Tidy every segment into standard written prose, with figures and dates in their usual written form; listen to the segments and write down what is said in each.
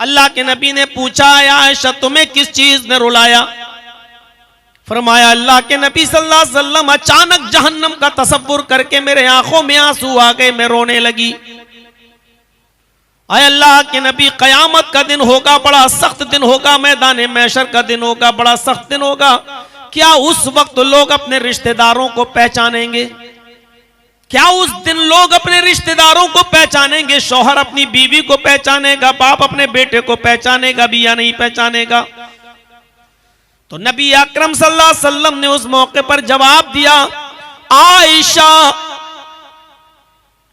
अल्लाह के नबी ने पूछा, आयशा तुम्हें किस चीज ने रुलाया? फरमाया, अल्लाह के नबी सल्लल्लाहु अलैहि वसल्लम अचानक जहन्नम का तसव्वुर करके मेरे आंखों में आंसू आ गए, मैं रोने लगी। आय अल्लाह के नबी, कयामत का दिन होगा, बड़ा सख्त दिन होगा, मैदान महशर का दिन होगा, बड़ा सख्त दिन होगा। क्या उस वक्त लोग अपने रिश्तेदारों को पहचानेंगे? क्या उस दिन लोग अपने रिश्तेदारों को पहचानेंगे? शौहर अपनी बीवी को पहचानेगा, बाप अपने बेटे को पहचानेगा भी या नहीं पहचानेगा? तो नबी अकरम सल्लल्लाहु अलैहि वसल्लम ने उस मौके पर जवाब दिया, आयशा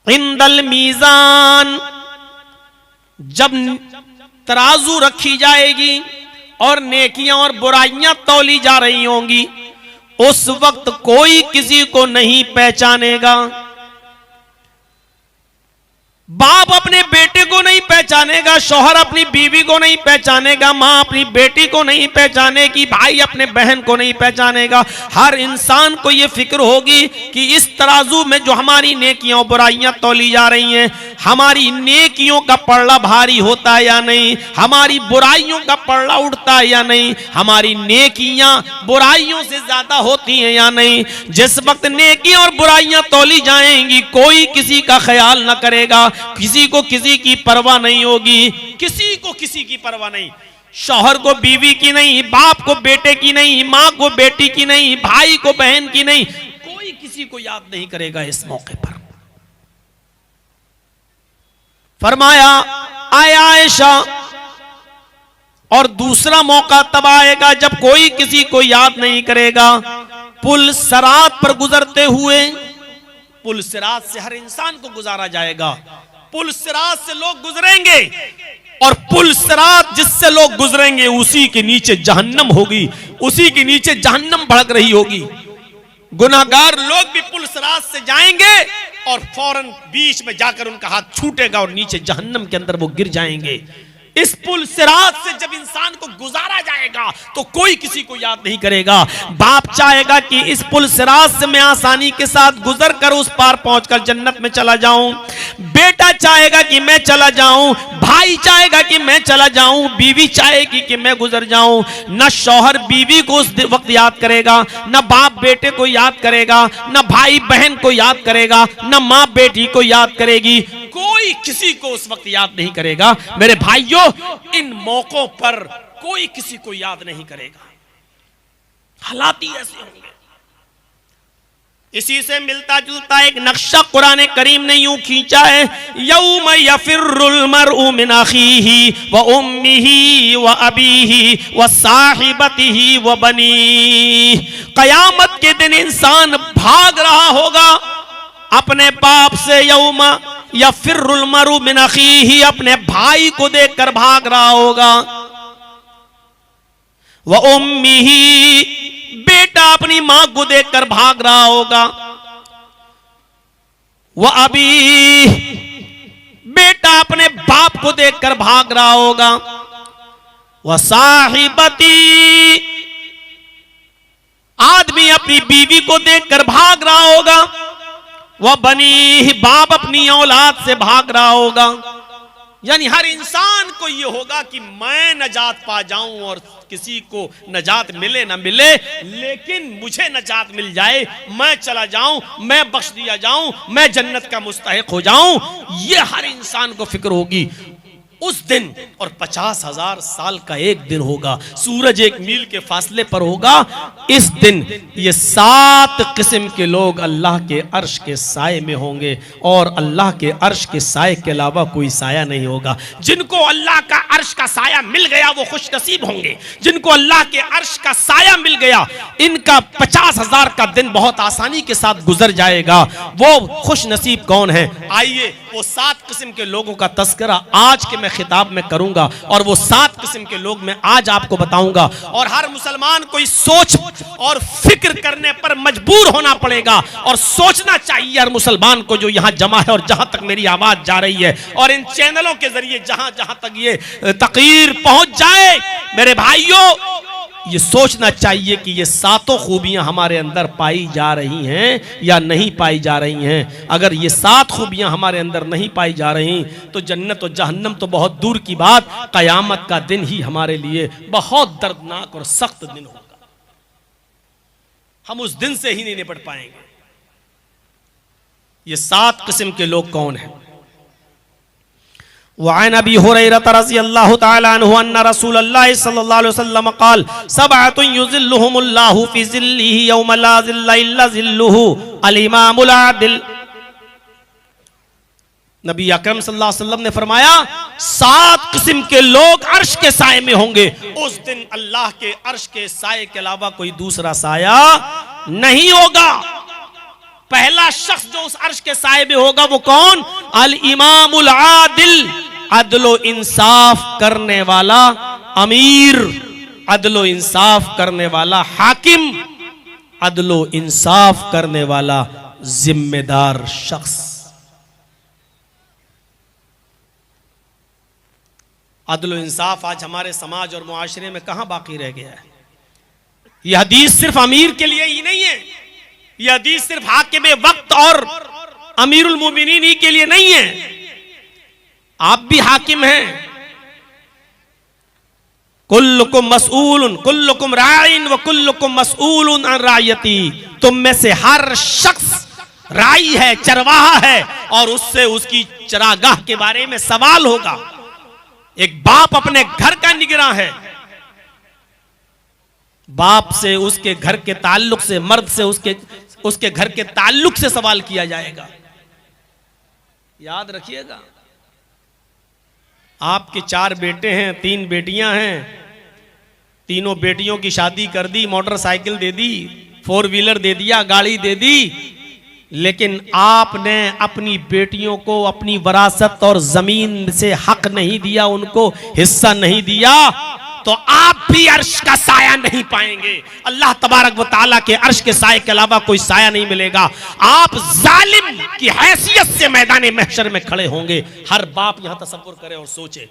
इंदल मीजान, जब तराजू रखी जाएगी और नेकियां और बुराइयां तौली जा रही होंगी, उस वक्त कोई किसी को नहीं पहचानेगा। बाप अपने बेटे को नहीं पहचानेगा, शौहर अपनी बीवी को नहीं पहचानेगा, मां अपनी बेटी को नहीं पहचानेगी, भाई अपने बहन को नहीं पहचानेगा। हर इंसान को यह फिक्र होगी कि इस तराजू में जो हमारी नेकियां और बुराइयां तौली जा रही हैं, हमारी नेकियों का पलड़ा भारी होता है या नहीं, हमारी बुराइयों का पलड़ा उठता है या नहीं, हमारी नेकियां बुराइयों से ज्यादा होती हैं या नहीं। जिस वक्त नेकियां और बुराइयां तौली जाएंगी, कोई किसी का ख्याल न करेगा, किसी को किसी की परवाह नहीं होगी, किसी को किसी की परवाह नहीं। शौहर को बीवी की नहीं, बाप को बेटे की नहीं, मां को बेटी की नहीं, भाई को बहन की नहीं, कोई किसी को याद नहीं करेगा इस मौके पर। फरमाया, आय आयशा, और दूसरा मौका तब आएगा जब कोई किसी को याद नहीं करेगा। पुल सिरात पर गुजरते हुए, पुल सिरात से हर इंसान को गुजारा जाएगा, पुल सिरात से लोग गुजरेंगे और पुल सिरात जिससे लोग गुजरेंगे उसी के नीचे जहन्नम होगी, उसी के नीचे जहन्नम भड़क रही होगी। गुनाहगार लोग भी पुल सिरात से जाएंगे और फौरन बीच में जाकर उनका हाथ छूटेगा और नीचे जहन्नम के अंदर वो गिर जाएंगे। इस पुल सिरात से जब इंसान को गुजारा जाएगा तो कोई किसी को याद नहीं करेगा। बाप चाहेगा कि इस पुल सिरात से मैं आसानी के साथ गुजर कर उस पार पहुंचकर जन्नत में चला जाऊं, बेटा चाहेगा कि मैं चला जाऊं, भाई चाहेगा कि मैं चला जाऊं, बीवी चाहेगी कि मैं गुजर जाऊं। न शौहर बीवी को उस वक्त याद करेगा, न बाप बेटे को याद करेगा, न भाई बहन को याद करेगा, न मां बेटी को याद करेगी, कोई किसी को उस वक्त याद नहीं करेगा। मेरे भाइयों, इन मौकों पर कोई किसी को याद नहीं करेगा, हालात ही ऐसे होंगे। इसी से मिलता जुलता एक नक्शा कुरान करीम ने यूं खींचा है, यौम यफिर्रुल मरउ मिन अखीही व उम्मिही व अबीही व साहिबतिही व बनीही। कयामत के दिन इंसान भाग रहा होगा अपने बाप से, यौम यफिर्रुल मरउ मिन अखीही, अपने भाई को देखकर भाग रहा होगा, व उम्मिही, बेटा अपनी मां को देखकर भाग रहा होगा, व अबी, बेटा अपने बाप को देखकर भाग रहा होगा, व साहिबती, आदमी अपनी बीवी को देखकर भाग रहा होगा, वह बनी, बाप अपनी औलाद से भाग रहा होगा। यानी हर इंसान को यह होगा कि मैं नजात पा जाऊं और किसी को नजात मिले ना मिले, लेकिन मुझे नजात मिल जाए, मैं चला जाऊं, मैं बख्श दिया जाऊं, मैं जन्नत का मुस्तहिक हो जाऊं, यह हर इंसान को फिक्र होगी उस दिन। और 50,000 साल का एक दिन होगा, सूरज 1 मील के फासले पर होगा। इस दिन ये 7 किस्म के लोग अल्लाह के अर्श के साए में होंगे और अल्लाह के अर्श के साए के अलावा कोई साया नहीं होगा। जिनको अल्लाह का अर्श का साया मिल गया वो खुश नसीब होंगे, जिनको अल्लाह के अर्श का साया मिल गया इनका 50,000 का दिन बहुत आसानी के साथ गुजर जाएगा। वो खुश नसीब कौन है? आइए वो 7 किस्म के लोगों का तस्करा आज के मैं खिताब में करूंगा और वो 7 किस्म के लोग मैं आज आपको बताऊंगा। और हर मुसलमान को इस सोच और फिक्र करने पर मजबूर होना पड़ेगा और सोचना चाहिए हर मुसलमान को जो यहां जमा है और जहां तक मेरी आवाज जा रही है और इन चैनलों के जरिए जहां जहां तक ये तकरीर पहुंच जाए, मेरे भाइयों ये सोचना चाहिए कि ये सातों खूबियां हमारे अंदर पाई जा रही हैं या नहीं पाई जा रही हैं। अगर ये सात खूबियां हमारे अंदर नहीं पाई जा रही तो जन्नत और जहन्नम तो बहुत दूर की बात, कयामत का दिन ही हमारे लिए बहुत दर्दनाक और सख्त दिन होगा। हम उस दिन से ही नहीं निपट पाएंगे। ये सात किस्म के लोग कौन हैं? वअन अबी हुरैरह रज़ियल्लाहु तआला अन्हु अन्ना रसूलल्लाह सल्लल्लाहु अलैहि वसल्लम क़ाल सबअतुन युज़िल्लुहुमुल्लाहु फ़ी ज़िल्लिही यौम ला ज़िल्ला इल्ला ज़िल्लुहु अल इमामुल आदिल। नबी अकरम सल्लल्लाहु अलैहि वसल्लम ने फरमाया, सात किस्म के लोग अर्श के साए में होंगे। उस दिन अल्लाह के अर्श के साए के अलावा कोई दूसरा साया नहीं होगा। पहला शख्स जो उस अर्श के साए में होगा वो कौन? अल इमामुल आदिल, अदलो इंसाफ करने वाला अमीर, अदलो इंसाफ करने वाला हाकिम, अदलो इंसाफ करने वाला जिम्मेदार शख्स। अदलो इंसाफ आज हमारे समाज और मुआशरे में कहां बाकी रह गया है? यह हदीस सिर्फ अमीर के लिए ही नहीं है, यह हदीस सिर्फ हाकिम वक्त और अमीरुल मोमिनीन ही के लिए नहीं है। आप भी हाकिम हैं। कुल्लुकुम मसऊलुन कुल्लुकुम राइन व कुल्लुकुम मसऊलुन अन रायती। तुम में से हर शख्स राई है, चरवाहा है, और उससे उसकी चरागाह के बारे में सवाल होगा। एक बाप अपने घर का निगरान है, बाप से उसके घर के ताल्लुक से, मर्द से उसके घर के ताल्लुक से सवाल किया जाएगा। याद रखिएगा, आपके 4 बेटे हैं, 3 बेटियां हैं, तीनों बेटियों की शादी कर दी, मोटरसाइकिल दे दी, 4 व्हीलर दे दिया, गाड़ी दे दी, लेकिन आपने अपनी बेटियों को अपनी वरासत और जमीन से हक नहीं दिया, उनको हिस्सा नहीं दिया, तो आप भी अर्श का साया नहीं पाएंगे। अल्लाह तबारक व तआला के अर्श के साये के अलावा कोई साया नहीं मिलेगा। आप जालिम की हैसियत से मैदान महशर में खड़े होंगे। हर बाप यहां तसव्वुर करे और सोचे।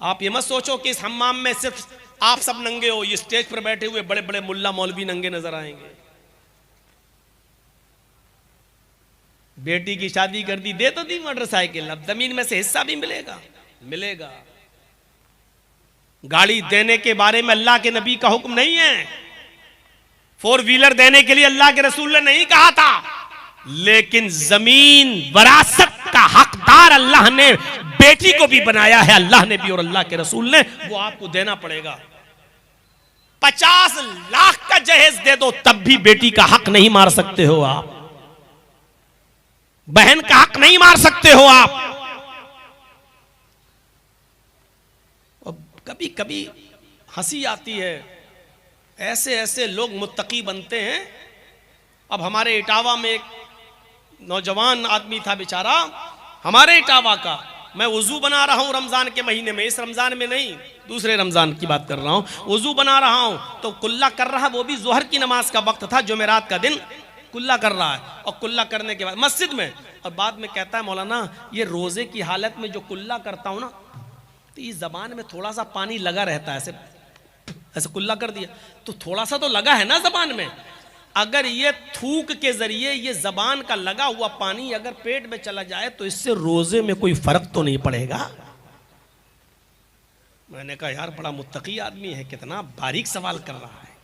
आप ये मत सोचो कि इस हम्माम में सिर्फ आप सब नंगे हो, ये स्टेज पर बैठे हुए बड़े बड़े मुल्ला मौलवी नंगे नजर आएंगे। बेटी की शादी कर दी, दे तो दी मोटरसाइकिल, अब जमीन में से हिस्सा भी मिलेगा, मिलेगा। गाड़ी देने के बारे में अल्लाह के नबी का हुक्म नहीं है, 4 व्हीलर देने के लिए अल्लाह के रसूल ने नहीं कहा था, लेकिन जमीन वरासत का हकदार अल्लाह ने बेटी को भी बनाया है, अल्लाह ने भी और अल्लाह के रसूल ने, वो आपको देना पड़ेगा। 50 लाख का जहेज दे दो तब भी बेटी का हक नहीं मार सकते हो आप, बहन का हक नहीं मार सकते हो आप। कभी कभी हंसी आती है, ऐसे ऐसे लोग मुत्तकी बनते हैं। अब हमारे इटावा में एक नौजवान आदमी था बेचारा, हमारे इटावा का, मैं वुजू बना रहा हूं रमजान के महीने में, इस रमजान में नहीं, दूसरे रमजान की बात कर रहा हूं। वुजू बना रहा हूं तो कुल्ला कर रहा, वो भी जोहर की नमाज का वक्त था, जुमेरात का दिन, कुल्ला कर रहा है, और कुल्ला करने के बाद मस्जिद में, और बाद में कहता है मौलाना ये रोजे की हालत में जो कुल्ला करता हूं ना, तो इस जबान में थोड़ा सा पानी लगा रहता है, ऐसे ऐसे कुल्ला कर दिया तो थोड़ा सा तो लगा है ना जबान में, अगर ये थूक के जरिए ये जबान का लगा हुआ पानी अगर पेट में चला जाए तो इससे रोजे में कोई फर्क तो नहीं पड़ेगा। मैंने कहा यार बड़ा मुत्तकी आदमी है, कितना बारीक सवाल कर रहा है।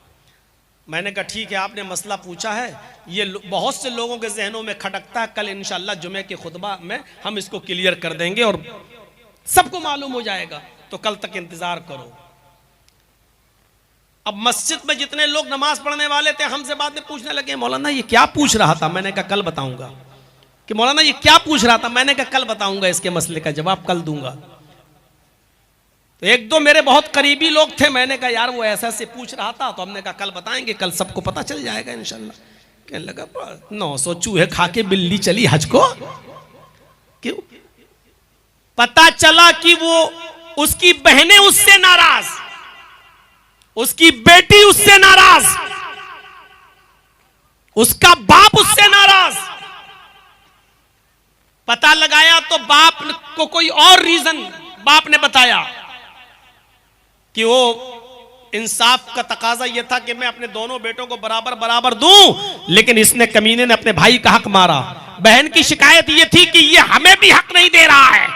मैंने कहा ठीक है, आपने मसला पूछा है, ये बहुत से लोगों के जहनों में खटकता है, कल इंशाअल्लाह जुमे के खुतबा में हम इसको क्लियर कर देंगे और सबको मालूम हो जाएगा, तो कल तक इंतजार करो। अब मस्जिद में जितने लोग नमाज पढ़ने वाले थे हमसे बाद में पूछने लगे मौलाना ये क्या पूछ रहा था, मैंने कहा कल बताऊंगा। कि मौलाना ये क्या पूछ रहा था, मैंने कहा कल बताऊंगा, इसके मसले का जवाब कल दूंगा। तो 1-2 मेरे बहुत करीबी लोग थे, मैंने कहा यार वो ऐसा से पूछ रहा था, तो हमने कहा कल बताएंगे, कल सबको पता चल जाएगा इंशाल्लाह। कहने लगा 900 चूहे खा के बिल्ली चली हज को, क्यों? पता चला कि वो उसकी बहनें उससे नाराज, उसकी बेटी उससे नाराज, उसका बाप उससे नाराज। पता लगाया तो बाप को कोई और रीजन बाप ने बताया कि वो इंसाफ का तकाजा यह था कि मैं अपने दोनों बेटों को बराबर बराबर दूं, लेकिन इसने कमीने ने अपने भाई का हक मारा। बहन की शिकायत यह थी कि ये हमें भी हक नहीं दे रहा है,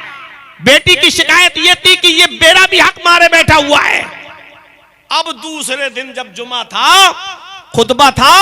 बेटी की शिकायत यह थी कि ये मेरा भी हक मारे बैठा हुआ है। अब दूसरे दिन जब जुमा था, खुतबा था,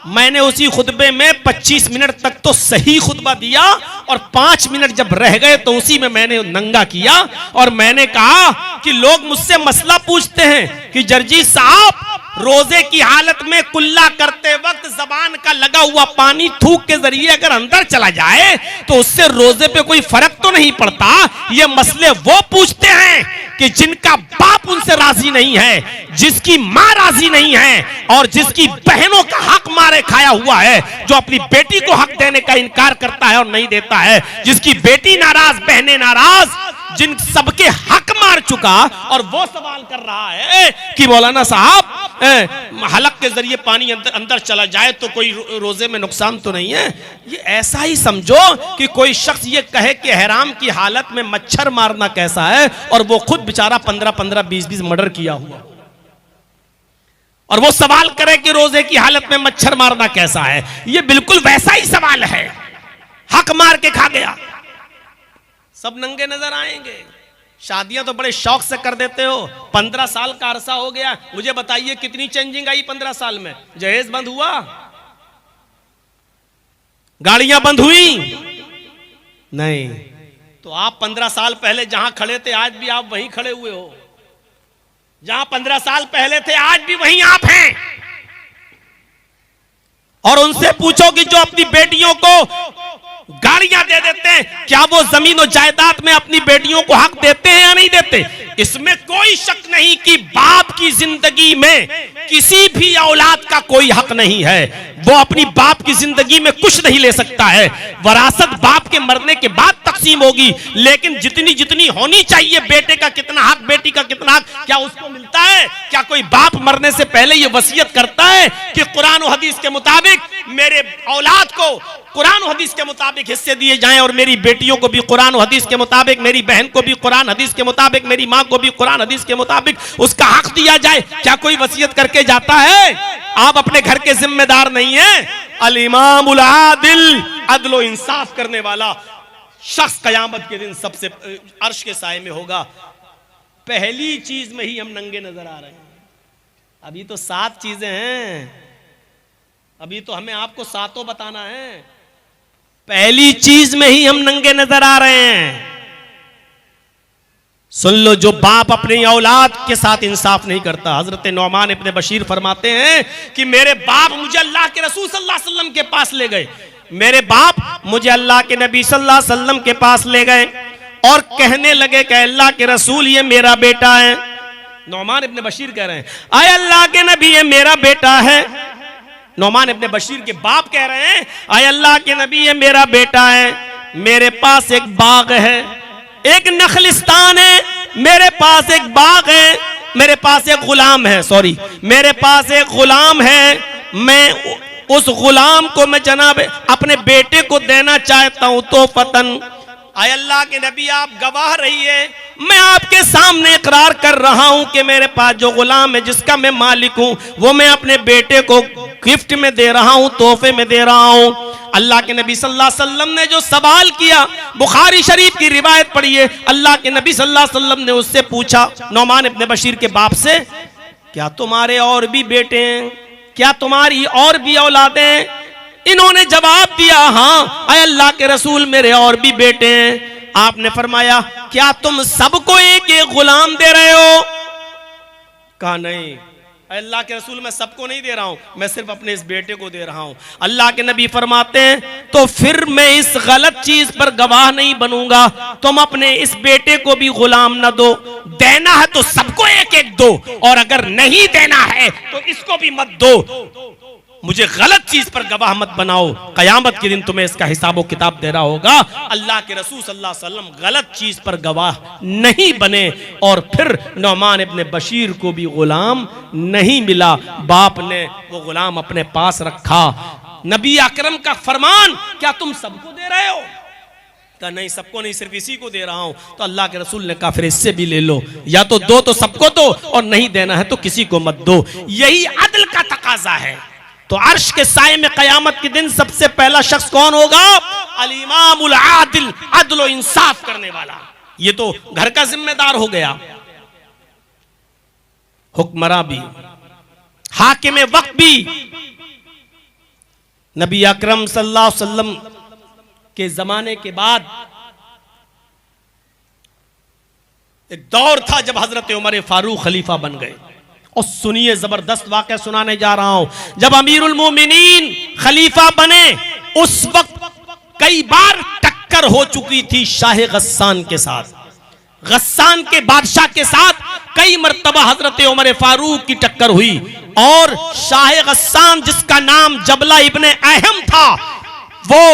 मैंने उसी खुतबे में 25 मिनट तक तो सही खुतबा दिया और 5 मिनट जब रह गए तो उसी में मैंने नंगा किया और मैंने कहा कि लोग मुझसे मसला पूछते हैं कि जर्जी साहब, रोजे की हालत में कुल्ला करते वक्त जबान का लगा हुआ पानी थूक के जरिए अगर अंदर चला जाए तो उससे रोजे पे कोई फर्क तो नहीं पड़ता। ये मसले वो पूछते हैं कि जिनका बाप उनसे राजी नहीं है, जिसकी मां राजी नहीं है और जिसकी बहनों का हक मारे खाया हुआ है, जो अपनी बेटी को हक देने का इनकार करता है और नहीं देता है, जिसकी बेटी नाराज, बहनें नाराज, जिन सबके हक मार चुका और वो सवाल कर रहा है कि मौलाना साहब हलक के जरिए पानी अंदर चला जाए तो कोई रोजे में नुकसान तो नहीं है। ये ऐसा ही समझो कि कोई शख्स ये कहे कि हराम की हालत में मच्छर मारना कैसा है और वो खुद बेचारा 15-15, 20-20 मर्डर किया हुआ, और वो सवाल करे कि रोजे की हालत में मच्छर मारना कैसा है। ये बिल्कुल वैसा ही सवाल है, हक मार के खा गया। सब नंगे नजर आएंगे। शादियां तो बड़े शौक से कर देते हो। 15 साल का अरसा हो गया, मुझे बताइए कितनी चेंजिंग आई 15 साल में? जहेज बंद हुआ, गाड़ियां बंद हुई नहीं। तो आप 15 साल पहले जहां खड़े थे आज भी आप वहीं खड़े हुए हो, जहां 15 साल पहले थे आज भी वहीं आप हैं। और उनसे पूछो कि जो अपनी बेटियों को गाड़ियां दे देते हैं, क्या वो जमीन और जायदाद में अपनी बेटियों को हक देते हैं या नहीं देते? इसमें कोई शक नहीं कि बाप की जिंदगी में किसी भी औलाद का कोई हक नहीं है। वो अपनी बाप की जिंदगी में कुछ नहीं ले सकता है। वरासत बाप के मरने के बाद तकसीम होगी, लेकिन जितनी जितनी होनी चाहिए, बेटे का कितना हक, बेटी का कितना हक, क्या उसको मिलता है? क्या कोई बाप मरने से पहले ये वसीयत करता है कि कुरान और हदीस के मुताबिक मेरे औलाद को कुरान और हदीस के मुताबिक हिस्से दिए जाएं और मेरी बेटियों को भी कुरान और हदीस के मुताबिक, मेरी बहन को भी कुरान हदीस के मुताबिक, मेरी मां को भी कुरान हदीस के मुताबिक उसका हक दिया जाए? क्या कोई वसीयत करके जाता है? आप अपने घर के जिम्मेदार नहीं हैं। अल इमामुल आदिल, अदल और इंसाफ करने वाला शख्स कयामत के दिन सबसे अर्श के साए में होगा। पहली चीज में ही हम नंगे नजर आ रहे हैं। अभी तो 7 चीजें हैं, अभी तो हमें आपको 7 बताना है। पहली चीज में ही हम नंगे नजर आ रहे हैं। सुन लो, जो बाप अपनी औलाद के साथ इंसाफ नहीं करता। हजरत नौमान इब्न बशीर फरमाते हैं कि मेरे बाप मुझे अल्लाह के रसूल सल्लल्लाहु अलैहि वसल्लम के पास ले गए। मेरे बाप मुझे अल्लाह के नबी सल्लल्लाहु अलैहि वसल्लम के पास ले गए और कहने लगे कि अल्लाह के रसूल, ये मेरा बेटा है। नौमान इब्न बशीर कह रहे हैं, आए अल्लाह के नबी, ये मेरा बेटा है। नौमान इब्न बशीर के बाप कह रहे हैं, आए अल्लाह के नबी, ये मेरा बेटा है। मेरे पास एक बाग है, एक नखलिस्तान है, मेरे पास एक बाग है, मेरे पास एक गुलाम है, सॉरी, मेरे पास एक गुलाम है। मैं उस गुलाम को मैं जनाब अपने बेटे को देना चाहता हूं। तो फतन, आए अल्लाह के नबी, आप गवाह रहिए, मैं आपके सामने इकरार कर रहा हूं कि मेरे पास जो गुलाम है, जिसका मैं मालिक हूं, वो मैं अपने बेटे को गिफ्ट में दे रहा हूं, तोहफे में दे रहा हूं। अल्लाह के नबी सल्लल्लाहु अलैहि वसल्लम ने जो सवाल किया, बुखारी शरीफ की रिवायत पढ़िए, अल्लाह के नबी सल्लल्लाहु अलैहि वसल्लम ने उससे पूछा, नौमान इब्न बशीर के बाप से, क्या तुम्हारे और भी बेटे हैं? क्या तुम्हारी और भी औलादें? इन्होंने जवाब दिया, हाँ अय अल्लाह के रसूल, मेरे और भी बेटे हैं। आपने फरमाया, क्या तुम सबको एक एक गुलाम दे रहे हो? कहा नहीं अल्लाह के रसूल, मैं सबको नहीं दे रहा हूं, मैं सिर्फ अपने इस बेटे को दे रहा हूं। अल्लाह के नबी फरमाते हैं, तो फिर मैं इस गलत चीज पर गवाह नहीं बनूंगा। तुम अपने इस बेटे को भी गुलाम न दो, देना है तो सबको एक एक दो, और अगर नहीं देना है तो इसको भी मत दो। मुझे गलत चीज पर गवाह मत बनाओ, कयामत के दिन तुम्हें इसका हिसाब व किताब देना होगा। अल्लाह के रसूल सल्लल्लाहु अलैहि वसल्लम गलत चीज पर गवाह नहीं बने, और फिर नौमान इब्न बशीर को भी गुलाम नहीं मिला। बाप ने वो गुलाम अपने पास रखा। नबी अकरम का फरमान, क्या तुम सबको दे रहे हो? कहा नहीं, सबको नहीं, सिर्फ इसी को दे रहा हूं। तो अल्लाह के रसूल ने कहा फिर इससे भी ले लो, या तो दो तो सबको दो, और नहीं देना है तो किसी को मत दो। यही अदल का तकाजा है। तो अर्श के साए में कयामत के दिन सबसे पहला शख्स कौन होगा? अल इमामुल आदिल, अदल और इंसाफ करने वाला। ये तो घर का जिम्मेदार हो गया, हुक्मरां भी, हाकिम वक्त भी। नबी अकरम सल्लल्लाहु अलैहि वसल्लम के जमाने के बाद एक दौर था जब हजरत उमर फारूक खलीफा बन गए। और सुनिए, जबरदस्त वाकया सुनाने जा रहा हूं। जब अमीरुल मोमिनीन खलीफा बने, उस वक्त कई बार टक्कर हो चुकी थी शाह गस्सान के साथ। गस्सान के बादशाह के साथ कई मर्तबा हजरत उमर फारूक की टक्कर हुई। और शाह गस्सान, जिसका नाम जबला इब्ने अहम था, वो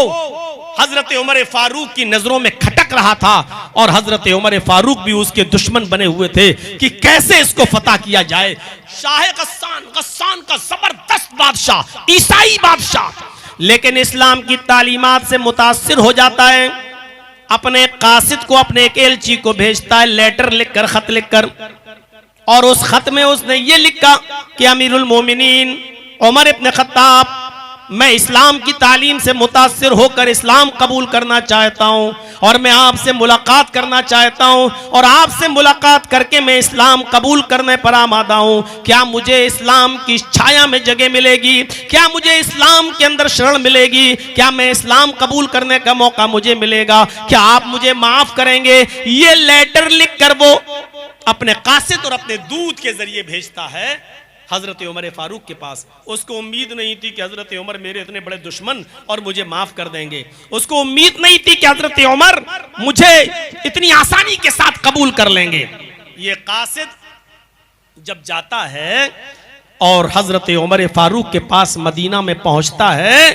हजरत उमर फारूक की नजरों में खटक रहा था। और हजरत उमर फारूक भी उसके दुश्मन बने हुए थे कि कैसे इसको फतह किया जाए। शाह गस्सान का जबरदस्त बादशाह, ईसाई बादशाह, लेकिन इस्लाम की तालीमात से मुतासिर हो जाता है। अपने कासिद को, अपने एक एलची को भेजता है, लेटर लिखकर, खत लिखकर। और उस खत में उसने ये लिखा कि अमीरुल मोमिनीन उमर इब्न खत्ताब, मैं इस्लाम की तालीम से मुतासिर होकर इस्लाम कबूल करना चाहता हूं, और मैं आपसे मुलाकात करना चाहता हूं, और आपसे मुलाकात करके मैं इस्लाम कबूल करने पर आमादा हूं। क्या मुझे इस्लाम की छाया में जगह मिलेगी? क्या मुझे इस्लाम के अंदर शरण मिलेगी? क्या मैं इस्लाम कबूल करने का मौका मुझे मिलेगा? क्या आप मुझे माफ करेंगे? ये लेटर लिख कर वो अपने कासिद और अपने दूत के जरिए भेजता है हजरत उमर फारूक के पास। उसको उम्मीद नहीं थी कि हजरत उमर मेरे इतने बड़े दुश्मन और मुझे माफ कर देंगे। उसको उम्मीद नहीं थी कि हजरत उमर मुझे इतनी आसानी के साथ कबूल कर लेंगे। ये कासिद जब जाता है और हजरत उमर फारूक के पास मदीना में पहुंचता है,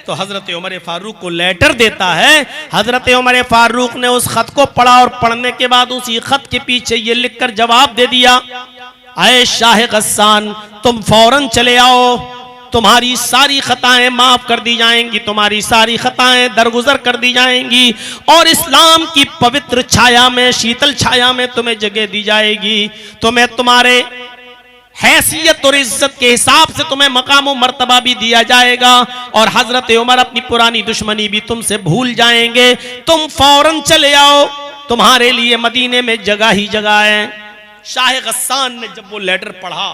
तो हजरत उमर फारूक को लेटर देता है। हजरत उमर फारूक ने उस खत को पढ़ा, और पढ़ने के बाद उसी खत के पीछे ये लिखकर जवाब दे दिया, आए शाह गस्सान, तुम फौरन चले आओ, तुम्हारी सारी खताएं माफ कर दी जाएंगी, तुम्हारी सारी खताएं दरगुजर कर दी जाएंगी, और इस्लाम की पवित्र छाया में, शीतल छाया में तुम्हें जगह दी जाएगी। तुम्हें तुम्हारे हैसियत और इज्जत के हिसाब से तुम्हें मकाम और मर्तबा भी दिया जाएगा, और हजरत उमर अपनी पुरानी दुश्मनी भी तुमसे भूल जाएंगे। तुम फौरन चले आओ, तुम्हारे लिए मदीने में जगह ही जगह है। शाह गस्सान ने जब वो लेटर पढ़ा,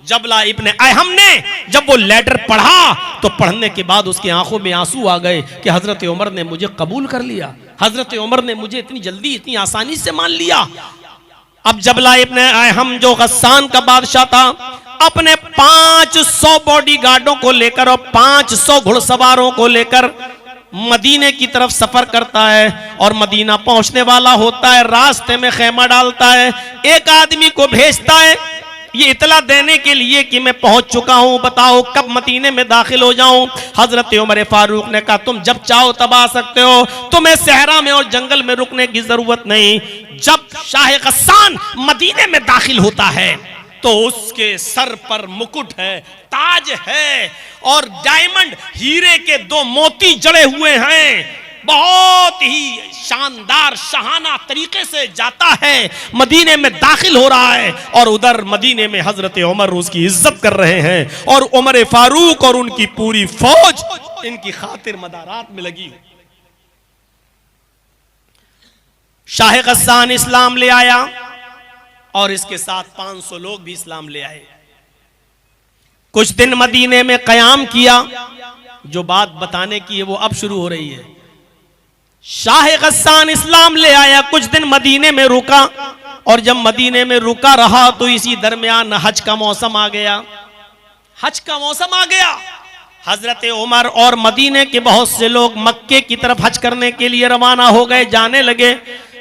जबला इब्ने अहम ने जब वो लेटर पढ़ा, तो पढ़ने के बाद उसकी आंखों में आंसू आ गए कि हजरत उमर ने मुझे कबूल कर लिया, हजरत उमर ने मुझे इतनी जल्दी, इतनी आसानी से मान लिया। अब जबला इब्ने अहम जो गस्सान का बादशाह था, अपने 500 बॉडीगार्डों को लेकर और 500 घुड़सवारों को लेकर मदीने की तरफ सफर करता है, और मदीना पहुंचने वाला होता है। रास्ते में खेमा डालता है, एक आदमी को भेजता है ये इतला देने के लिए कि मैं पहुंच चुका हूं, बताओ कब मदीने में दाखिल हो जाऊं। हजरत उमर फारूक ने कहा तुम जब चाहो तब आ सकते हो, तुम्हें सहरा में और जंगल में रुकने की जरूरत नहीं। जब शाह गस्सान मदीने में दाखिल होता है तो उसके सर पर मुकुट है, ताज है, और डायमंड, हीरे के 2 मोती जड़े हुए हैं। बहुत ही शानदार शाहाना तरीके से जाता है, मदीने में दाखिल हो रहा है, और उधर मदीने में हजरत उमर उसकी इज्जत कर रहे हैं, और उमर फारूक और उनकी पूरी फौज इनकी खातिर मदारात में लगी। शाह गस्सान इस्लाम ले आया, और इसके साथ 500 लोग भी इस्लाम ले आए। कुछ दिन मदीने में कयाम किया। जो बात बताने की है वो अब शुरू हो रही है। शाह गस्सान इस्लाम ले आया, कुछ दिन मदीने में रुका, और जब मदीने में रुका रहा तो इसी दरमियान हज का मौसम आ गया। हज का मौसम आ गया। हजरत उमर और मदीने के बहुत से लोग मक्के की तरफ हज करने के लिए रवाना हो गए, जाने लगे।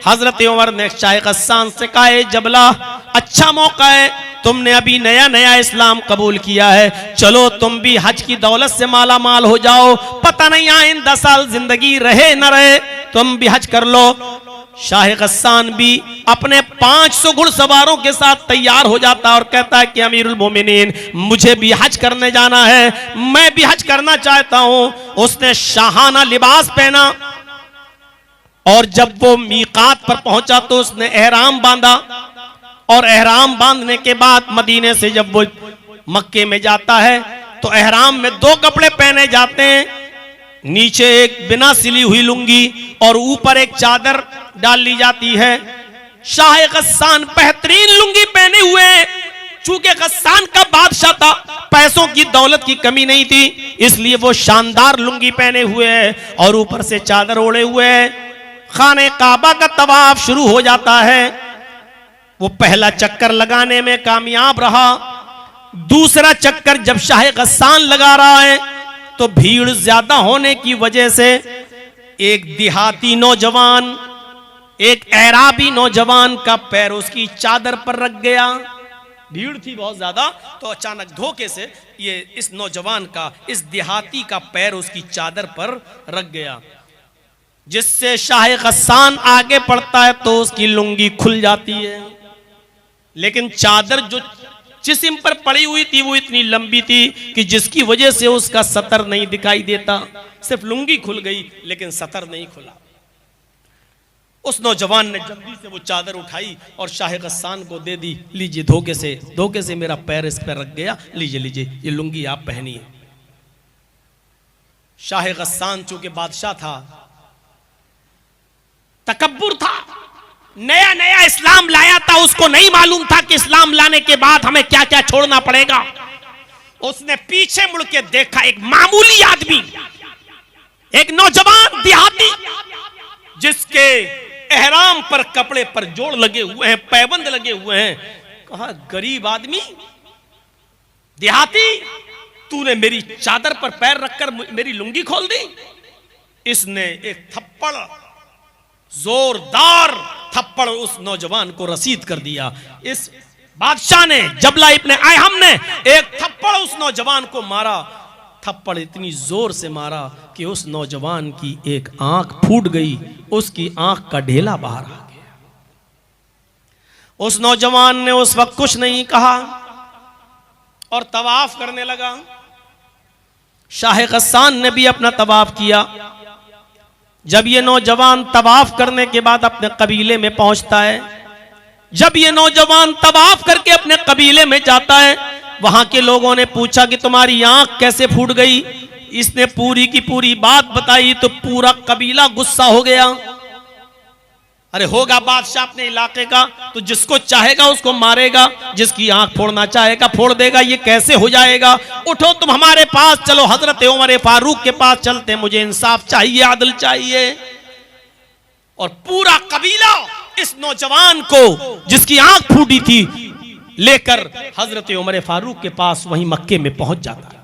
हजरत उमर ने शाह गस्सान से कहा, जबला अच्छा मौका है, तुमने अभी नया नया इस्लाम कबूल किया है, चलो तुम भी हज की दौलत से माला माल हो जाओ, पता नहीं आइंदा साल जिंदगी रहे न रहे, तुम भी हज कर लो। शाह गस्सान भी अपने 500 घुड़सवारों के साथ तैयार हो जाता और कहता है कि अमीरुल मोमिनीन मुझे भी हज करने जाना है, मैं भी हज करना चाहता हूं। उसने शाहाना लिबास पहना और जब वो मीकात पर पहुंचा तो उसने एहराम बांधा, और एहराम बांधने के बाद मदीने से जब वो मक्के में जाता है तो एहराम में 2 कपड़े पहने जाते हैं, नीचे एक बिना सिली हुई लुंगी और ऊपर एक चादर डाल ली जाती है। शाह गस्सान बेहतरीन लुंगी पहने हुए, चूंकि गस्सान का बादशाह था, पैसों की दौलत की कमी नहीं थी, इसलिए वो शानदार लुंगी पहने हुए है और ऊपर से चादर ओढ़े हुए है। खाने काबा का तवाफ शुरू हो जाता है। वो पहला चक्कर लगाने में कामयाब रहा। दूसरा चक्कर जब शाह गस्सान लगा रहा है तो भीड़ ज्यादा होने की वजह से एक देहाती नौजवान, एक एराबी नौजवान का पैर उसकी चादर पर रख गया। भीड़ थी बहुत ज्यादा, तो अचानक धोखे से ये इस नौजवान का, इस देहाती का पैर उसकी चादर पर रख गया, जिससे शाह गस्सान आगे पड़ता है तो उसकी लुंगी खुल जाती है। लेकिन चादर जो जिस्म पर पड़ी हुई थी वो इतनी लंबी थी कि जिसकी वजह से उसका सतर नहीं दिखाई देता। सिर्फ लुंगी खुल गई लेकिन सतर नहीं खुला। उस नौजवान ने जल्दी से वो चादर उठाई और शाह गस्सान को दे दी। लीजिए, धोखे से मेरा पैर इस पर रख गया, लीजिए ये लुंगी आप पहनिए। शाह गस्सान चूंकि बादशाह था, तकब्बुर था, नया नया इस्लाम लाया था, उसको नहीं मालूम था कि इस्लाम लाने के बाद हमें क्या क्या छोड़ना पड़ेगा। उसने पीछे मुड़ के देखा, एक मामूली आदमी, एक नौजवान देहाती जिसके एहराम पर कपड़े पर जोड़ लगे हुए हैं, पैबंद लगे हुए हैं। कहा, गरीब आदमी, देहाती, तूने मेरी चादर पर पैर रखकर मेरी लुंगी खोल दी। इसने एक थप्पड़, जोरदार थप्पड़ उस नौजवान को रसीद कर दिया। इस बादशाह ने, जबला इब्ने अयहम ने एक थप्पड़ उस नौजवान को मारा। थप्पड़ इतनी जोर से मारा कि उस नौजवान की एक आंख फूट गई, उसकी आंख का ढेला बाहर आ गया। उस नौजवान ने उस वक्त कुछ नहीं कहा और तवाफ करने लगा। शाह गस्सान ने भी अपना तवाफ किया। जब ये नौजवान तवाफ करने के बाद अपने कबीले में पहुंचता है, जब ये नौजवान तवाफ करके अपने कबीले में जाता है, वहां के लोगों ने पूछा कि तुम्हारी आंख कैसे फूट गई। इसने पूरी की पूरी बात बताई तो पूरा कबीला गुस्सा हो गया। अरे होगा बादशाह अपने इलाके का तो जिसको चाहेगा उसको मारेगा, जिसकी आंख फोड़ना चाहेगा फोड़ देगा, ये कैसे हो जाएगा। उठो तुम हमारे पास चलो, हजरत उमर फारूक के पास चलते, मुझे इंसाफ चाहिए, आदल चाहिए। और पूरा कबीला इस नौजवान को जिसकी आंख फूटी थी लेकर हजरत उमर फारूक के पास वहीं मक्के में पहुंच जाता है।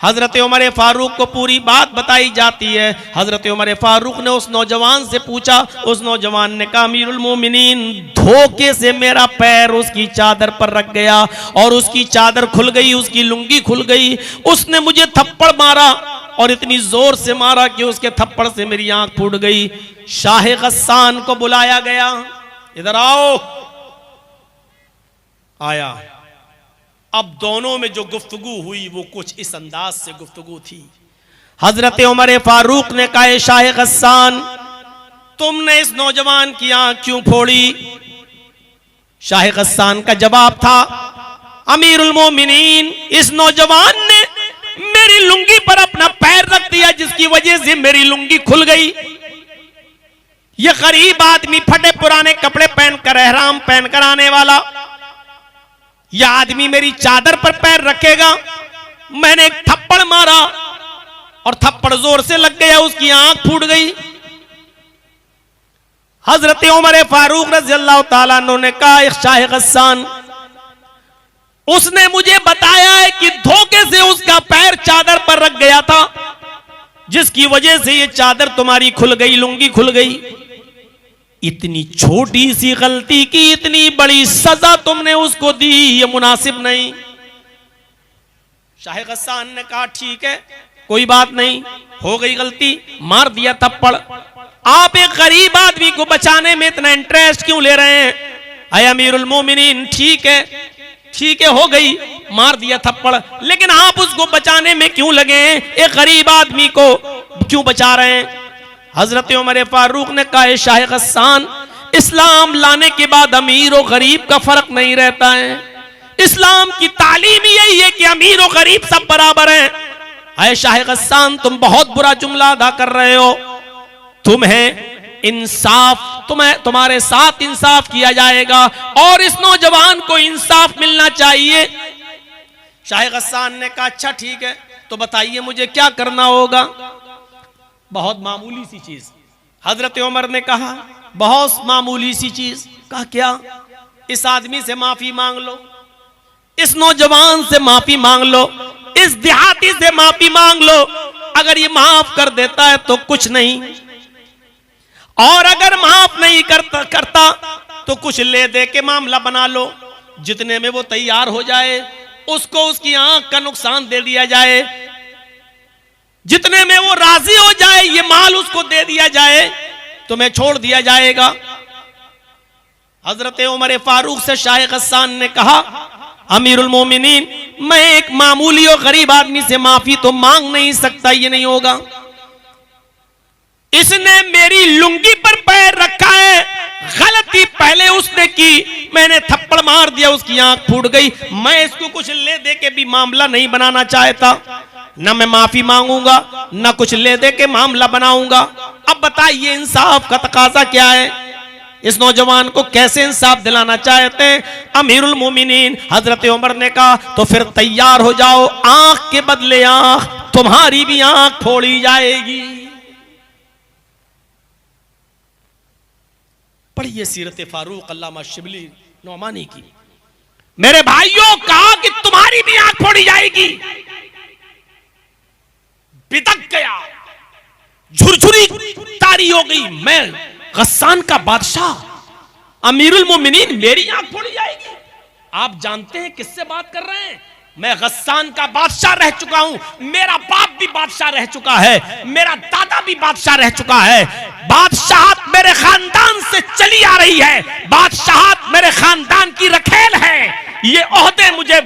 हजरत उमर फारूक को पूरी बात बताई जाती है। हजरत उमर फारूक ने उस नौजवान से पूछा, उस नौजवान ने कहा, अमीरुल मोमिनीन, धोखे से मेरा पैर उसकी चादर पर रख गया और उसकी चादर खुल गई, उसकी लुंगी खुल गई। उसने मुझे थप्पड़ मारा और इतनी जोर से मारा कि उसके थप्पड़ से मेरी आंख फूट गई। शाह गस्सान को बुलाया गया, इधर आओ। आया। अब दोनों में जो गुफ्तगू हुई वो कुछ इस अंदाज से गुफ्तगू थी। हजरत उमर फारूक ने कहा, शाह गस्सान, तुमने इस नौजवान की आंख क्यों फोड़ी। शाह गस्सान का जवाब था, अमीरुल मोमिनीन, इस नौजवान ने मेरी लुंगी पर अपना पैर रख दिया जिसकी वजह से मेरी लुंगी खुल गई। यह गरीब आदमी, फटे पुराने कपड़े पहनकर, एहराम पहनकर आने वाला, यह आदमी मेरी चादर पर पैर रखेगा। मैंने एक थप्पड़ मारा और थप्पड़ जोर से लग गया, उसकी आंख फूट गई। हजरत उमर फारूक रज़ी अल्लाह ताला अन्हु ने कहा, शाह गस्सान, उसने मुझे बताया है कि धोखे से उसका पैर चादर पर रख गया था, जिसकी वजह से ये चादर तुम्हारी खुल गई, लुंगी खुल गई। इतनी छोटी सी गलती की इतनी बड़ी सजा तुमने उसको दी, ये मुनासिब नहीं। शाह गस्सान ने कहा, ठीक है, कोई बात नहीं, हो गई गलती, मार दिया थप्पड़। आप एक गरीब आदमी को बचाने में इतना इंटरेस्ट क्यों ले रहे हैं। अय अमीरुल मोमिनीन, ठीक है, हो गई, मार दिया थप्पड़, लेकिन आप उसको बचाने में क्यों लगे हैं, एक गरीब आदमी को क्यों बचा रहे हैं। हजरत उमर फारूक ने कहा, शाह गस्सान, इस्लाम लाने के बाद अमीर और गरीब का फर्क नहीं रहता है। इस्लाम की तालीम यही है कि अमीर और गरीब सब बराबर हैं। ऐ शाह गस्सान, तुम बहुत बुरा जुमला अदा कर रहे हो। तुम्हें इंसाफ, तुम्हारे साथ इंसाफ किया जाएगा और इस नौजवान को इंसाफ मिलना चाहिए। शाह गस्सान ने कहा, अच्छा ठीक है, तो बताइए मुझे क्या करना होगा। बहुत मामूली सी चीज। हजरत उमर ने कहा, बहुत मामूली सी चीज। कहा क्या? इस आदमी से माफी मांग लो, इस नौजवान से माफी मांग लो, इस देहाती से माफी मांग लो। अगर ये माफ कर देता है तो कुछ नहीं, और अगर माफ नहीं करता तो कुछ ले दे के मामला बना लो। जितने में वो तैयार हो जाए उसको उसकी आंख का नुकसान दे दिया जाए, जितने में वो राजी हो जाए ये माल उसको दे दिया जाए, तुम्हें छोड़ दिया जाएगा। हजरत उमर फारूक से शाह गस्सान ने कहा, अमीरुल मोमिनीन, मैं एक मामूली और गरीब आदमी से माफी तो मांग नहीं सकता, ये नहीं होगा। इसने मेरी लुंगी पर पैर रखा है, गलती पहले उसने की, मैंने थप्पड़ मार दिया, उसकी आंख फूट गई। मैं इसको कुछ ले दे के भी मामला नहीं बनाना चाहता, ना मैं माफी मांगूंगा ना कुछ ले दे के मामला बनाऊंगा। अब बताइए इंसाफ का तकाजा क्या है? इस नौजवान को कैसे इंसाफ दिलाना चाहते हैं? अमीरुल मोमिनीन हजरत उमर ने कहा, तो फिर तैयार हो जाओ, आंख के बदले आंख, तुम्हारी भी आंख फोड़ी जाएगी। पढ़िए सीरत फारूक अल्लामा शिबली नौमानी की। मेरे भाइयों, कहा कि तुम्हारी भी आंख फोड़ी जाएगी। बिदक गया, झुरझुरी तारी हो गई। मैं गस्सान का बादशाह, अमीरुल मोमिनीन, मेरी आंख फोड़ी जाएगी। आप जानते हैं किससे बात कर रहे हैं? मैं गस्सान का बादशाह रह चुका हूं, मेरा बाप भी बादशाह रह चुका है, मेरा दादा भी बादशाह रह चुका है। बादशाहत मेरे खानदान से चली आ रही है, बादशाहत मेरे खानदान की रखेल है। ये ओहदे मुझे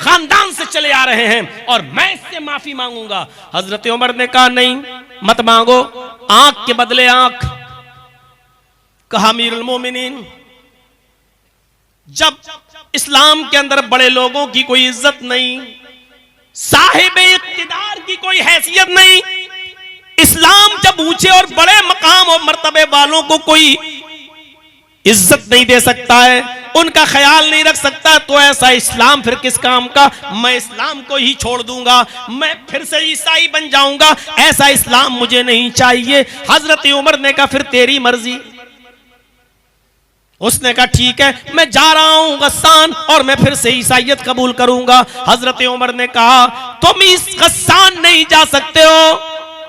खानदान से चले आ रहे हैं और मैं इससे माफी मांगूंगा। हजरत उमर ने कहा, नहीं मत मांगो, आंख के बदले आंख। कहा, अमीरुल मोमिनीन, जब इस्लाम के अंदर बड़े लोगों की कोई इज्जत नहीं, साहिब इख्तिदार की कोई हैसियत नहीं, इस्लाम जब ऊंचे और बड़े मकाम और मर्तबे वालों को कोई इज्जत नहीं दे सकता है, उनका ख्याल नहीं रख सकता, तो ऐसा इस्लाम फिर किस काम का? मैं इस्लाम को ही छोड़ दूंगा, मैं फिर से ईसाई बन जाऊंगा, ऐसा इस्लाम मुझे नहीं चाहिए। हजरत उमर ने कहा, फिर तेरी मर्जी। उसने कहा, ठीक है, मैं जा रहा हूं गस्सान, और मैं फिर से ईसाइयत कबूल करूंगा। हजरत उमर ने कहा, तुम इस गस्सान नहीं जा सकते हो।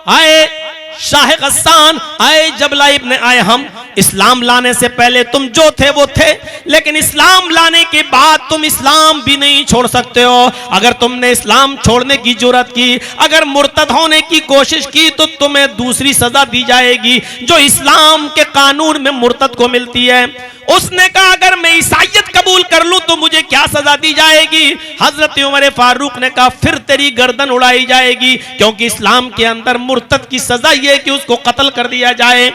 आए शाह गस्सान, आए जबला इब्न आयहम, इस्लाम लाने से पहले तुम जो थे वो थे, लेकिन इस्लाम लाने के बाद तुम इस्लाम भी नहीं छोड़ सकते हो। अगर तुमने इस्लाम छोड़ने की जुर्रत की, अगर मुर्तद होने की कोशिश की, तो तुम्हें दूसरी सजा दी जाएगी जो इस्लाम के कानून में मुर्तद को मिलती है। उसने कहा, अगर मैं ईसाइयत कबूल कर लूं तो मुझे क्या सजा दी जाएगी? हजरत उमर फारूक ने कहा, फिर तेरी गर्दन उड़ाई जाएगी, क्योंकि इस्लाम के अंदर मुर्तद की सजा यह है कि उसको कत्ल कर दिया जाए।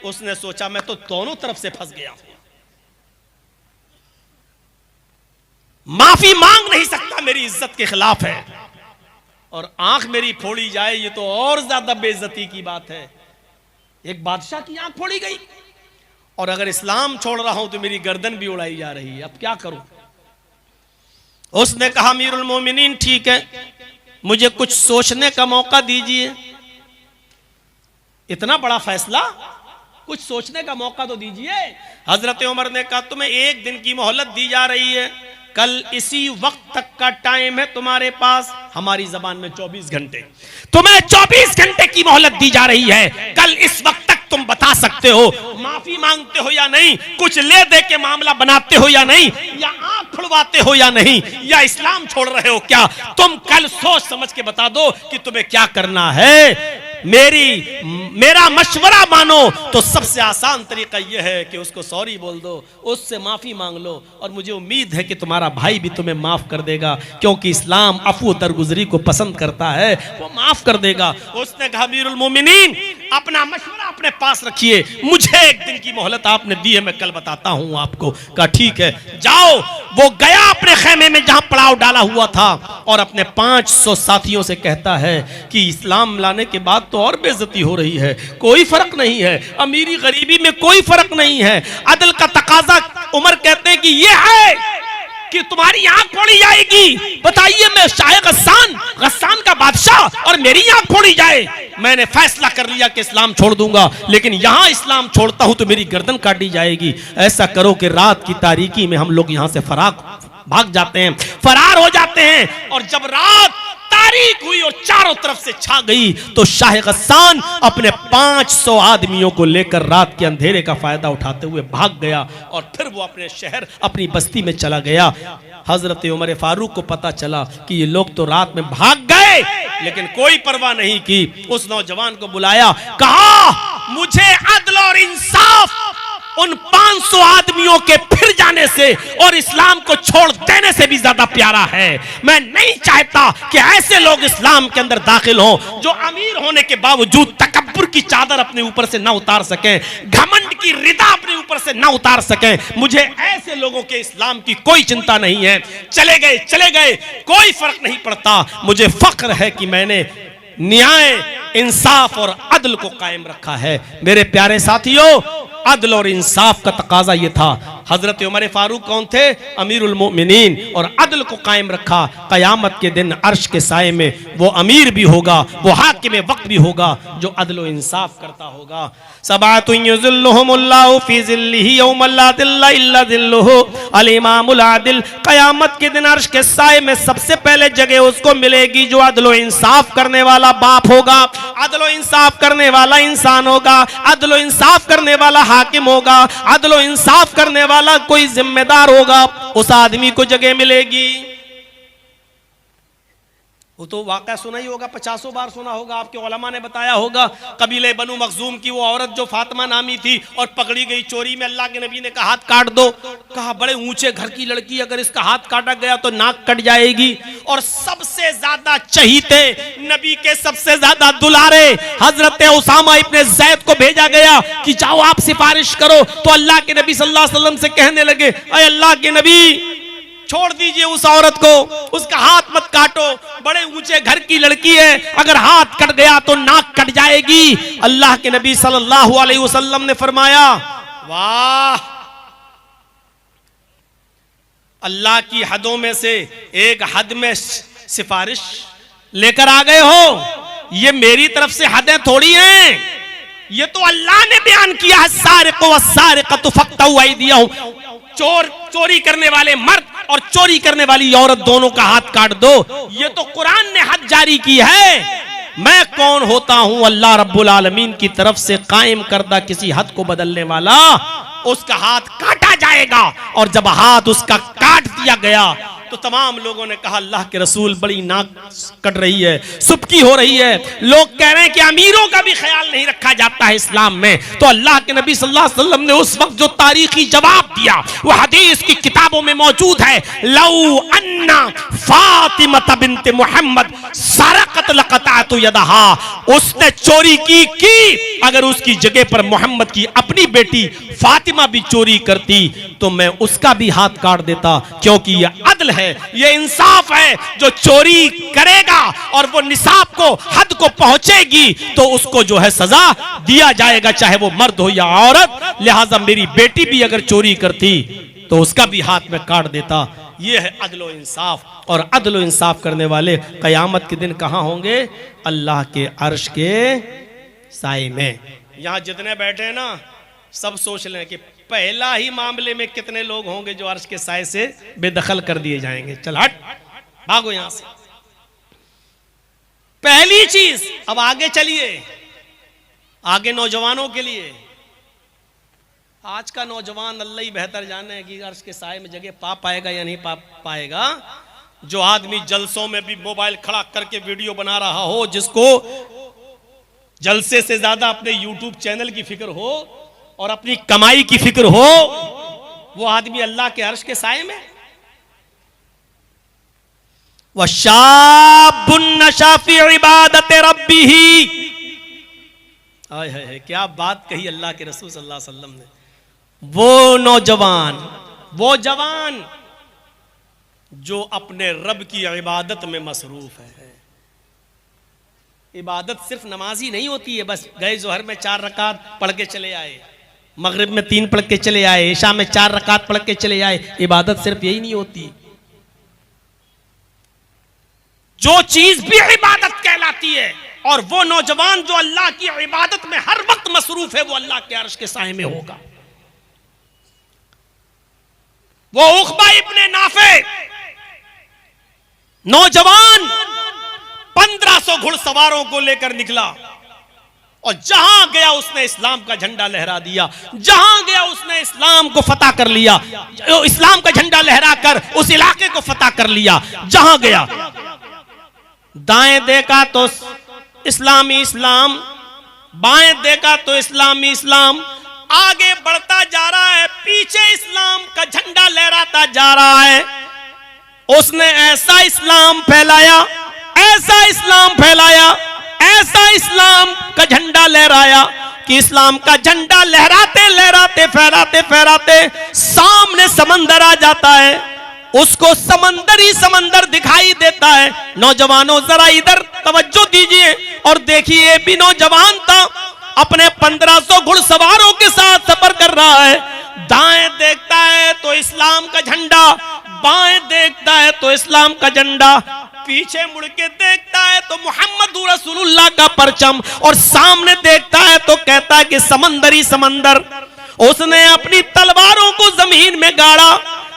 उसने सोचा, मैं तो दोनों तरफ से फंस गया, माफी मांग नहीं सकता, मेरी इज्जत के खिलाफ है, और आंख मेरी फोड़ी जाए ये तो और ज्यादा बेइज्जती की बात है। एक बादशाह की आंख फोड़ी गई, और अगर इस्लाम छोड़ रहा हूं तो मेरी गर्दन भी उड़ाई जा रही है, अब क्या करूं? उसने कहा, अमीरुल मोमिनीन, ठीक है, मुझे कुछ सोचने का मौका दीजिए। इतना बड़ा फैसला, कुछ सोचने का मौका तो दीजिए। हजरत उमर ने कहा, तुम्हें एक दिन की मोहलत दी जा रही है, कल इसी वक्त तक का टाइम है तुम्हारे पास। हमारी जबान में 24 घंटे, तुम्हें 24 घंटे की मोहलत दी जा रही है। कल इस वक्त तक तुम बता सकते हो, माफी मांगते हो या नहीं, कुछ ले दे के मामला बनाते हो या नहीं, या आंख फुड़वाते हो या नहीं, या इस्लाम छोड़ रहे हो क्या? तुम कल सोच समझ के बता दो कि तुम्हें क्या करना है। मेरा मशवरा मानो तो सबसे आसान तरीका यह है कि उसको सॉरी बोल दो, उससे माफी मांग लो, और मुझे उम्मीद है कि तुम्हारा भाई भी तुम्हें माफ कर देगा, क्योंकि इस्लाम अफू दरगुजरी को पसंद करता है, वो माफ कर देगा। उसने कहा अमीरुल मोमिनीन अपना मशवरा अपने पास रखिए, मुझे एक दिन की मोहलत आपने दी है, मैं कल बताता हूं आपको। कहा ठीक है जाओ। वो गया अपने खेमे में जहां पड़ाव डाला हुआ था और अपने 500 साथियों से कहता है कि इस्लाम लाने के बाद तो और बेइज्जती हो रही है, कोई फर्क नहीं है, अमीरी गरीबी में कोई फर्क नहीं है, अदल का तकाजा। उमर कहते हैं कि यह है कि तुम्हारी आंख फोड़ी जाएगी। बताइए मैं शाह गस्सान का बादशाह और मेरी आंख फोड़ी जाए? मैंने फैसला कर लिया कि इस्लाम छोड़ दूंगा, लेकिन यहां इस्लाम छोड़ता हूं तो मेरी गर्दन काटी जाएगी। ऐसा करो कि रात की तारीकी में हम लोग यहां से भाग जाते हैं, फरार हो जाते हैं। और जब रात तारीक हुई और चारों तरफ से छा गई तो शाह गस्सान अपने 500 आदमियों को लेकर रात के अंधेरे का फायदा उठाते हुए भाग गया और फिर वो अपने शहर अपनी बस्ती में चला गया। हजरत उमर फारूक को पता चला कि ये लोग तो रात में भाग गए, लेकिन कोई परवाह नहीं की। उस नौजवान को बुलाया, कहा मुझे अदल और इंसाफ उन 500 आदमियों के फिर जाने से और इस्लाम को छोड़ देने से भी ज्यादा प्यारा है। मैं नहीं चाहता कि ऐसे लोग इस्लाम के अंदर दाखिल हों जो अमीर होने के बावजूद तकब्बुर की चादर अपने ऊपर से ना उतार सकें, घमंड की रिदा अपने ऊपर से ना उतार सकें। मुझे ऐसे लोगों के इस्लाम की कोई चिंता नहीं है। चले गए, कोई फर्क नहीं पड़ता। मुझे फख्र है कि मैंने न्याय, इंसाफ और अदल को कायम रखा है। मेरे प्यारे साथियों, अदल और इंसाफ का तकाजा यह था। हजरत उमर फारूक कौन थे? अमीरुल मोमिनीन। और अदल को कायम रखा। कयामत के दिन अर्श के साए में वो अमीर भी होगा, वो हाकिम वक्त भी होगा जो अदल और इंसाफ करता होगा। सबातुन युज़िल्लुहुमुल्लाहु फी ज़िल्लिही यौम ला ज़िल्ला इल्ला ज़िल्लुहु अल इमामुल आदिल। कयामत के दिन अर्श के साए में सबसे पहले जगह उसको मिलेगी जो अदल और इंसाफ करने वाला बाप होगा, अदल और इंसाफ करने वाला इंसान होगा, अदल और इंसाफ करने वाला हाकिम होगा, अदल और इंसाफ करने वाला कोई जिम्मेदार होगा। उस आदमी को जगह मिलेगी। वो तो वाक़या सुना ही होगा, 50 बार सुना होगा, आपके उलमा ने बताया होगा। कबीले बनु मखजूम की वो औरत जो फातिमा नामी थी और पकड़ी गई चोरी में, अल्लाह के नबी ने कहा हाथ काट दो। कहा बड़े ऊंचे घर की लड़की, अगर इसका हाथ काटा गया तो नाक कट जाएगी। और सबसे ज्यादा चहीते नबी के, सबसे ज्यादा दुलारे हजरत उसामा इब्ने ज़ैद को भेजा गया कि जाओ आप सिफारिश करो। तो अल्लाह के नबी सल्लल्लाहु अलैहि वसल्लम से कहने लगे, अरे अल्लाह के नबी छोड़ दीजिए उस औरत को, उसका हाथ मत काटो, बड़े ऊंचे घर की लड़की है, अगर हाथ कट गया तो नाक कट जाएगी। अल्लाह के नबी सल्लल्लाहु अलैहि वसल्लम ने फरमाया, वाह, अल्लाह की हदों में से एक हद में सिफारिश लेकर आ गए हो। ये मेरी तरफ से हदें थोड़ी हैं, ये तो अल्लाह ने बयान किया है। सारिक़ु वस्सारिक़तु फ़क़्तऊ अयदियहुम, चोरी करने वाले मर्द और चोरी करने वाली औरत दोनों का हाथ काट दो। ये तो कुरान ने हद जारी की है। मैं कौन होता हूं? अल्लाह रब्बुल आलमीन की तरफ से कायम करदा किसी हद को बदलने वाला। उसका हाथ काटा जाएगा, और जब हाथ उसका काट दिया गया तो तमाम लोगों ने कहा अल्लाह के रसूल बड़ी नाक कट रही है, सुबकी हो रही है। लोग कह रहे हैं कि अमीरों का भी ख्याल नहीं रखा जाता है इस्लाम में। तो अल्लाह के नबी सल्लल्लाहु अलैहि वसल्लम ने उस वक्त जो तारीखी जवाब दिया वो हदीस की किताबों में मौजूद है। लौ अन्ना फातिमा बिन्त मुहम्मद सरकत लक़तअतु यदहा, उसने चोरी की, अगर उसकी जगह पर मोहम्मद की अपनी बेटी फातिमा भी चोरी करती तो मैं उसका भी हाथ काट देता, क्योंकि यह अदल है, यह इंसाफ है। जो चोरी करेगा और वो निसाब को, हद को पहुंचेगी तो उसको जो है सजा दिया जाएगा, चाहे वो मर्द हो या औरत। लिहाजा मेरी बेटी भी अगर चोरी करती तो उसका भी हाथ में काट देता। यह है अदल और इंसाफ। और अदल और इंसाफ करने वाले कयामत के दिन कहां होंगे? अल्लाह के अर्श के साए में। यहां जितने बैठे हैं ना, सब सोच लें कि पहला ही मामले में कितने लोग होंगे जो अर्श के साए से बेदखल कर दिए जाएंगे। चल हट, भागो यहां से। पहली चीज, अब आगे चलिए, आगे नौजवानों के लिए। आज का नौजवान अल्लाह ही बेहतर जाने कि अर्श के साए में जगह पा पाएगा या नहीं पा पाएगा। जो आदमी जलसों में भी मोबाइल खड़ा करके वीडियो बना रहा हो, जिसको जलसे से ज्यादा अपने यूट्यूब चैनल की फिक्र हो और अपनी कमाई की फिक्र हो, वो आदमी अल्लाह के अर्श के साए में। वशाबुन नशा फी इबादत रब्बिही, आय हाय क्या बात कही अल्लाह के रसूल सल्लल्लाहु अलैहि वसल्लम ने। वो नौजवान, वो जवान जो अपने रब की इबादत में मसरूफ है। इबादत सिर्फ नमाजी नहीं होती है, बस गए जोहर में 4 रकात पढ़ के चले आए, मगरिब में 3 पढ़ के चले आए, इशा में 4 रकात पढ़ के चले आए। इबादत सिर्फ यही नहीं होती, जो चीज भी इबादत कहलाती है। और वो नौजवान जो अल्लाह की इबादत में हर वक्त मसरूफ है, वो अल्लाह के अर्श के साए में होगा। वो उक़बा इब्ने नाफे नौजवान 1500 घुड़सवारों को लेकर निकला और जहां गया उसने इस्लाम का झंडा लहरा दिया। जहां गया उसने इस्लाम को फतह कर लिया, इस्लाम का झंडा लहराकर उस इलाके को फतह कर लिया। जहां गया दाएं देखा तो इस्लामी इस्लाम, बाएं देखा तो इस्लामी इस्लाम। आगे बढ़ता जा रहा है, पीछे इस्लाम का झंडा लहराता जा रहा है। उसने ऐसा इस्लाम फैलाया, ऐसा इस्लाम फैलाया, ऐसा इस्लाम का झंडा लहराया कि इस्लाम का झंडा लहराते लहराते फहराते फहराते सामने समंदर आ जाता है। उसको समंदर ही समंदर दिखाई देता है। नौजवानों जरा इधर तवज्जो दीजिए और देखिए, भी नौजवान था, अपने 1500 घुड़सवारों के साथ सफर कर रहा है। दाएं देखता है तो इस्लाम का झंडा, बाएं देखता है तो इस्लाम का झंडा, पीछे मुड़ के देखता है तो मोहम्मद रसूलुल्लाह का परचम, और सामने देखता है तो कहता है कि समंदर ही समंदर। उसने अपनी तलवारों को जमीन में गाड़ा,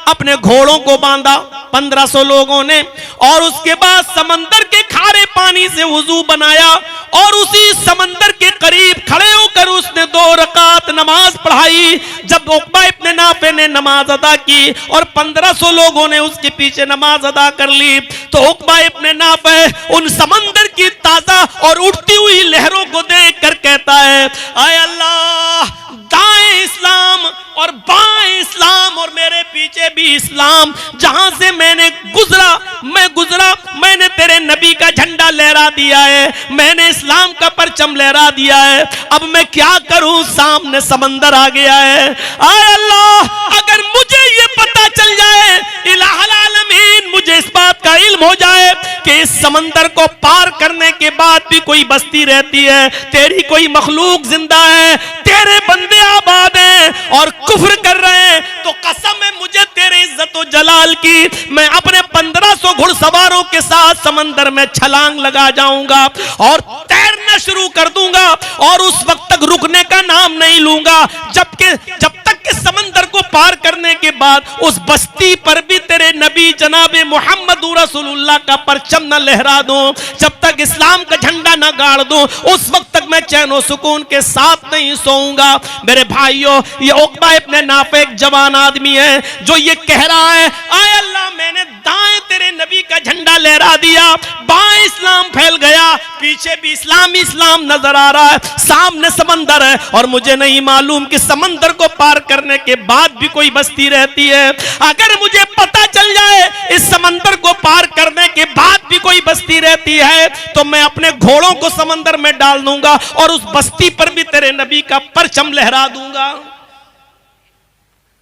अपने घोड़ों को बांधा 1500 लोगों ने, और उसके बाद समंदर के खारे पानी से वुजू बनाया और उसी समंदर के करीब खड़े होकर उसने 2 रकात नमाज पढ़ाई। जब उक़बा इब्ने नाफे ने नमाज अदा की और 1500 लोगों ने उसके पीछे नमाज अदा कर ली, तो उक़बा इब्ने नाफे उन समंदर की ताजा और उठती हुई लहरों को देखकर कहता है, आय अल्लाह, दाएं इस्लाम और बाएं इस्लाम और मेरे पीछे भी इस्लाम। जहां से मैंने गुजरा, मैंने तेरे नबी का झंडा लहरा दिया है, मैंने इस्लाम का परचम लहरा दिया है। अब मैं क्या करूं, सामने समंदर आ गया है। आय अल्लाह, अगर मुझे ये पता चल जाए, इलाहुल आलमीन, मुझे इस बात का इल्म हो जाए कि इस समंदर को पार करने के बाद भी कोई बस्ती रहती है, तेरी कोई मखलूक जिंदा है, तेरे बंदे आबाद हैं और कुफ्र कर रहे हैं, तो कसम है मुझे तेरे इज्जत और जलाल की, मैं अपने 1500 घुड़सवारों के साथ समंदर में छलांग लगा जाऊंगा और तैरना शुरू कर दूंगा और उस वक्त तक रुकने का नाम नहीं लूंगा जब तक कि समंदर को पार करने के बाद उस बस्ती पर भी तेरे नबी जनाब मोहम्मद रसूलुल्लाह का परचम न लहरा दूं, जब तक इस्लाम का झंडा न गाड़ दूं, उस वक्त तक मैं चैन और सुकून के साथ नहीं सोऊंगा। मेरे भाइयों, ये उक़बा इब्ने नाफे एक जवान आदमी है जो ये कह रहा है, आय अल्लाह, मैंने दाएं तेरे नबी का झंडा लहरा दिया, बाएं इस्लाम फैल गया, पीछे भी इस्लाम नजर आ रहा है, सामने समंदर है और मुझे नहीं मालूम कि समंदर को पार करने के बाद भी कोई बस्ती रहती है। अगर मुझे पता चल जाए इस समंदर को पार करने के बाद भी कोई बस्ती रहती है, तो मैं अपने घोड़ों को समंदर में डाल दूंगा और उस बस्ती पर भी तेरे नबी का परचम लहरा दूंगा।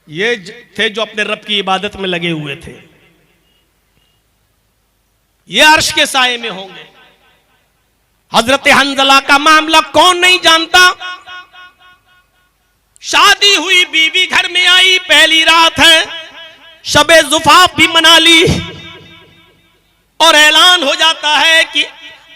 ये थे जो अपने रब की इबादत में लगे हुए थे, ये अर्श के साए में होंगे। हजरत हंजला का मामला कौन नहीं जानता। शादी हुई, बीवी घर में आई, पहली रात है, शबे ज़ुफ़ाफ़ भी मना ली और ऐलान हो जाता है कि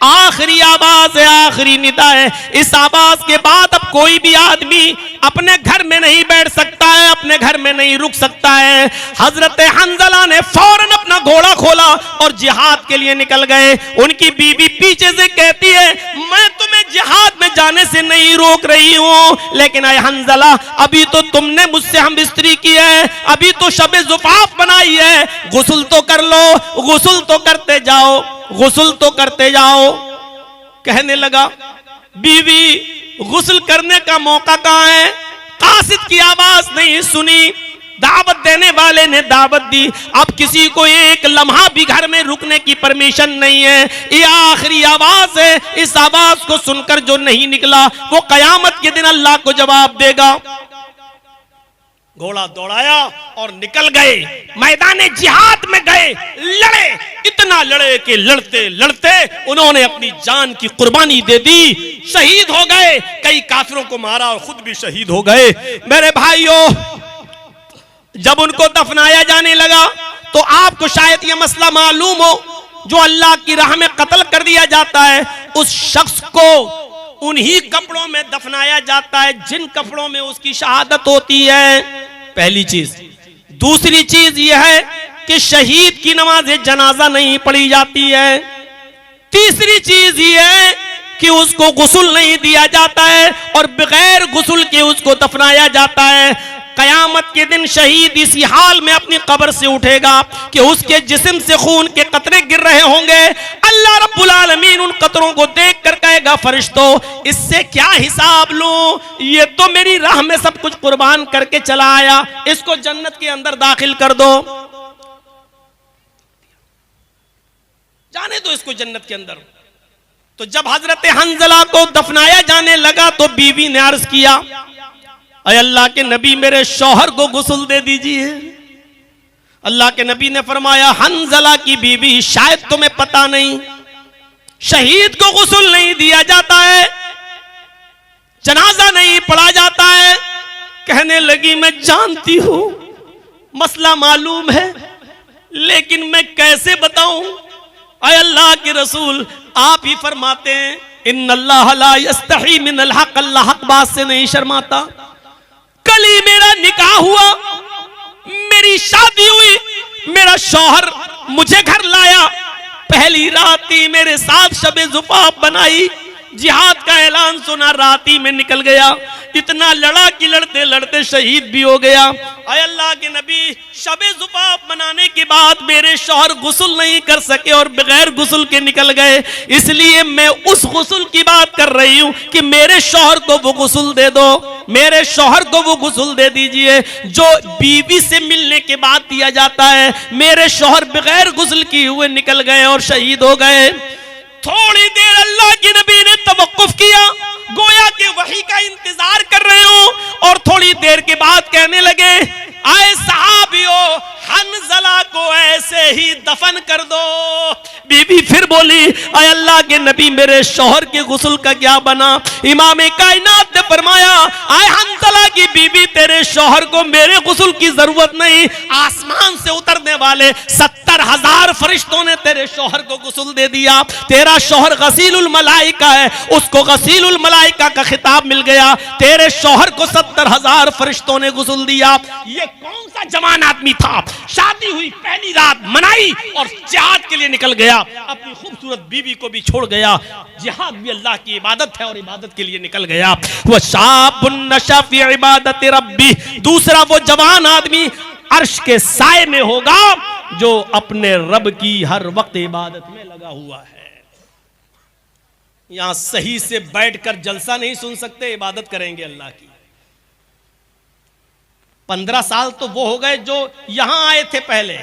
आखिरी आवाज है, आखिरी निदा है। इस आवाज के बाद अब कोई भी आदमी अपने घर में नहीं बैठ सकता है, अपने घर में नहीं रुक सकता है। हजरत हंजला ने फौरन अपना घोड़ा खोला और जिहाद के लिए निकल गए। उनकी बीवी पीछे से कहती है, मैं तुम्हें जिहाद में जाने से नहीं रोक रही हूं, लेकिन आए हंजला, अभी तो तुमने मुझसे हम बिस्तरी की है, अभी तो शबे ज़ुफ़ाफ़ बनाई है, गुस्ल तो कर लो, गुस्ल तो करते जाओ, गुस्ल तो करते जाओ। कहने लगा, बीवी गुस्ल करने का मौका कहाँ है? कासिद की आवाज नहीं सुनी, दावत देने वाले ने दावत दी। अब किसी को एक लम्हा भी घर में रुकने की परमिशन नहीं है। ये आखिरी आवाज है। इस आवाज को सुनकर जो नहीं निकला वो कयामत के दिन अल्लाह को जवाब देगा। घोड़ा दौड़ाया और निकल गए, मैदाने जिहाद में गए, लड़े, इतना लड़े कि लड़ते लड़ते उन्होंने अपनी जान की कुर्बानी दे दी, शहीद हो गए। कई काफिरों को मारा और खुद भी शहीद हो गए। मेरे भाइयों, जब उनको दफनाया जाने लगा तो आपको शायद यह मसला मालूम हो, जो अल्लाह की राह में कत्ल कर दिया जाता है उस शख्स को उन्हीं कपड़ों में दफनाया जाता है जिन कपड़ों में उसकी शहादत होती है। पहली चीज। दूसरी चीज यह है कि शहीद की नमाज जनाजा नहीं पढ़ी जाती है। तीसरी चीज यह है कि उसको गुस्ल नहीं दिया जाता है और बगैर गुस्ल के उसको दफनाया जाता है। कयामत के दिन शहीद इसी हाल में अपनी कब्र से उठेगा कि उसके जिस्म से खून के कतरे गिर रहे होंगे। अल्लाह रब्बुल आलमीन उन कतरों को देख कर कहेगा, फरिश्तों इससे क्या हिसाब लूं? ये तो मेरी राह में सब कुछ कुर्बान करके चला आया, इसको जन्नत के अंदर दाखिल कर दो, जाने दो इसको जन्नत के अंदर। तो जब हजरत हंजला को दफनाया जाने लगा तो बीवी ने अर्ज किया, अय अल्लाह के नबी मेरे शौहर को गुस्ल दे दीजिए। अल्लाह के नबी ने फरमाया, हंजला की बीवी शायद तुम्हें पता नहीं, शहीद को गुस्ल नहीं दिया जाता है, जनाजा नहीं पढ़ा जाता है। कहने लगी, मैं जानती हूं, मसला मालूम है, लेकिन मैं कैसे बताऊं? अय अल्लाह के रसूल, आप ही फरमाते हैं, इन्नल्लाह ला यस्तही मिनल हक, अल्लाह हक बात से नहीं शर्माता। कल ही मेरा निकाह हुआ, मेरी शादी हुई, मेरा शौहर मुझे घर लाया, पहली रात ही मेरे साथ शबे जुफाफ बनाई, जिहाद का ऐलान सुना, रात ही में निकल गया। इतना लड़ा कि लड़ते लड़ते शहीद भी हो गया। अय अल्लाह के नबी, शबे जुफाफ बनाने के बाद मेरे शौहर गुस्ल नहीं कर सके और बगैर गुस्ल के निकल गए, इसलिए मैं उस गुस्ल की बात कर रही हूं कि मेरे शौहर को वो गुस्ल दे दो, मेरे शौहर को वो गुस्ल दे दीजिए जो बीवी से मिलने के बाद दिया जाता है। मेरे शौहर बगैर गुस्ल किए हुए निकल गए और शहीद हो गए। थोड़ी देर अल्लाह के नबी ने तवक्कुफ किया, गोया के वही का इंतजार कर रहे हो, और थोड़ी देर के बाद कहने लगे, आए सहाबियों, हंजला को ऐसे ही दफन कर दो। बीबी फिर बोली, आए अल्लाह के नबी मेरे शौहर के गुस्ल का क्या बना? इमाम कायनात ने फरमाया, आए हंजला की बीबी, तेरे शौहर को मेरे गुस्ल की जरूरत नहीं, आसमान से उतरने वाले 70,000 फरिश्तों ने तेरे शौहर को गुस्ल दे दिया। तेरा शौहर गसीलुल मलाइका है, उसको गसीलुल मलाइका का खिताब मिल गया। तेरे शौहर को 70,000 फरिश्तों ने गुस्ल दिया। ये कौन सा जवान आदमी था? शादी हुई, पहली रात मनाई और जिहाद के लिए निकल गया, अपनी खूबसूरत बीवी को भी छोड़ गया। जिहाद भी अल्लाह की इबादत है और इबादत के लिए निकल गया। वह शाबुन नशा फी इबादत रब्बी, दूसरा वो जवान आदमी अर्श के साए में होगा जो अपने रब की हर वक्त इबादत में लगा हुआ है। यहां सही से बैठकर जलसा नहीं सुन सकते, इबादत करेंगे अल्लाह की। 15 साल तो वो हो गए जो यहां आए थे पहले,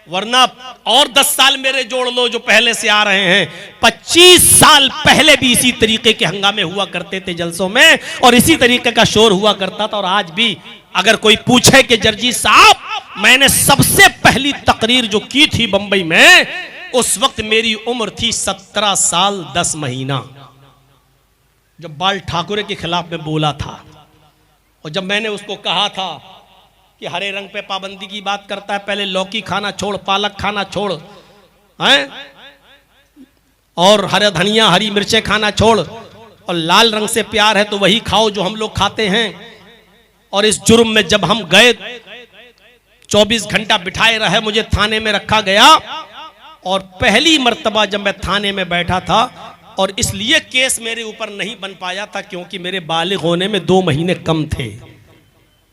वरना और 10 साल मेरे जोड़ लो जो पहले से आ रहे हैं। 25 साल पहले भी इसी तरीके के हंगामे हुआ करते थे जलसों में, और इसी तरीके का शोर हुआ करता था। और आज भी अगर कोई पूछे कि जर्जी साहब, मैंने सबसे पहली तकरीर जो की थी बंबई में, उस वक्त मेरी उम्र थी 17 साल 10 महीना, जब बाल ठाकुरे के खिलाफ में बोला था। और जब मैंने उसको कहा था कि हरे रंग पे पाबंदी की बात करता है, पहले लौकी खाना छोड़, पालक खाना छोड़, हैं, और हरा धनिया हरी मिर्चें खाना छोड़, और लाल रंग से प्यार है तो वही खाओ जो हम लोग खाते हैं। और इस जुर्म में जब हम गए, 24 घंटा बिठाए रहे, मुझे थाने में रखा गया। और पहली मर्तबा जब मैं थाने में बैठा था, और इसलिए केस मेरे ऊपर नहीं बन पाया था क्योंकि मेरे बालिग होने में 2 महीने कम थे।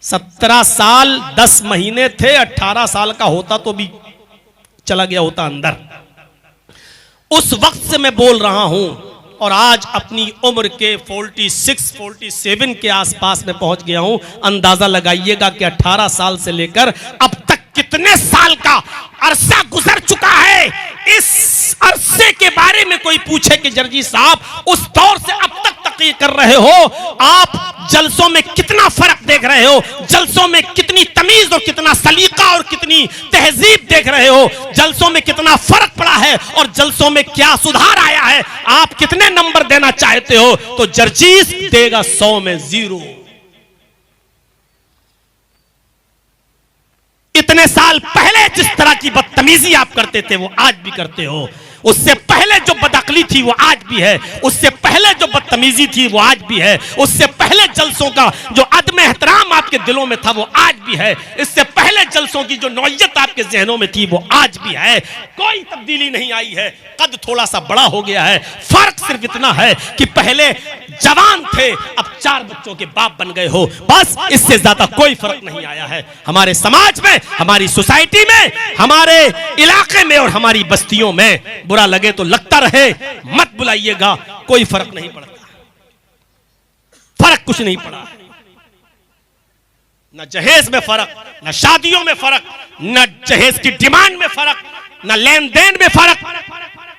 17 साल 10 महीने थे, 18 साल का होता तो भी चला गया होता अंदर। उस वक्त से मैं बोल रहा हूं और आज अपनी उम्र के 46, 47 के आसपास में पहुंच गया हूं। अंदाजा लगाइएगा कि 18 साल से लेकर अब तक कितने साल का अरसा गुजर चुका है। इस अरसे के बारे में कोई पूछे कि जर्जी साहब उस दौर से अब तक तक़ीर कर रहे हो, आप जलसों में कितना फर्क देख रहे हो, जलसों में कितनी तमीज और कितना सलीका और कितनी तहजीब देख रहे हो, जलसों में कितना फर्क पड़ा है और जलसों में क्या सुधार आया है, आप कितने नंबर देना चाहते हो? तो जर्जीस देगा 100 में 0। इतने साल पहले जिस तरह की बदतमीजी आप करते थे वो आज भी करते हो। उससे पहले जो बदअक्ली थी वो आज भी है, उससे पहले जो बदतमीजी थी वो आज भी है, उससे पहले जलसों का जो अदम एहतराम आपके दिलों में था वो आज भी है, इससे पहले जलसों की जो नौयत आपके जहनों में थी वो आज भी है। कोई तब्दीली नहीं आई है, कद थोड़ा सा बड़ा हो गया है। फर्क सिर्फ इतना है कि पहले जवान थे, अब 4 बच्चों के बाप बन गए हो, बस इससे ज्यादा कोई फर्क नहीं आया है। हमारे समाज में, हमारी सोसाइटी में, हमारे इलाके में और हमारी बस्तियों में बुरा लगे तो लगता रहे, मत बुलाइएगा, कोई फर्क नहीं पड़ता। फर्क कुछ नहीं पड़ा, न जहेज में फर्क, न शादियों में फर्क, न जहेज की डिमांड में फर्क, न लेन देन में फर्क।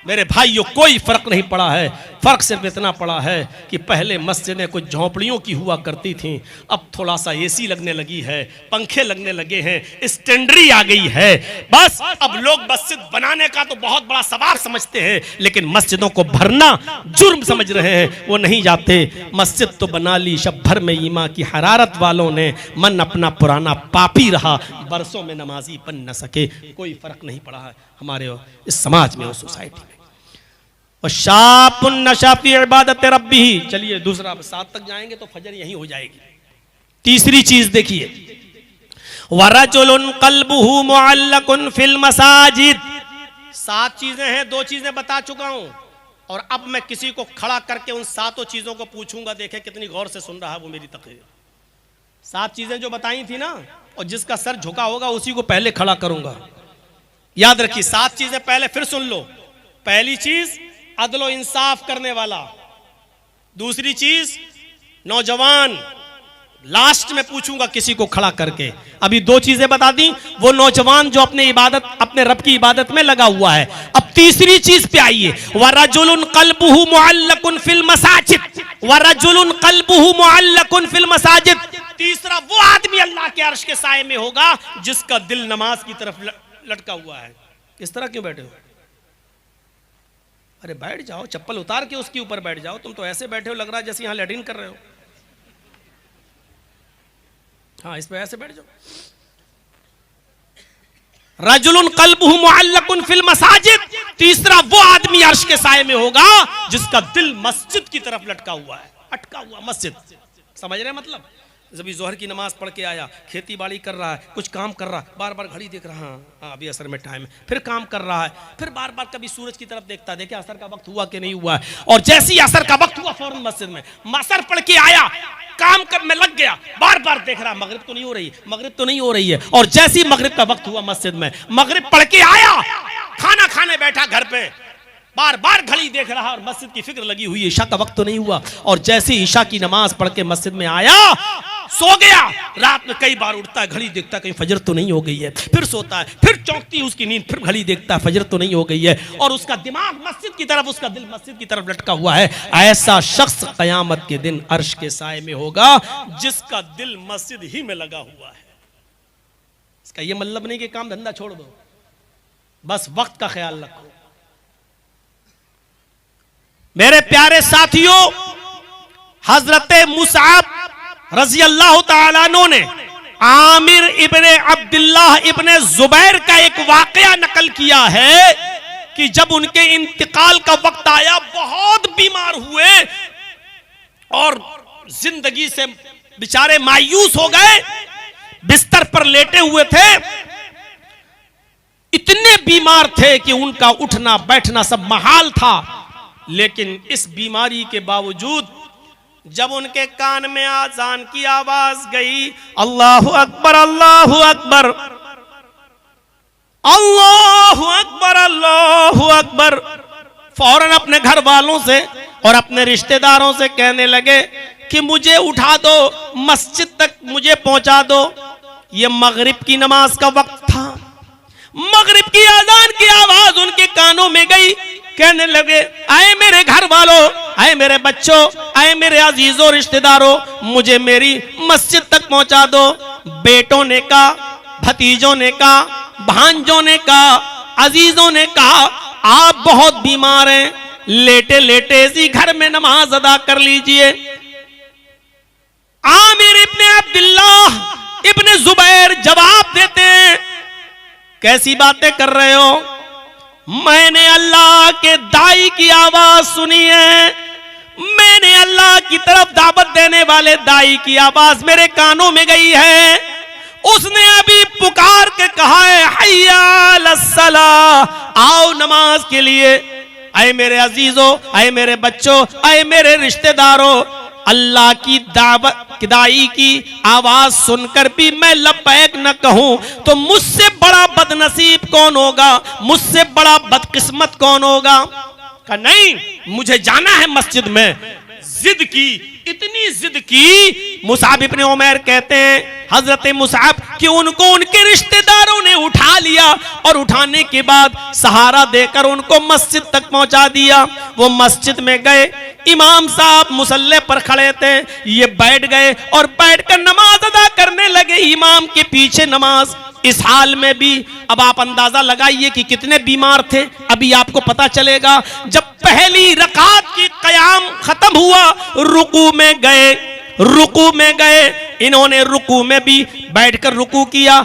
मेरे भाइयों कोई फर्क नहीं पड़ा है। फर्क सिर्फ इतना पड़ा है कि पहले मस्जिदें कुछ झोंपड़ियों की हुआ करती थीं, अब थोड़ा सा एसी लगने लगी है, पंखे लगने लगे हैं, स्टैंडरी आ गई है। बस अब लोग मस्जिद बनाने का तो बहुत बड़ा सवाल समझते हैं, लेकिन मस्जिदों को भरना जुर्म समझ रहे हैं, वो नहीं जाते। मस्जिद तो बना ली शब भर में ईमा की हरारत वालों ने, मन अपना पुराना पापी रहा, बरसों में नमाजी बन न सके। कोई फर्क नहीं पड़ा है हमारे इस समाज में और सोसाइटी में। इबादत रब्बी। चलिए दूसरा, 7 तक जाएंगे तो फजर यहीं हो जाएगी। तीसरी चीज देखिए, वरजुलुन क़ल्बुहु मुअल्लकुन फिल मसाजिद। 7 चीजें हैं, 2 चीजें बता चुका हूं और अब मैं किसी को खड़ा करके उन 7 चीजों को पूछूंगा, देखें कितनी गौर से सुन रहा है वो मेरी तकरीर। 7 चीजें जो बताई थी ना, और जिसका सर झुका होगा उसी को पहले खड़ा करूंगा। याद रखिए 7 चीजें पहले फिर सुन लो। पहली चीज अदलो इंसाफ करने वाला, दूसरी चीज नौजवान, लास्ट में पूछूंगा किसी को खड़ा करके। अभी 2 चीजें बता दी, वो नौजवान जो अपने रब की इबादत में लगा हुआ है। अब तीसरी चीज पे आइए, वरजुलुन क़ल्बुहु मुअल्लकुन फिल मसाजिद, वरजुलुन क़ल्बुहु मुअल्लकुन फिल मसाजिद। तीसरा वो आदमी अल्लाह के अर्श के साए में होगा जिसका दिल नमाज की तरफ लटका हुआ है। इस तरह क्यों बैठे हो? अरे बैठ जाओ, चप्पल उतार के उसके ऊपर बैठ जाओ। तुम तो ऐसे बैठे हो, लग रहा है जैसे यहां लैट्रिन कर रहे हो। हाँ, इस पे ऐसे बैठ जाओ। रजुलुन क़ल्बुहु मुअल्लकुन फिल मसाजिद। तीसरा वो आदमी अर्श के साए में होगा जिसका दिल मस्जिद की तरफ लटका हुआ है, अटका हुआ मस्जिद। समझ रहे मतलब? जब जोहर की नमाज पढ़ के आया, खेती बाड़ी कर रहा है, कुछ काम कर रहा है, बार बार घड़ी देख रहा है, हाँ अभी असर में टाइम है, फिर काम कर रहा है, फिर बार बार कभी सूरज की तरफ देखता है, देखे असर का वक्त हुआ कि नहीं हुआ है, और जैसे ही असर का वक्त हुआ फौरन मस्जिद में असर पढ़ के आया, काम कर में लग गया, बार बार देख रहा मगरिब तो नहीं हो रही, मगरिब तो नहीं हो रही है, और जैसे ही मगरिब का वक्त हुआ मस्जिद में मगरिब पढ़ के आया, खाना खाने बैठा घर पे, बार बार घड़ी देख रहा और मस्जिद की फिक्र लगी हुई, ईशा का वक्त तो नहीं हुआ, और जैसे ईशा की नमाज पढ़ के मस्जिद में आया, सो गया। रात में कई बार उठता है, घड़ी देखता है कहीं फजर तो नहीं हो गई है, फिर सोता है, फिर चौंकती है उसकी नींद, फिर घड़ी देखता है फजर तो नहीं हो गई है, और उसका दिमाग मस्जिद की तरफ, उसका दिल मस्जिद की तरफ लटका हुआ है। ऐसा शख्स कयामत के दिन अर्श के साए में होगा जिसका दिल मस्जिद ही में लगा हुआ है। इसका यह मतलब नहीं कि काम धंधा छोड़ दो, बस वक्त का ख्याल रखो। मेरे प्यारे साथियों, हजरत मुसअब रजी अल्लाह तआला अन्हु ने आमिर इब्ने अब्दुल्लाह इब्ने जुबैर का एक वाकया नकल किया है कि जब उनके इंतकाल का वक्त आया, बहुत बीमार हुए और जिंदगी से बेचारे मायूस हो गए, बिस्तर पर लेटे हुए थे, इतने बीमार थे कि उनका उठना बैठना सब महाल था। लेकिन इस बीमारी के बावजूद जब उनके कान में आजान की आवाज गई, अल्लाहु अकबर अल्लाहु अकबर अल्लाहु अकबर अल्लाहु अकबर, फौरन अपने घर वालों से और अपने रिश्तेदारों से कहने लगे कि मुझे उठा दो, मस्जिद तक मुझे पहुंचा दो। ये मगरिब की नमाज का वक्त था। मगरिब की आजान की आवाज उनके कानों में गई। कहने लगे, आए मेरे घर वालों, आए मेरे बच्चों, आए मेरे अजीजों रिश्तेदारों, मुझे मेरी मस्जिद तक पहुंचा दो। बेटों ने कहा, भतीजों ने कहा, भांजों ने कहा, अजीजों ने कहा, आप बहुत बीमार हैं, लेटे लेटे इसी घर में नमाज अदा कर लीजिए। आमिर इब्ने अब्दुल्लाह इब्ने जुबैर जवाब देते हैं, कैसी बातें कर रहे हो? मैंने अल्लाह के दाई की आवाज सुनी है, मैंने अल्लाह की तरफ दावत देने वाले दाई की आवाज मेरे कानों में गई है। उसने अभी पुकार के कहा है, हय्या अलस्सलाह, आओ नमाज के लिए। आए मेरे अजीजों, आए मेरे बच्चों, आए मेरे रिश्तेदारों, अल्लाह की दावत दाई की आवाज सुनकर भी मैं लब्बैक न कहूं तो मुझसे बड़ा बदनसीब कौन होगा, मुझसे बड़ा बदकिस्मत कौन होगा? कहा नहीं, मुझे जाना है मस्जिद में। जिद की, इतनी जिद की, मुसाब इब्ने उमैर कहते हैं हजरत मुसाब कि उनको उनके रिश्तेदारों ने उठा लिया और उठाने के बाद सहारा देकर उनको मस्जिद तक पहुंचा दिया। वो मस्जिद में गए, इमाम साहब मुसल्ले पर खड़े थे, ये बैठ गए और बैठकर नमाज अदा करने लगे, इमाम के पीछे नमाज। इस हाल में भी अब आप अंदाजा लगाइए कि कितने बीमार थे। अभी आपको पता चलेगा। जब पहली रकात की क़याम खत्म हुआ, रुकू में गए, रुकू में गए, इन्होंने रुकू में भी बैठकर रुकू किया।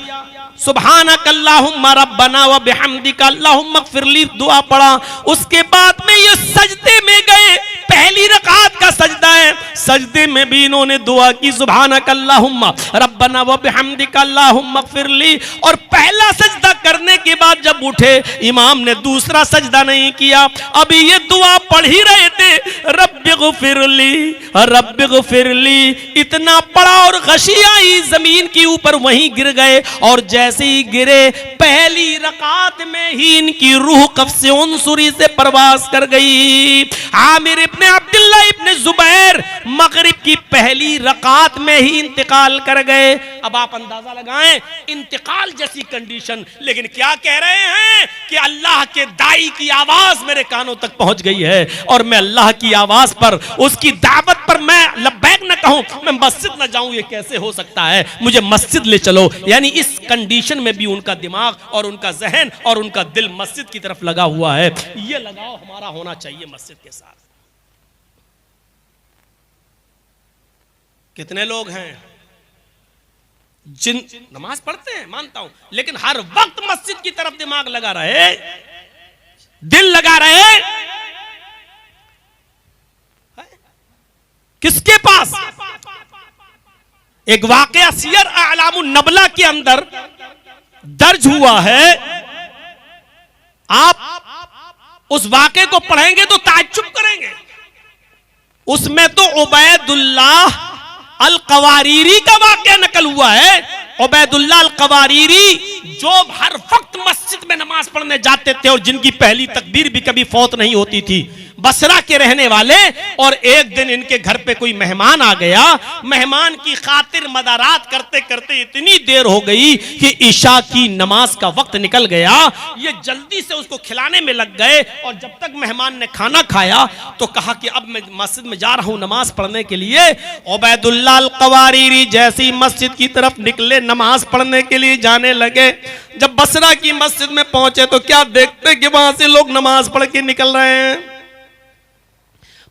सुब्हानक अल्लाहुम्मा रब्बना व बिहम्दिका अल्लाहुम्मा इग़फिरली दुआ पढ़ा। उसके बाद में ये सजदे में गए, पहली रकात का सजदा है, सजदे में भी इन्होंने दुआ की, सुब्हानक अल्लाहुम्मा रब्बना व बिहम्दिका अल्लाहुम्मा इग़फिरली। और पहला सजदा करने के बाद जब उठे, इमाम ने दूसरा सजदा नहीं किया, अभी ये दुआ पढ़ ही रहे थे, रब्बिग़फिरली रब्बिग़फिरली, इतना पढ़ा और गशिया ही जमीन के ऊपर वहीं गिर गए। और जैसे ही गिरे, पहली रकात में ही इनकी रूह कब्ज़े उनसुरी से परवास कर गई। आमिर इब्ने अब्दुल्लाह इब्ने जुबैर मगरिब की पहली रकात में ही इंतकाल कर गए। अब आप अंदाजा लगाएं, इंतकाल जैसी कंडीशन, लेकिन क्या कह रहे हैं कि अल्लाह के दाई की आवाज मेरे कानों तक पहुंच गई है और मैं अल्लाह की आवाज पर, उसकी दावत पर मैं लब्बैक न कहूं, मैं मस्जिद न जाऊं, ये कैसे हो सकता है? मुझे मस्जिद ले चलो। यानी इस कंडीशन में भी उनका दिमाग और उनका जहन और उनका दिल मस्जिद की तरफ लगा हुआ है। ये लगाव हमारा होना चाहिए मस्जिद के साथ। कितने लोग हैं जिन नमाज पढ़ते हैं, मानता हूं, लेकिन हर वक्त मस्जिद की तरफ दिमाग लगा रहे, दिल लगा रहे, किसके पास? एक वाकया सियर आलामुन नबला के अंदर दर्ज हुआ है। आप उस वाकये को पढ़ेंगे तो ताज्जुब करेंगे। उसमें तो उबैदुल्लाह अल कवारीरी का वाकया नकल हुआ है। उबैदुल्लाह अल कवारीरी जो हर वक्त मस्जिद में नमाज पढ़ने जाते थे और जिनकी पहली तकबीर भी कभी फौत नहीं होती थी, बसरा के रहने वाले। और एक दिन इनके घर पे कोई मेहमान आ गया, मेहमान की खातिर मदारात करते करते इतनी देर हो गई कि इशा की नमाज का वक्त निकल गया। ये जल्दी से उसको खिलाने में लग गए और जब तक मेहमान ने खाना खाया तो कहा कि अब मैं मस्जिद में जा रहा हूं नमाज पढ़ने के लिए। उबैदुल्लाह अल कवारीरी जैसी मस्जिद की तरफ निकले, नमाज पढ़ने के लिए जाने लगे। जब बसरा की मस्जिद में पहुंचे तो क्या देखते कि वहां से लोग नमाज पढ़ के निकल रहे हैं।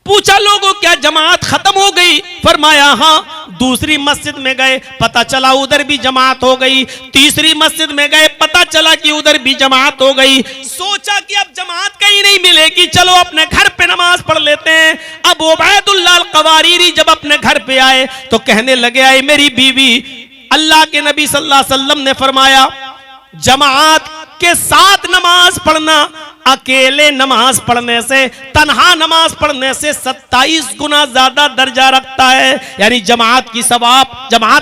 पूछा लोगों क्या जमात खत्म हो गई? फरमाया हाँ। दूसरी मस्जिद में गए, पता चला उधर भी जमात हो गई। तीसरी मस्जिद में गए, पता चला कि उधर भी जमात हो गई। सोचा कि अब जमात कहीं नहीं मिलेगी, चलो अपने घर पे नमाज पढ़ लेते हैं। अब उबैदुल्लाह अल कवारीरी जब अपने घर पे आए तो कहने लगे, आए मेरी बीवी, अल्लाह के नबी सल्लल्लाहु अलैहि वसल्लम ने फरमाया जमात के साथ नमाज पढ़ना अकेले नमाज पढ़ने से, तन्हा नमाज पढ़ने से 27 गुना ज्यादा दर्जा रखता है। यानी जमात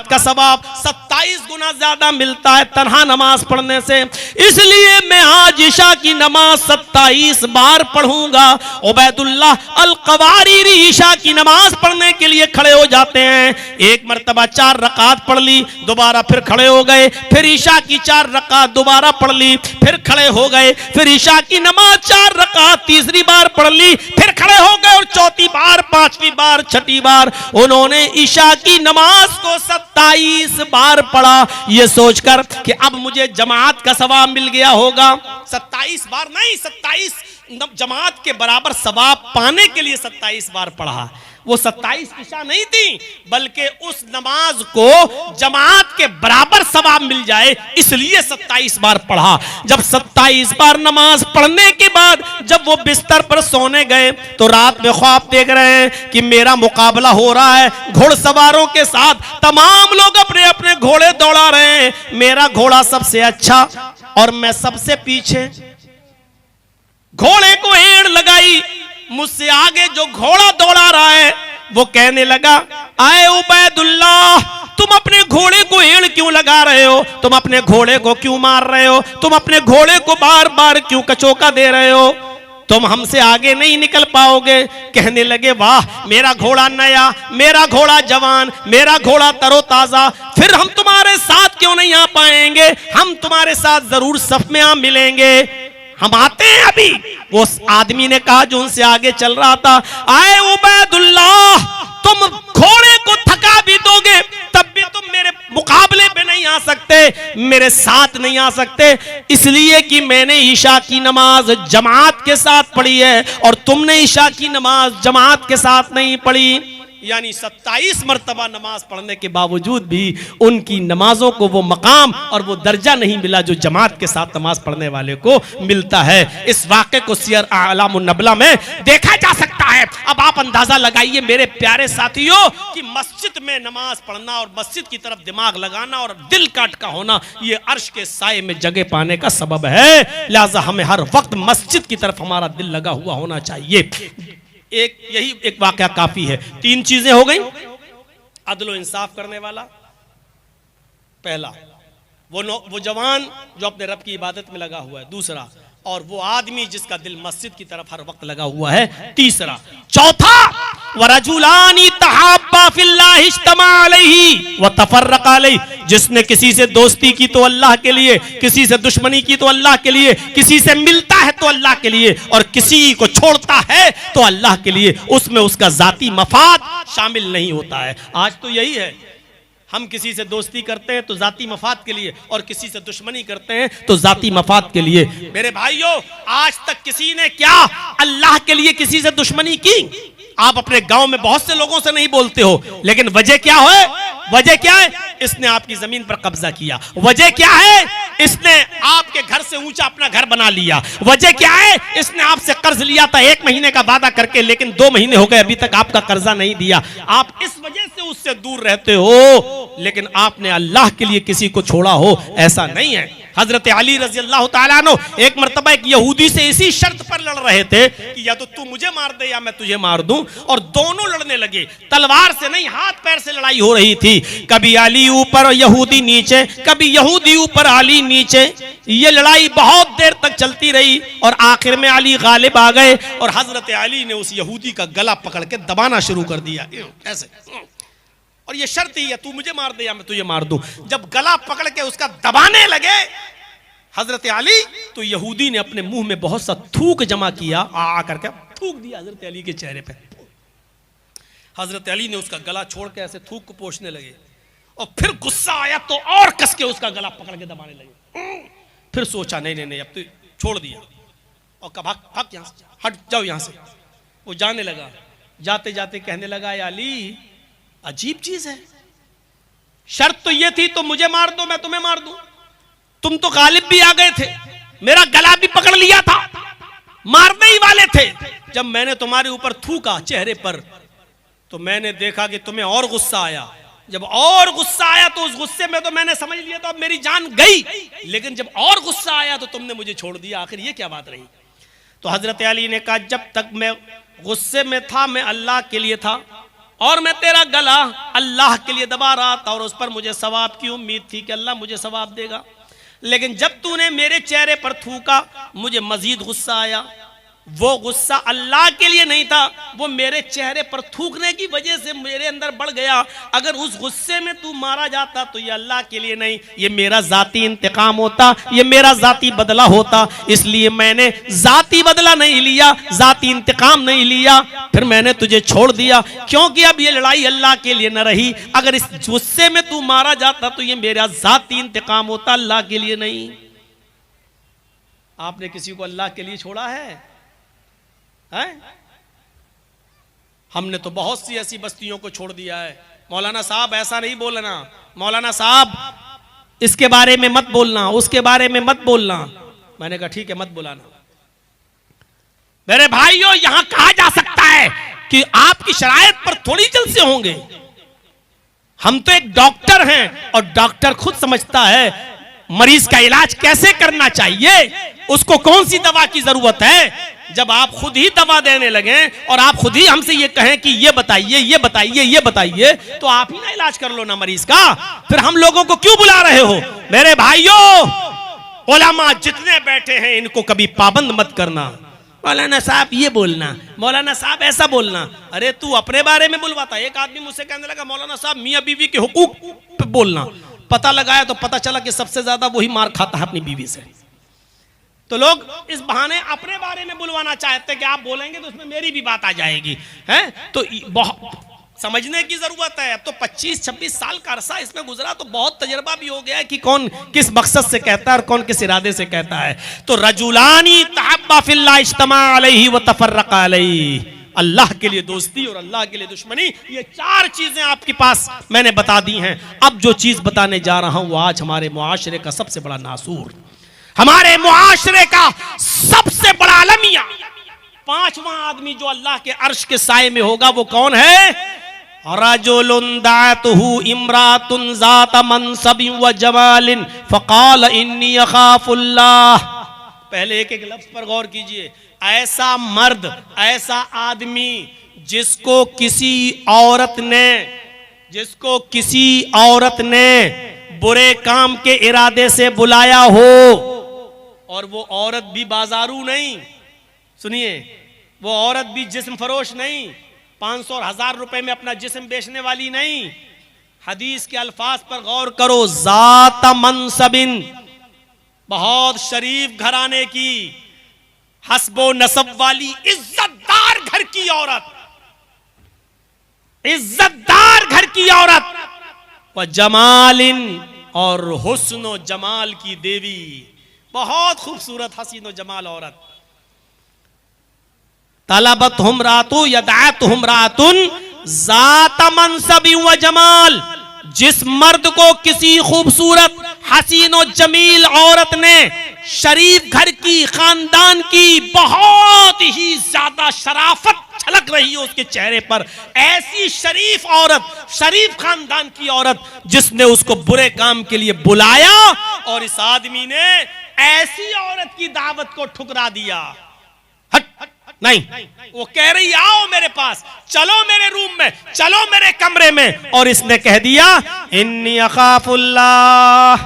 का सवाब 27 गुना ज्यादा मिलता है तन्हा नमाज पढ़ने से। इसलिए मैं आज इशा की नमाज 27 बार पढ़ूंगा। उबैदुल्लाह अल क़वारीरी इशा की नमाज पढ़ने के लिए खड़े हो जाते हैं। एक मर्तबा 4 रकात पढ़ ली, दोबारा फिर खड़े हो गए, फिर ईशा की 4 रकात दोबारा पढ़ ली, फिर खड़े हो गए, फिर ईशा की नमाज 4 रकात तीसरी बार पढ़ ली, फिर खड़े हो गए, और चौथी बार, 5वीं बार, 6ठी बार उन्होंने ईशा की नमाज को 27 बार पढ़ा, ये सोचकर कि अब मुझे जमात का सवाब मिल गया होगा। 27 बार नहीं, 27 जमात के बराबर सवाब पाने के लिए 27 बार पढ़ा। वो 27 ईशा नहीं थी, बल्कि उस नमाज को जमात के बराबर सवाब मिल जाए इसलिए 27 बार पढ़ा। जब 27 बार नमाज पढ़ने के बाद जब वो बिस्तर पर सोने गए तो रात में ख्वाब देख रहे हैं कि मेरा मुकाबला हो रहा है घुड़सवारों के साथ। तमाम लोग अपने अपने घोड़े दौड़ा रहे हैं, मेरा घोड़ा सबसे अच्छा और मैं सबसे पीछे। घोड़े को एड़ लगाई, मुझसे आगे जो घोड़ा दौड़ा रहा है वो कहने लगा, आए उबैदुल्लाह, तुम अपने घोड़े को एड़ क्यों लगा रहे हो? तुम अपने घोड़े को क्यों मार रहे हो? तुम अपने घोड़े को बार बार क्यों कचोका दे रहे हो? तुम हमसे आगे नहीं निकल पाओगे। कहने लगे, वाह, मेरा घोड़ा नया, मेरा घोड़ा जवान, मेरा घोड़ा तरोताजा, फिर हम तुम्हारे साथ क्यों नहीं आ पाएंगे? हम तुम्हारे साथ जरूर सफ में आ मिलेंगे, हम आते हैं अभी। वो आदमी ने कहा जो उनसे आगे चल रहा था, आए उबैदुल्लाह, तुम घोड़े को थका भी दोगे तब भी तुम मेरे मुकाबले पे नहीं आ सकते, मेरे साथ नहीं आ सकते, इसलिए कि मैंने ईशा की नमाज जमात के साथ पढ़ी है और तुमने ईशा की नमाज जमात के साथ नहीं पढ़ी। यानी 27 मर्तबा नमाज पढ़ने के बावजूद भी उनकी नमाजों को वो मकाम और वो दर्जा नहीं मिला जो जमात के साथ नमाज पढ़ने वाले को मिलता है। इस वाक़े को सियर आलामुन नबला में देखा जा सकता है। अब आप अंदाजा लगाइए मेरे प्यारे साथियों कि मस्जिद में नमाज पढ़ना और मस्जिद की तरफ दिमाग लगाना और दिल काट का होना, ये अर्श के साए में जगह पाने का सबब है। लिहाजा हमें हर वक्त मस्जिद की तरफ हमारा दिल लगा हुआ होना चाहिए। यही एक वाक़या काफी है। 3 चीजें हो गई, अदल इंसाफ करने वाला पहला, वो जवान जो अपने रब की इबादत में लगा हुआ है, दूसरा, और वो आदमी जिसका दिल मस्जिद की तरफ हर वक्त लगा हुआ है, तीसरा, चौथा, वरजुलानी तहाब्बा फिल्लाहि इज्तमा अलैहि व तफर्रका अलैहि, जिसने किसी से दोस्ती की तो अल्लाह के लिए, किसी से दुश्मनी की तो अल्लाह के लिए, किसी से मिलता है तो अल्लाह के लिए और किसी को छोड़ता है तो अल्लाह के लिए, उसमें उसका जाती मफाद शामिल नहीं होता है। आज तो यही है, हम किसी से दोस्ती करते हैं तो जाती मफाद के लिए और किसी से दुश्मनी करते हैं तो जाती मफाद के लिए। मेरे भाइयों, आज तक किसी ने क्या अल्लाह के लिए किसी से दुश्मनी की? आप अपने गांव में बहुत से लोगों से नहीं बोलते हो, लेकिन वजह क्या है? वजह क्या है? इसने आपकी जमीन पर कब्जा किया। वजह क्या है? इसने आपके घर से ऊंचा अपना घर बना लिया। वजह क्या है? इसने आपसे कर्ज लिया था 1 महीने का वादा करके, लेकिन 2 महीने हो गए अभी तक आपका कर्जा नहीं दिया। आप इस वजह से उससे दूर रहते हो, लेकिन आपने अल्लाह के लिए किसी को छोड़ा हो ऐसा नहीं है। हजरत अली रजी अल्लाह तआला अन्हु एक मर्तबा एक यहूदी से इसी शर्त पर लड़ रहे थे कि या तो तू मुझे मार दे या मैं तुझे मार दूं, और दोनों लड़ने लगे। तलवार से नहीं, हाथ पैर से लड़ाई हो रही थी। कभी अली ऊपर और यहूदी नीचे, कभी यहूदी ऊपर अली नीचे। ये लड़ाई बहुत देर तक चलती रही और आखिर में अली गालिब आ गए और हजरत अली ने उस यहूदी का गला पकड़ के दबाना शुरू कर दिया ऐसे, और ये शर्त ही है तू मुझे मार दे या मैं तुझे मार दूं। जब गला पकड़ के उसका दबाने लगे हजरत अली, तो यहूदी ने अपने मुंह में बहुत सा थूक जमा किया, आ करके थूक दिया हजरत अली के चेहरे पे। हजरत अली ने उसका गला छोड़ के ऐसे थूक को पोंछने लगे और फिर गुस्सा आया तो और कस के उसका गला पकड़ के दबाने लगे। फिर सोचा नहीं नहीं नहीं, अब तो छोड़ दिया और कहा भाग यहां से, हट जाओ यहां से। वो जाने लगा, जाते जाते कहने लगा, अली अजीब चीज है, शर्त तो ये थी तुम मुझे मार दो मैं तुम्हें मार दूं, तुम तो गालिब भी आ गए थे, मेरा गला भी पकड़ लिया था, मारने ही वाले थे। जब मैंने तुम्हारे ऊपर थूका चेहरे पर तो मैंने देखा कि तुम्हें और गुस्सा आया। जब और गुस्सा आया तो उस गुस्से में तो मैंने समझ लिया तो अब मेरी जान गई, लेकिन जब और गुस्सा आया तो तुमने मुझे छोड़ दिया। आखिर ये क्या बात रही? तो हजरत अली ने कहा जब तक मैं गुस्से में था मैं अल्लाह के लिए था और मैं तेरा गला अल्लाह के लिए दबा रहा था और उस पर मुझे सवाब की उम्मीद थी कि अल्लाह मुझे सवाब देगा, लेकिन जब तूने मेरे चेहरे पर थूका मुझे मजीद गुस्सा आया। वो गुस्सा अल्लाह के लिए नहीं था, वो मेरे चेहरे पर थूकने की वजह से मेरे अंदर बढ़ गया। अगर उस गुस्से में तू मारा जाता तो ये अल्लाह के लिए नहीं, ये मेरा जाती इंतकाम होता, ये मेरा जाती बदला होता। इसलिए मैंने जाती बदला नहीं लिया, जाती इंतकाम नहीं लिया, फिर मैंने तुझे छोड़ दिया, क्योंकि अब ये लड़ाई अल्लाह के लिए न रही। अगर इस गुस्से में तू मारा जाता तो ये मेरा जाती इंतकाम होता, अल्लाह के लिए नहीं। आपने किसी को अल्लाह के लिए छोड़ा है? हमने तो बहुत सी ऐसी बस्तियों को छोड़ दिया है। मौलाना साहब ऐसा नहीं बोलना, मौलाना साहब इसके बारे में मत बोलना, उसके बारे में मत बोलना। मैंने कहा ठीक है मत बुलाना। मेरे भाइयों यहां कहा जा सकता है कि आपकी शरायत पर थोड़ी जलसे होंगे। हम तो एक डॉक्टर हैं और डॉक्टर खुद समझता है मरीज का इलाज कैसे करना चाहिए, उसको कौन सी दवा की जरूरत है। जब आप खुद ही दवा देने लगे और आप खुद ही हमसे ये कहें कि ये बताइए ये बताइए ये बताइए, तो आप ही ना इलाज कर लो ना मरीज का, फिर हम लोगों को क्यों बुला रहे हो। मेरे भाइयों उलमा जितने बैठे हैं इनको कभी पाबंद मत करना। मौलाना साहब ये बोलना, मौलाना साहब ऐसा बोलना। अरे तू अपने बारे में बुलवाता। एक आदमी मुझसे कहने लगा मौलाना साहब मियां बीवी के हुकूक पे बोलना। पता लगाया तो पता चला कि सबसे ज्यादा वही मार खाता है अपनी बीवी से। तो लोग इस बहाने अपने बारे में बुलवाना चाहते हैं कि आप बोलेंगे तो उसमें मेरी भी बात आ जाएगी, हैं? तो बहुत समझने की जरूरत है। अब तो 25-26 साल का अरसा इसमें गुजरा तो बहुत तजर्बा भी हो गया है कि कौन किस मकसद से कहता है और कौन किस इरादे से कहता है। तो रजुलानी तहब्बा फिल्लाह इज्तमा अलैहि व तफर्रका अलैहि, अल्लाह के लिए दोस्ती और अल्लाह के लिए दुश्मनी, ये 4 चीजें आपके पास मैंने बता दी हैं। अब जो चीज बताने जा रहा हूं वो आज हमारे मुआशरे का सबसे बड़ा नासूर, हमारे मुआशरे का सबसे बड़ा अलमिया, 5वां आदमी जो अल्लाह के अर्श के साए में होगा वो कौन है? रजुलुन दातहु इमरातुन ज़ात मनसबिन व जमालिन फ़क़ाल इन्नी अख़ाफ़ुल्लाह। पहले एक एक लफ्ज़ पर गौर कीजिए। ऐसा मर्द, ऐसा आदमी जिसको किसी औरत ने बुरे काम के इरादे से बुलाया हो, और वो औरत भी बाजारू नहीं, सुनिए, वो औरत भी जिस्म फरोश नहीं, 500 और 1000 रुपए में अपना जिस्म बेचने वाली नहीं। हदीस के अल्फाज पर गौर करो। ज़ात मनसबिन, बहुत शरीफ घराने की, हस्बो नसब वाली, इज्जतदार घर की औरत, इज्जतदार घर की औरत, व जमालिन, और हुस्न जमाल की देवी, बहुत खूबसूरत हसीन जमाल औरत। तलबत हमरातु यदात हमरातुन ज़ात मनसबि व जमाल, जिस मर्द को किसी खूबसूरत हसीन और जमील औरत ने, शरीफ घर की, खानदान की, बहुत ही ज्यादा शराफत झलक रही है उसके चेहरे पर, ऐसी शरीफ औरत, शरीफ खानदान की औरत जिसने उसको बुरे काम के लिए बुलाया और इस आदमी ने ऐसी औरत की दावत को ठुकरा दिया। हट, नहीं, वो कह रही आओ मेरे पास, चलो मेरे रूम में, चलो मेरे कमरे में, और इसने कह दिया इन्नी अखाफुल्लाह,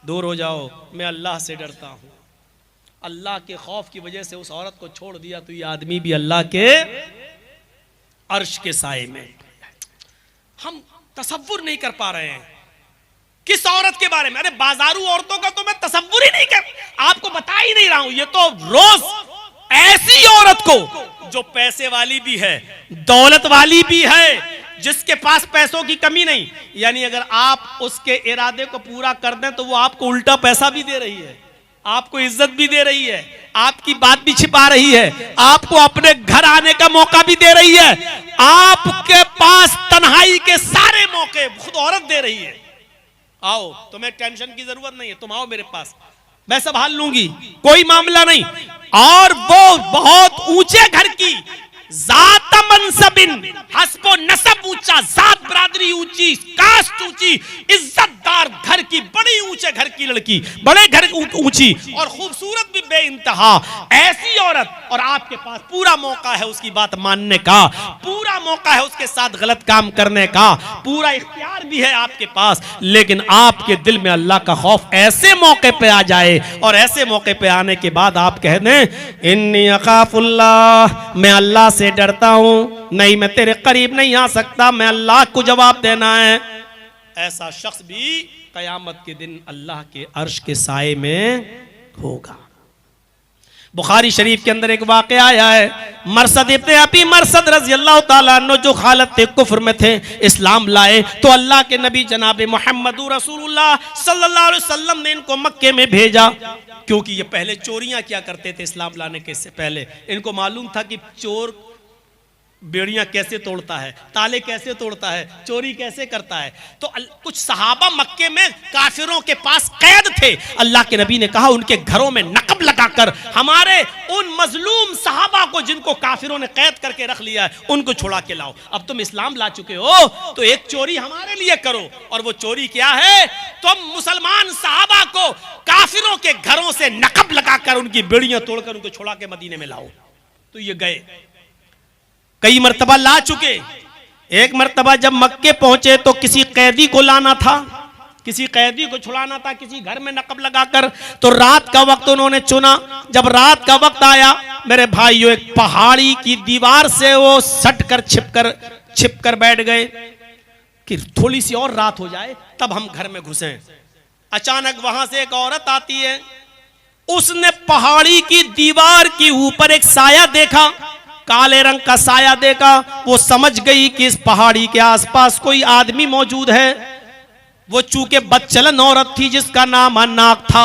दूर हो जाओ, मैं अल्लाह से डरता हूं। अल्लाह के खौफ की वजह से उस औरत को छोड़ दिया तो ये आदमी भी अल्लाह के अर्श के साए में। हम तसव्वुर नहीं कर पा रहे हैं किस औरत के बारे में। अरे बाजारू औरतों का तो मैं तसव्वुर ही नहीं कर, आपको बता ही नहीं रहा हूं। ये तो रोज ऐसी औरत को जो पैसे वाली भी है, दौलत वाली भी है, जिसके पास पैसों की कमी नहीं, यानी अगर आप उसके इरादे को पूरा कर दें तो वो आपको उल्टा पैसा भी दे रही है, आपको इज्जत भी दे रही है, आपकी बात भी छिपा रही है, आपको अपने घर आने का मौका भी दे रही है, आपके पास तन्हाई के सारे मौके खुद औरत दे रही है। आओ, तुम्हें टेंशन की जरूरत नहीं है, तुम आओ मेरे पास, मैं संभाल लूंगी, कोई मामला नहीं। और वो बहुत ऊंचे घर की, जात मनसबिन, हस्बो नसब ऊंचा, जात बरादरी ऊंची, कास्ट ऊंची, इज्जतदार घर की, बड़ी ऊंचे घर की लड़की, बड़े घर ऊंची और खूबसूरत भी बेइंतहा ऐसी औरत, और आपके पास पूरा मौका है उसकी बात मानने का, पूरा मौका है उसके साथ गलत काम करने का, पूरा इख्तियार भी है आपके पास, लेकिन आपके दिल में अल्लाह का खौफ ऐसे मौके पे आ जाए और ऐसे मौके पे आने के बाद आप कह दें इन्नी अखाफुल्लाह, मैं अल्लाह से डरता हूं, नहीं मैं तेरे करीब नहीं आ सकता, मैं अल्लाह को जवाब देना है, ऐसा शख्स भी कयामत के दिन अल्लाह के अर्श के साए में होगा। बुखारी शरीफ के अंदर एक वाक़या आया है, मरसद इब्ने अबी मरसद रज़ी अल्लाह ताला अन्हु जो हालत कुफ्र में थे, इस्लाम लाए तो अल्लाह के नबी जनाब मोहम्मद रसूलुल्लाह सल्लल्लाहु अलैहि वसल्लम ने इनको मक्के में भेजा, क्योंकि ये पहले चोरियां किया करते थे इस्लाम लाने के से पहले। इनको मालूम था कि चोर बेड़ियां कैसे तोड़ता है, ताले कैसे तोड़ता है, चोरी कैसे करता है। तो कुछ सहाबा मक्के में काफिरों के पास कैद थे। अल्लाह के नबी ने कहा उनके घरों में नकब लगाकर हमारे उन मजलूम सहाबा को जिनको काफिरों ने कैद करके रख लिया है उनको छुड़ा के लाओ। अब तुम इस्लाम ला चुके हो तो एक चोरी हमारे लिए करो। और वो चोरी क्या है? तुम मुसलमान सहाबा को काफिरों के घरों से नकब लगाकर उनकी बेड़ियां तोड़कर उनको छुड़ा के मदीने में लाओ। तो ये गए, कई मर्तबा ला चुके। एक मर्तबा जब मक्के पहुंचे तो किसी कैदी को लाना था, किसी कैदी को छुड़ाना था किसी घर में नकब लगाकर। तो रात का वक्त उन्होंने चुना। जब रात का वक्त आया मेरे भाइयों, एक पहाड़ी की दीवार से वो सट कर छिप कर बैठ गए कि थोड़ी सी और रात हो जाए तब हम घर में घुसे। अचानक वहां से एक औरत आती है, उसने पहाड़ी की दीवार के ऊपर एक साया देखा, काले रंग का साया देखा। वो समझ गई कि इस पहाड़ी के आसपास कोई आदमी मौजूद है। वो चूंकि बदचलन औरत थी जिसका नाम अन्नाक था,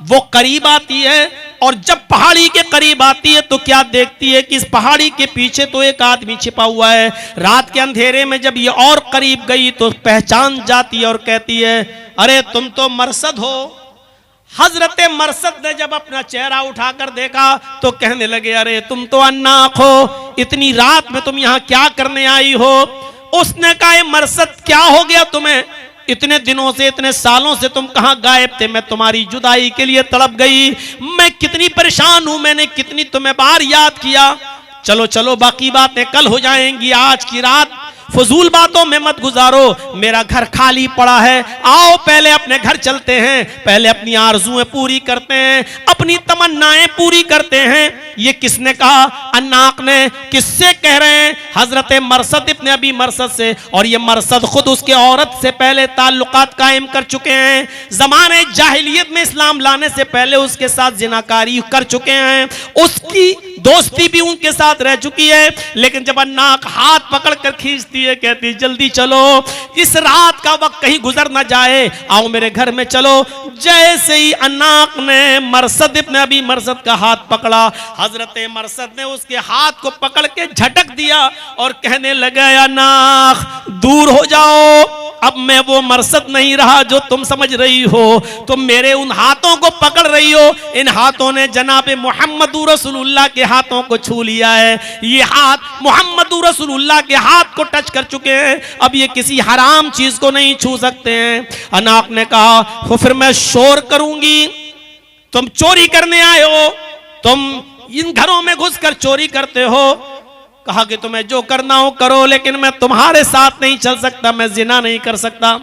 वो करीब आती है और जब पहाड़ी के करीब आती है तो क्या देखती है कि इस पहाड़ी के पीछे तो एक आदमी छिपा हुआ है। रात के अंधेरे में जब ये और करीब गई तो पहचान जाती है और कहती है अरे तुम तो मरसद हो। हजरत मरसद ने जब अपना चेहरा उठाकर देखा तो कहने लगे अरे तुम तो अन्नाक हो, इतनी रात में तुम यहाँ क्या करने आई हो? उसने कहा मरसद क्या हो गया तुम्हें? इतने दिनों से इतने सालों से तुम कहाँ गायब थे? मैं तुम्हारी जुदाई के लिए तड़प गई, मैं कितनी परेशान हूं, मैंने कितनी तुम्हें बार याद किया। चलो चलो बाकी बातें कल हो जाएंगी, आज की रात फजूल बातों में मत गुजारो, मेरा घर खाली पड़ा है, आओ पहले अपने घर चलते हैं, पहले अपनी आरजुएं पूरी करते हैं, अपनी तमन्नाएं पूरी करते हैं। ये किसने कहा? अन्नाक ने। किससे कह रहे हैं? हजरत मरसद इब्ने अबी मरसद से। और ये मरसद खुद उसके औरत से पहले ताल्लुकात कायम कर चुके हैं, जमाने जाहिलियत में इस्लाम लाने से पहले उसके साथ जिनाकारी कर चुके हैं, उसकी दोस्ती भी उनके साथ रह चुकी है। लेकिन जब अन्नाक हाथ पकड़ कर खींचती है, कहती जल्दी चलो, इस रात का वक्त कहीं गुजर ना जाए, आओ मेरे घर में चलो। जैसे ही अन्नाक ने मरसद इब्ने अबी मरसद का हाथ पकड़ा, हजरत मरसद ने उसके हाथ को पकड़ के झटक दिया और कहने लगा अन्नाक दूर हो जाओ, अब मैं वो मरसद नहीं रहा जो तुम समझ रही हो, तुम मेरे उन हाथों को पकड़ रही हो, इन हाथों ने जनाब मोहम्मद रसूलुल्लाह के हाथों को छू लिया है, ये हाथ मोहम्मद रसूलुल्लाह के हाथ को टच कर चुके हैं, अब ये किसी हराम चीज को नहीं छू सकते हैं। अनाक ने कहा फिर मैं शोर करूंगी, तुम चोरी करने आए हो, तुम इन घरों में घुसकर चोरी करते हो। कहा कि तुम्हें जो करना हो करो, लेकिन मैं तुम्हारे साथ नहीं चल सकता, मैं जिना नहीं कर सकता।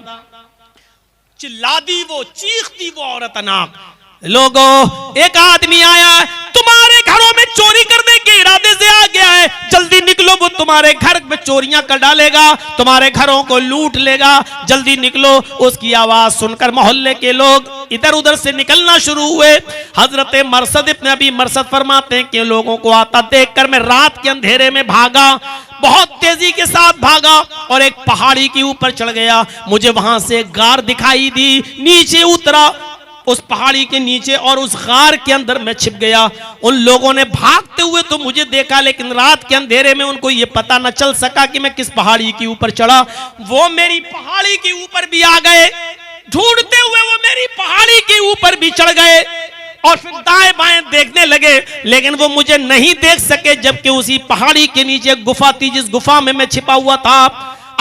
चिल्ला दी वो, चीख दी वो औरत अनाक, लोगों एक आदमी आया तुम्हारे घरों में चोरी करने के इरादे से आ गया है, जल्दी निकलो, वो तुम्हारे घर में चोरियां कर डालेगा, तुम्हारे घरों को लूट लेगा, जल्दी निकलो। उसकी आवाज सुनकर मोहल्ले के लोग इधर उधर से निकलना शुरू हुए। हजरत मरसद इब्ने अबी मरसद फरमाते हैं कि लोगों को आता देखकर मैं रात के अंधेरे में भागा, बहुत तेजी के साथ भागा और एक पहाड़ी के ऊपर चढ़ गया। मुझे वहां से एक गार दिखाई दी, नीचे उतरा, उस पहाड़ी के नीचे और उस गार के अंदर मैं छिप गया। उन लोगों ने भागते हुए तो मुझे देखा, लेकिन रात के अंधेरे में उनको ये पता न चल सका कि मैं किस पहाड़ी के ऊपर चढ़ा। वो मेरी पहाड़ी के ऊपर भी आ गए, ढूंढते हुए वो मेरी पहाड़ी के ऊपर भी चढ़ गए और फिर दाएं बाएं देखने लगे, लेकिन वो मुझे नहीं देख सके, जबकि उसी पहाड़ी के नीचे गुफा थी जिस गुफा में मैं छिपा हुआ था।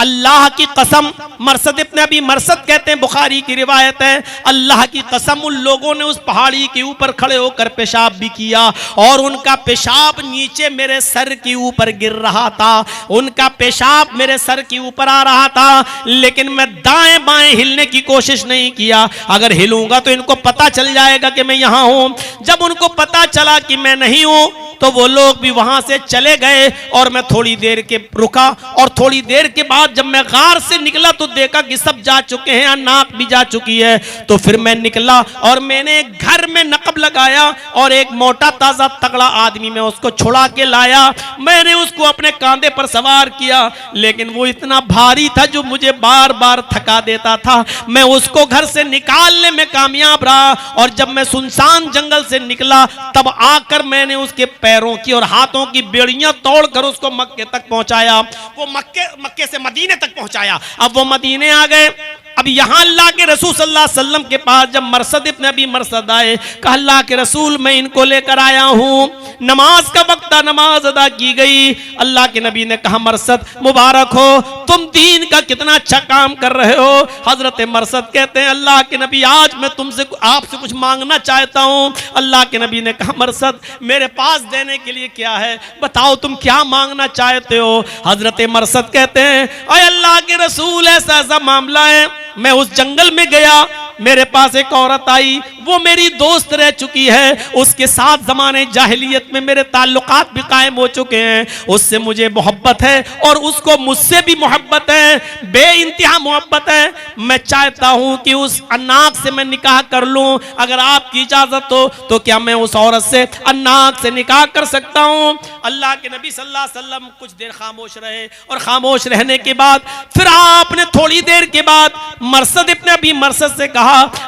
अल्लाह की कसम, मरसद इब्न अबी मरसद कहते हैं, बुखारी की रिवायत है, अल्लाह की कसम उन लोगों ने उस पहाड़ी के ऊपर खड़े होकर पेशाब भी किया और उनका पेशाब नीचे मेरे सर के ऊपर गिर रहा था, उनका पेशाब मेरे सर के ऊपर आ रहा था, लेकिन मैं दाएं बाएं हिलने की कोशिश नहीं किया। अगर हिलूंगा तो इनको पता चल जाएगा कि मैं यहां हूं। जब उनको पता चला कि मैं नहीं हूं तो वो लोग भी वहां से चले गए और मैं थोड़ी देर के रुका और थोड़ी देर के बाद जब मैं गार से निकला तो देखा कि सब जा चुके हैं, नाक भी जा चुकी है। तो फिर मैं निकला और मैंने घर में नकब लगाया और एक मोटा ताजा तगड़ा आदमी मैं उसको छुड़ा के लाया। मैंने उसको अपने कांधे पर सवार किया, लेकिन वो इतना भारी था जो मुझे बार बार थका देता था। मैं उसको घर से निकालने में कामयाब रहा और जब मैं सुनसान जंगल से निकला तब आकर मैंने उसके पैरों की और हाथों की बेड़ियां तोड़कर उसको मक्के तक पहुंचाया। वो मक्के से मदीने तक पहुंचाया। अब वो मदीने आ गए। अब यहां अल्लाह के रसूल सल्लल्लाहु अलैहि वसल्लम के पास जब मरसद इब्न अबी मरसद आए, कहा अल्लाह के रसूल मैं इनको लेकर आया हूं, नमाज का वक्त था, नमाज अदा की गई। अल्लाह के नबी ने कहा मरसद मुबारक हो, तुम दीन का कितना अच्छा काम कर रहे हो। हजरत मरसद कहते हैं अल्लाह के नबी आज मैं तुमसे आपसे कुछ मांगना चाहता हूं। अल्लाह के नबी ने कहा मरसद मेरे पास देने के लिए क्या है, बताओ तुम क्या मांगना चाहते हो। हजरत मरसद कहते हैं अय अल्लाह के रसूल ऐसा ऐसा मामला है, मैं उस जंगल में गया, मेरे पास एक औरत आई, वो मेरी दोस्त रह चुकी है, उसके साथ जमाने जाहिलियत में मेरे ताल्लुकात भी कायम हो चुके हैं, उससे मुझे मोहब्बत है और उसको मुझसे भी मोहब्बत है, बे इंतहा मोहब्बत है। मैं चाहता हूं कि उस अन्नाक से मैं निकाह कर लूं, अगर आपकी इजाजत हो तो क्या मैं उस औरत से अन्नाक से निकाह कर सकता हूं। अल्लाह के नबी सल्लल्लाहु अलैहि वसल्लम कुछ देर खामोश रहे और खामोश रहने के बाद फिर आपने थोड़ी देर के बाद मरसद इब्न अबी मरसद से कहा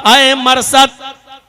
आए मरसद,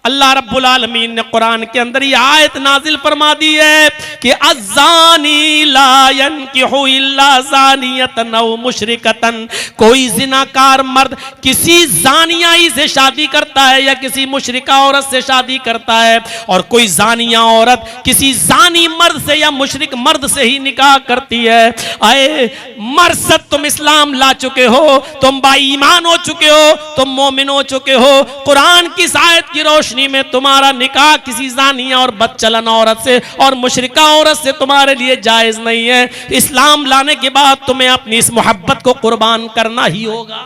अल्लाह रब्बुल आलमीन ने कुरान के अंदर ये आयत नाजिल फरमा दी है कि अज़्ज़ानी ला यनकिहु इल्ला ज़ानियतन औ मुशरिकतन, कोई जिनाकार मर्द किसी जानियाई से शादी करता है या किसी मुशरिका औरत से शादी करता है, और कोई जानिया औरत किसी जानी मर्द से या मुशरिक मर्द से ही निकाह करती है। आए मरसद तुम इस्लाम ला चुके हो, तुम बाईमान हो चुके हो, तुम मोमिन हो चुके हो, कुरान की आयत की रोशनी में तुम्हारा निकाह किसी जानिया और बदचलन औरत से और मुशरिका औरत से तुम्हारे लिए जायज नहीं है। इस्लाम लाने के बाद तुम्हें अपनी इस मोहब्बत को कुर्बान करना ही होगा।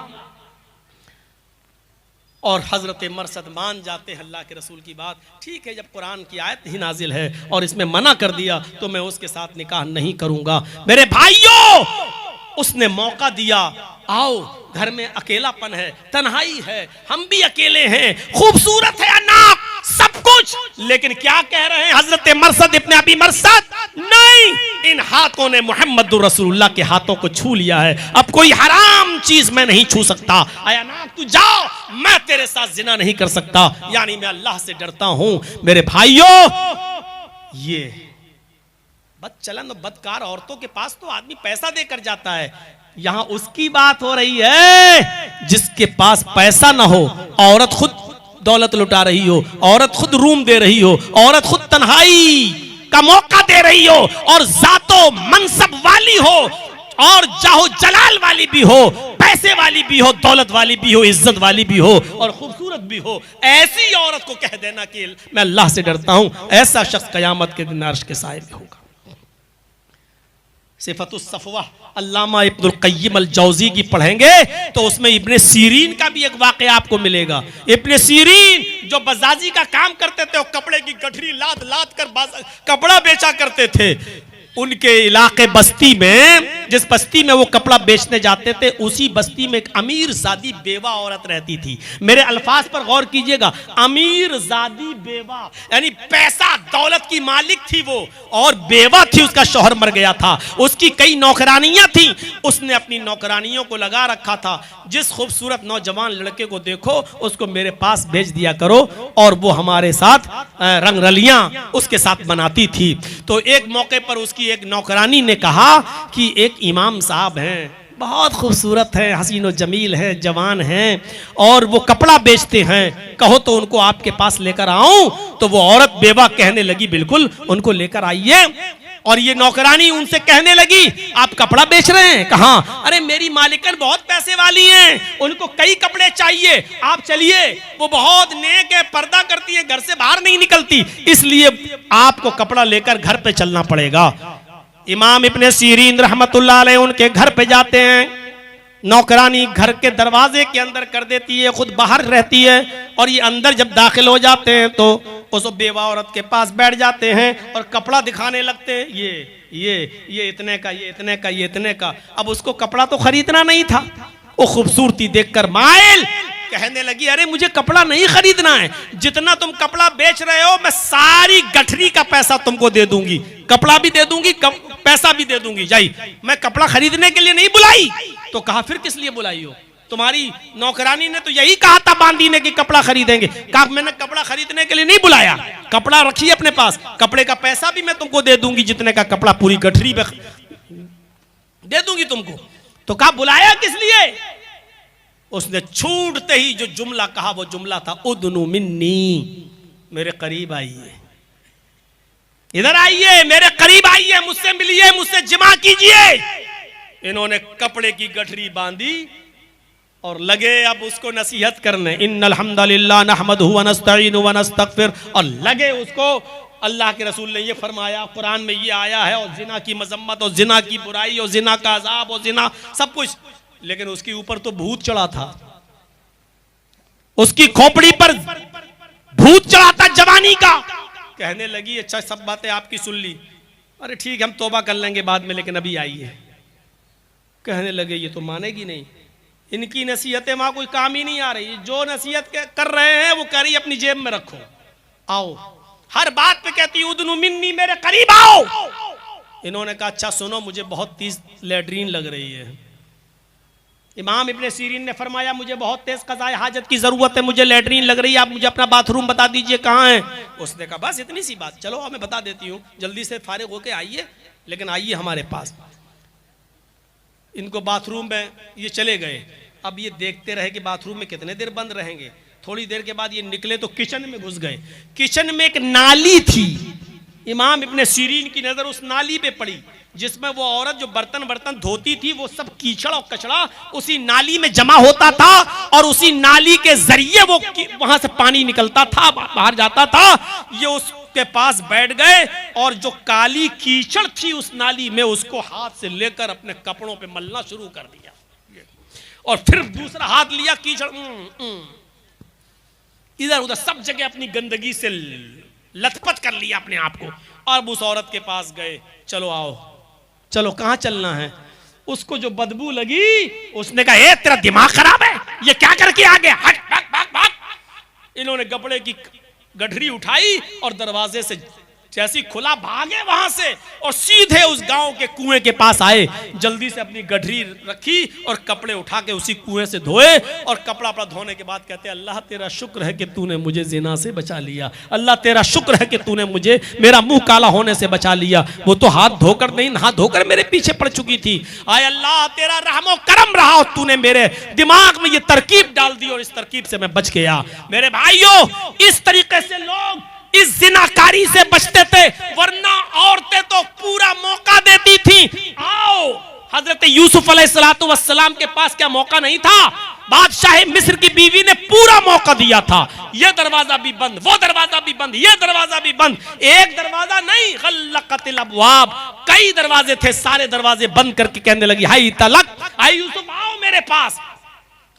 और हजरत मरसद मान जाते हैं अल्लाह के रसूल की बात। ठीक है, जब कुरान की आयत ही नाजिल है और इसमें मना कर दिया तो मैं उसके साथ निकाह नहीं करूंगा। मेरे भाइयों, उसने मौका दिया, आओ घर में अकेलापन है, तन्हाई है, हम भी अकेले हैं, खूबसूरत है अनाक सब कुछ, लेकिन क्या कह रहे हैं हजरत मरसद इब्न अबी मरसद, नहीं, इन हाथों ने मुहम्मदुर रसूलुल्लाह के हाथों को छू लिया है, अब कोई हराम चीज मैं नहीं छू सकता। अनाक तू जाओ, मैं तेरे साथ जिना नहीं कर सकता, यानी मैं अल्लाह से डरता हूं। मेरे भाइयों, ये बदचलन और बदकार औरतों के पास तो आदमी पैसा देकर जाता है, यहां उसकी बात हो रही है जिसके पास पैसा ना हो, औरत खुद दौलत लुटा रही हो, औरत खुद रूम दे रही हो, औरत खुद तन्हाई का मौका दे रही हो, और जातो मनसब वाली हो और जाहो जलाल वाली भी हो, पैसे वाली भी हो, दौलत वाली भी हो, इज्जत वाली भी हो और खूबसूरत भी हो, ऐसी औरत को कह देना कि मैं अल्लाह से डरता हूं, ऐसा शख्स कयामत के दिन अर्श के साए में होगा। सिफतुस सफवा अल्लामा इब्नुल क़य्यिम अल जौज़ी की पढ़ेंगे तो उसमें इब्ने सीरीन का भी एक वाक़या आपको मिलेगा। इब्ने सीरीन जो बजाजी का काम करते थे, कपड़े की गठरी लाद लाद कर कपड़ा बेचा करते थे, उनके इलाके बस्ती में, जिस बस्ती में वो कपड़ा बेचने जाते थे, उसी बस्ती में एक अमीर ज़ादी बेवा औरत रहती थी। मेरे अल्फाज पर गौर कीजिएगा, अमीर ज़ादी बेवा, यानी पैसा दौलत की मालिक थी वो, और बेवा थी, उसका शौहर मर गया था, उसकी कई नौकरानियां थी, उसने अपनी नौकरानियों को लगा रखा था, जिस खूबसूरत नौजवान लड़के को देखो उसको मेरे पास भेज दिया करो, और वो हमारे साथ रंगरलियां उसके साथ बनाती थी। तो एक मौके पर उसकी एक नौकरानी ने कहा कि एक इमाम साहब हैं, बहुत खूबसूरत हैं, हसीन और जमील हैं, जवान हैं, और वो कपड़ा बेचते हैं, कहो तो उनको आपके पास लेकर आऊं। तो वो औरत बेवा कहने लगी बिल्कुल उनको लेकर आइए। और ये नौकरानी उनसे कहने लगी आप कपड़ा बेच रहे हैं? कहा अरे मेरी मालिकन बहुत पैसे वाली हैं, उनको कई कपड़े चाहिए, आप चलिए, वो बहुत नेक है, पर्दा करती है, घर से बाहर नहीं निकलती, इसलिए आपको कपड़ा लेकर घर पे चलना पड़ेगा। इमाम इब्ने सीरीन रहमतुल्लाह अलैह उनके घर पे जाते हैं। नौकरानी घर के दरवाजे के अंदर कर देती है, खुद बाहर रहती है, और ये अंदर जब दाखिल हो जाते हैं तो उस बेवा औरत के पास बैठ जाते हैं और कपड़ा दिखाने लगते हैं, ये इतने का, ये इतने का, ये इतने का। अब उसको कपड़ा तो खरीदना नहीं था, वो खूबसूरती देखकर माइल कहने लगी अरे मुझे कपड़ा नहीं खरीदना है, जितना तुम कपड़ा बेच रहे हो मैं सारी गठरी का पैसा तुमको दे दूंगी, कपड़ा भी दे दूंगी, पैसा भी दे दूंगी, जाई, मैं कपड़ा खरीदने के लिए नहीं बुलाई। तो कहा फिर किस लिए बुलाई हो? तुम्हारी नौकरानी ने तो यही कहा था बांदी ने कि कपड़ा खरीदेंगे। कहा मैंने कपड़ा खरीदने के लिए नहीं बुलाया, कपड़ा रखिए अपने पास, कपड़े का पैसा भी मैं तुमको दे दूंगी, जितने का कपड़ा पूरी गठरी पे दे दूंगी तुमको। तो कहा बुलाया किस लिए? उसने छूटते ही जो जुमला कहा वो जुमला था उदनु मिन्नी, मेरे करीब आइए, इधर आइए, मेरे करीब आइए, मुझसे मिलिए, मुझसे जिमा कीजिए। इन्होंने कपड़े की गठरी बांधी और लगे अब उसको नसीहत करने, इन्नल हम्दुलिल्लाह नहमदुहु व नस्तईनुहु व नस्तगफिर, और लगे उसको। अल्लाह के रसूल ने ये फरमाया, कुरान में ये आया है, और जिना की मजम्मत और जिना की बुराई और जिना का अजाब और जिना सब कुछ, लेकिन उसके ऊपर तो भूत चढ़ा था, उसकी खोपड़ी पर भूत चढ़ा था जवानी का। कहने लगी अच्छा सब बातें आपकी सुन ली, अरे ठीक हम तौबा कर लेंगे बाद में, लेकिन अभी आइए। कहने लगे ये तो मानेगी नहीं, इनकी नसीहतें वहां कोई काम ही नहीं आ रही, जो नसीहत कर रहे हैं वो कह रही अपनी जेब में रखो, आओ, हर बात पे कहती उदनु मिन्नी, मेरे करीब आओ। इन्होंने कहा अच्छा सुनो, मुझे बहुत तेज लैट्रीन लग रही है। इमाम इब्ने सीरीन ने फरमाया मुझे बहुत तेज क़ज़ाए हाजत की जरूरत है, मुझे लैट्रीन लग रही है, आप मुझे अपना बाथरूम बता दीजिए कहाँ है। उसने कहा बस इतनी सी बात, चलो मैं बता देती हूँ, जल्दी से फारिग होके आइए, लेकिन आइए हमारे पास। इनको बाथरूम में ये चले गए। अब ये देखते रहे कि बाथरूम में कितने देर बंद रहेंगे। थोड़ी देर के बाद ये निकले तो किचन में घुस गए। किचन में एक नाली थी, इमाम इब्ने सीरीन की नजर उस नाली पे पड़ी जिसमें वो औरत जो बर्तन धोती थी, वो सब कीचड़ और कचड़ा उसी नाली में जमा होता था, और उसी नाली के जरिए वो वहां से पानी निकलता था, बाहर जाता था। ये उसके पास बैठ गए और जो काली कीचड़ थी उस नाली में, उसको हाथ से लेकर अपने कपड़ों पे मलना शुरू कर दिया, और फिर दूसरा हाथ लिया, कीचड़ इधर उधर सब जगह अपनी गंदगी से लथपथ कर लिया अपने आप को। और उस औरत के पास गए, चलो आओ, चलो कहां चलना है। उसको जो बदबू लगी, उसने कहा ए तेरा दिमाग खराब है, ये क्या करके आ गया, हट भाग भाग भाग। इन्होंने कपड़े की गठरी उठाई और दरवाजे से जैसी खुला भागे वहां से, और सीधे उस गांव के कुएं के पास आए। जल्दी से अपनी गठरी रखी और कपड़े उठा के उसी कुएं से धोए, और कपड़ा धोने के बाद कहते अल्लाह तेरा शुक्र है कि तूने मुझे जिना से बचा लिया, अल्लाह तेरा शुक्र है कि तूने मुझे मेरा मुंह काला होने से बचा लिया। वो तो हाथ धोकर नहीं, हाथ धोकर मेरे पीछे पड़ चुकी थी। आय अल्लाह तेरा रहमो करम रहा, और तूने मेरे दिमाग में ये तरकीब डाल दी और इस तरकीब से मैं बच गया। मेरे भाइयों, इस तरीके से लोग इस जिनाकारी से बचते थे, वरना औरतें तो पूरा मौका देती थी। आओ, हजरत यूसुफ अलैहिस्सलातु वस्सलाम के पास क्या मौका नहीं था? बादशाह मिस्र की बीवी ने पूरा मौका दिया था, ये दरवाजा भी बंद, वो दरवाजा भी बंद, ये दरवाजा भी बंद। एक दरवाजा नहीं, गल्लक़तिल अब्वाब, कई दरवाजे थे, सारे दरवाजे बंद करके कहने लगी हाय तलक, हाय यूसुफ आओ मेरे पास।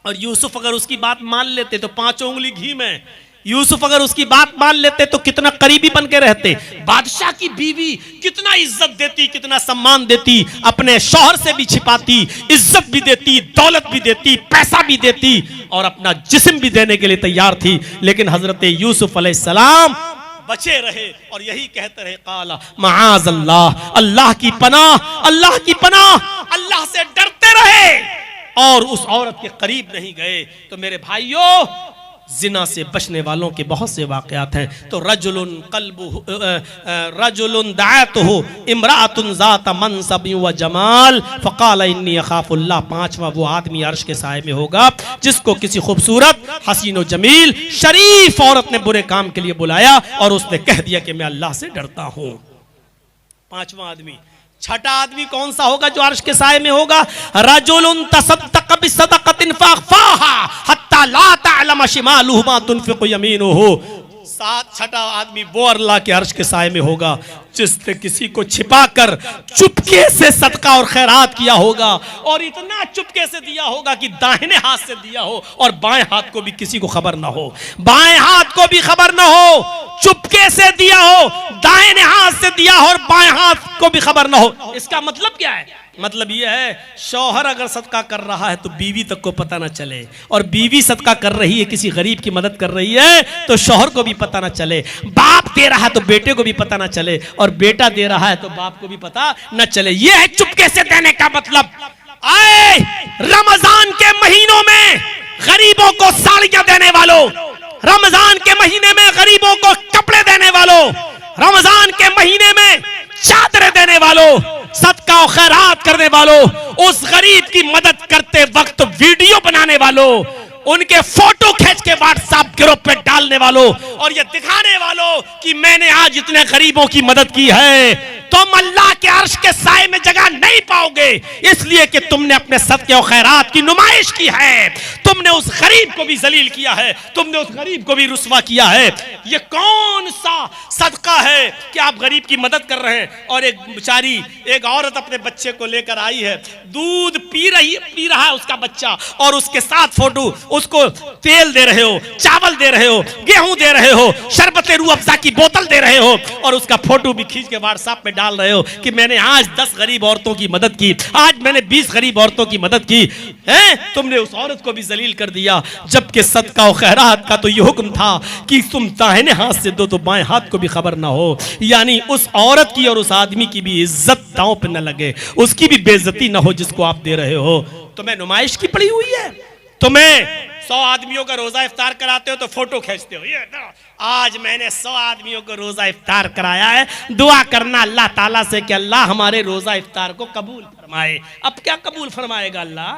और यूसुफ अगर उसकी बात मान लेते तो 5 उंगली घी में, यूसुफ अगर उसकी बात मान लेते तो कितना करीबी बन के रहते। बादशाह की बीवी कितना इज्जत देती, कितना सम्मान देती, अपने शौहर से भी छिपाती, इज्जत भी देती, दौलत भी देती, पैसा भी देती, और अपना जिस्म भी देने के लिए तैयार थी। लेकिन हजरत यूसुफ अलैहिस्सलाम बचे रहे और यही कहते रहे काला माज़ अल्लाह, अल्लाह की पनाह, अल्लाह की पनाह, अल्लाह से डरते रहे और उस औरत के करीब नहीं गए। तो मेरे भाइयों, जिना से बचने वालों के बहुत से वाक़यात हैं। तो रजुलुन दाअतहु इम्राअतुन ज़ात मनसब व जमाल फ़क़ाल इन्नी अख़ाफ़ुल्लाह। 5वां वो आदमी अर्श के साए में होगा जिसको किसी खूबसूरत, हसीन व जमील, शरीफ औरत ने बुरे काम के लिए बुलाया और उसने कह दिया कि मैं अल्लाह से डरता हूँ। पांचवा आदमी। छठा आदमी कौन सा होगा जो अर्श के साए में होगा? रजुलुन तसद्दक़ बिसदक़तिन फ़अख़फ़ाहा हत्ता ला तअलम शिमालुहु मा तुनफ़िक़ु यमीनुहु। छठा आदमी वो अल्लाह के अर्श के साए में होगा जिसने किसी को छिपाकर चुपके से सदका और खैरात किया होगा, और इतना चुपके से दिया होगा कि दाहिने हाथ से दिया हो और बाएं हाथ को भी किसी को खबर ना हो, बाएं हाथ को भी खबर ना हो, चुपके से दिया हो, दाहिने हाथ से दिया हो और बाएं हाथ को भी खबर ना हो। इसका मतलब क्या है? मतलब यह है शौहर अगर सदका कर रहा है तो बीवी तक को पता ना चले, और बीवी सदका कर रही है, किसी गरीब की मदद कर रही है तो शौहर को भी पता ना चले, बाप दे रहा है तो बेटे को भी पता ना चले, और बेटा दे रहा है तो बाप को भी पता न चले। यह है चुपके से देने का मतलब। आए रमजान के महीनों में गरीबों को साड़ियां देने वालों, रमजान के महीने में गरीबों को कपड़े देने वालों, रमजान के महीने में चादरें देने वालों, सदका और खैरात करने वालों, उस गरीब की मदद करते वक्त वीडियो बनाने वालों, उनके फोटो खींच के व्हाट्सएप ग्रुप पे डालने वालों और ये दिखाने वालों कि मैंने आज इतने गरीबों की मदद की है, तुम अल्लाह के अर्श के साए में जगह नहीं पाओगे, इसलिए कि तुमने अपने सदके और खैरात की नुमाइश की है, तुमने उस गरीब को भी जलील किया है, तुमने उस गरीब को भी रुस्वा किया है। ये कौन सा सदका है कि आप गरीब की मदद कर रहे हैं? और एक बेचारी एक औरत अपने बच्चे को लेकर आई है, दूध पी रहा है उसका बच्चा, और उसके साथ फोटो, उसको तेल दे रहे हो, चावल दे रहे हो, गेहूं दे रहे हो, शरबत रूह अफ़ज़ा की बोतल दे रहे हो, और उसका फोटो भी खींच के व्हाट्सएप पे डाल रहे हो कि मैंने आज 10 गरीब औरतों की मदद की, आज मैंने 20 गरीब औरतों की मदद की है। तुमने उस औरत को भी जलील कर दिया, जबकि सदका और खैरात का तो ये हुक्म था कि तुम दाहिने हाथ से दो तो बाएं हाथ को भी खबर ना हो, यानी उस औरत की और उस आदमी की भी इज्जत दांव पे न लगे, उसकी भी बेइज्जती ना हो जिसको आप दे रहे हो। तुम्हें नुमाइश की पड़ी हुई है, तुम्हें 100 आदमियों का रोजा इफ्तार कराते हो तो फोटो खींचते हो, ये आज मैंने 100 आदमियों को रोजा इफ्तार कराया है, दुआ करना अल्लाह ताला से कि अल्लाह हमारे रोजा इफ्तार को कबूल फरमाए। अब क्या कबूल फरमाएगा अल्लाह?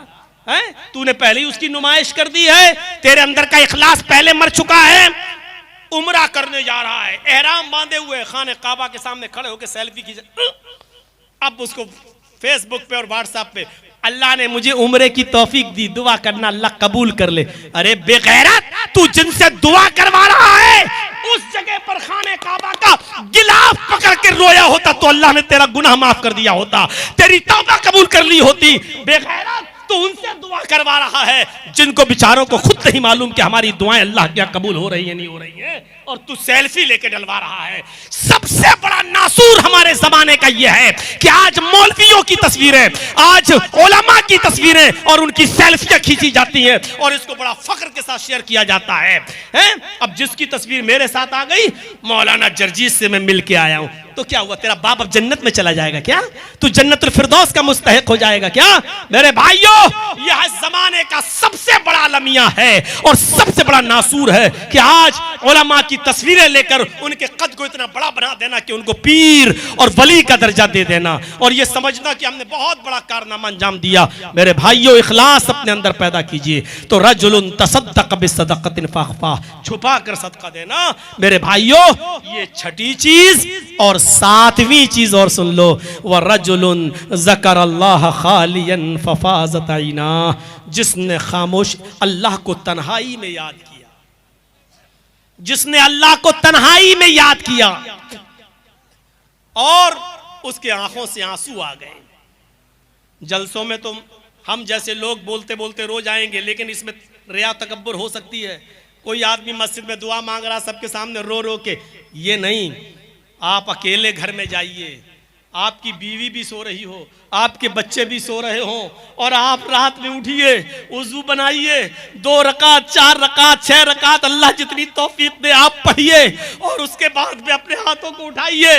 है तूने पहले ही उसकी नुमाइश कर दी है, तेरे अंदर का इखलास पहले मर चुका है। उम्रा करने जा रहा है, एहराम बांधे हुए खाने काबा के सामने खड़े होकर सेल्फी खींचे, अब उसको फेसबुक पे और व्हाट्सएप पे अल्लाह ने मुझे उम्रे की तौफीक दी, दुआ करना अल्लाह कबूल कर ले। अरे बेगैरत, तू जिनसे दुआ करवा रहा है उस जगह पर खाने काबा का गिलाफ पकड़ के रोया होता तो अल्लाह ने तेरा गुनाह माफ कर दिया होता, तेरी तौबा कबूल कर ली होती। बेगैरत, तो उनसे दुआ करवा रहा है जिनको बेचारों को खुद नहीं मालूम कि हमारी दुआएं अल्लाह क्या कबूल हो रही है नहीं हो रही है, और तू सेल्फी लेके डलवा रहा है। सबसे बड़ा नासूर हमारे जमाने का यह है कि आज मौलवियों की तस्वीरें, आज उलमा की तस्वीरें और उनकी सेल्फियां खींची जाती हैं और इसको बड़ा फख्र के साथ शेयर किया जाता है। अब जिसकी तस्वीर मेरे साथ आ गई, मौलाना जर्जीस से मैं मिल के आया हूं, तो क्या हुआ? तेरा बाप अब जन्नत में चला जाएगा क्या? तू जन्नतुल फिरदौस का मुस्तहिक हो जाएगा क्या? मेरे भाइयों, यह जमाने का सबसे बड़ा अलमिया है और सबसे बड़ा नासूर है कि आज उलमा की तस्वीरें लेकर उनके कद को इतना बड़ा बना देना कि उनको पीर और वली का दर्जा दे देना, और यह समझना कि हमने बहुत बड़ा कारनामा अंजाम दिया। मेरे भाइयों, इखलास अपने अंदर पैदा कीजिए। तो रजुलुन तसद्दक़ बिसदक़तिन फ़अख़फ़ाह, छुपा कर सदका देना। मेरे भाइयों, ये छठी चीज, और 7वीं चीज और सुन लो, व रजुलुन ज़करल्लाह खालियन फ़फ़ाज़त ऐना, जिसने खामोश अल्लाह को तन्हाई में याद किया, जिसने अल्लाह को तन्हाई में याद किया और उसके आंखों से आंसू आ गए। जलसों में तो हम जैसे लोग बोलते बोलते रो जाएंगे, लेकिन इसमें रिया तकब्बुर हो सकती है। कोई आदमी मस्जिद में दुआ मांग रहा सबके सामने रो रो के, ये नहीं। आप अकेले घर में जाइए, आपकी बीवी भी सो रही हो, आपके बच्चे भी सो रहे हो, और आप रात में उठिए, वुज़ू बनाइए, 2 रकात 4 रकात 6 रकात अल्लाह जितनी तौफीक दे आप पढ़िए, और उसके बाद में अपने हाथों को उठाइए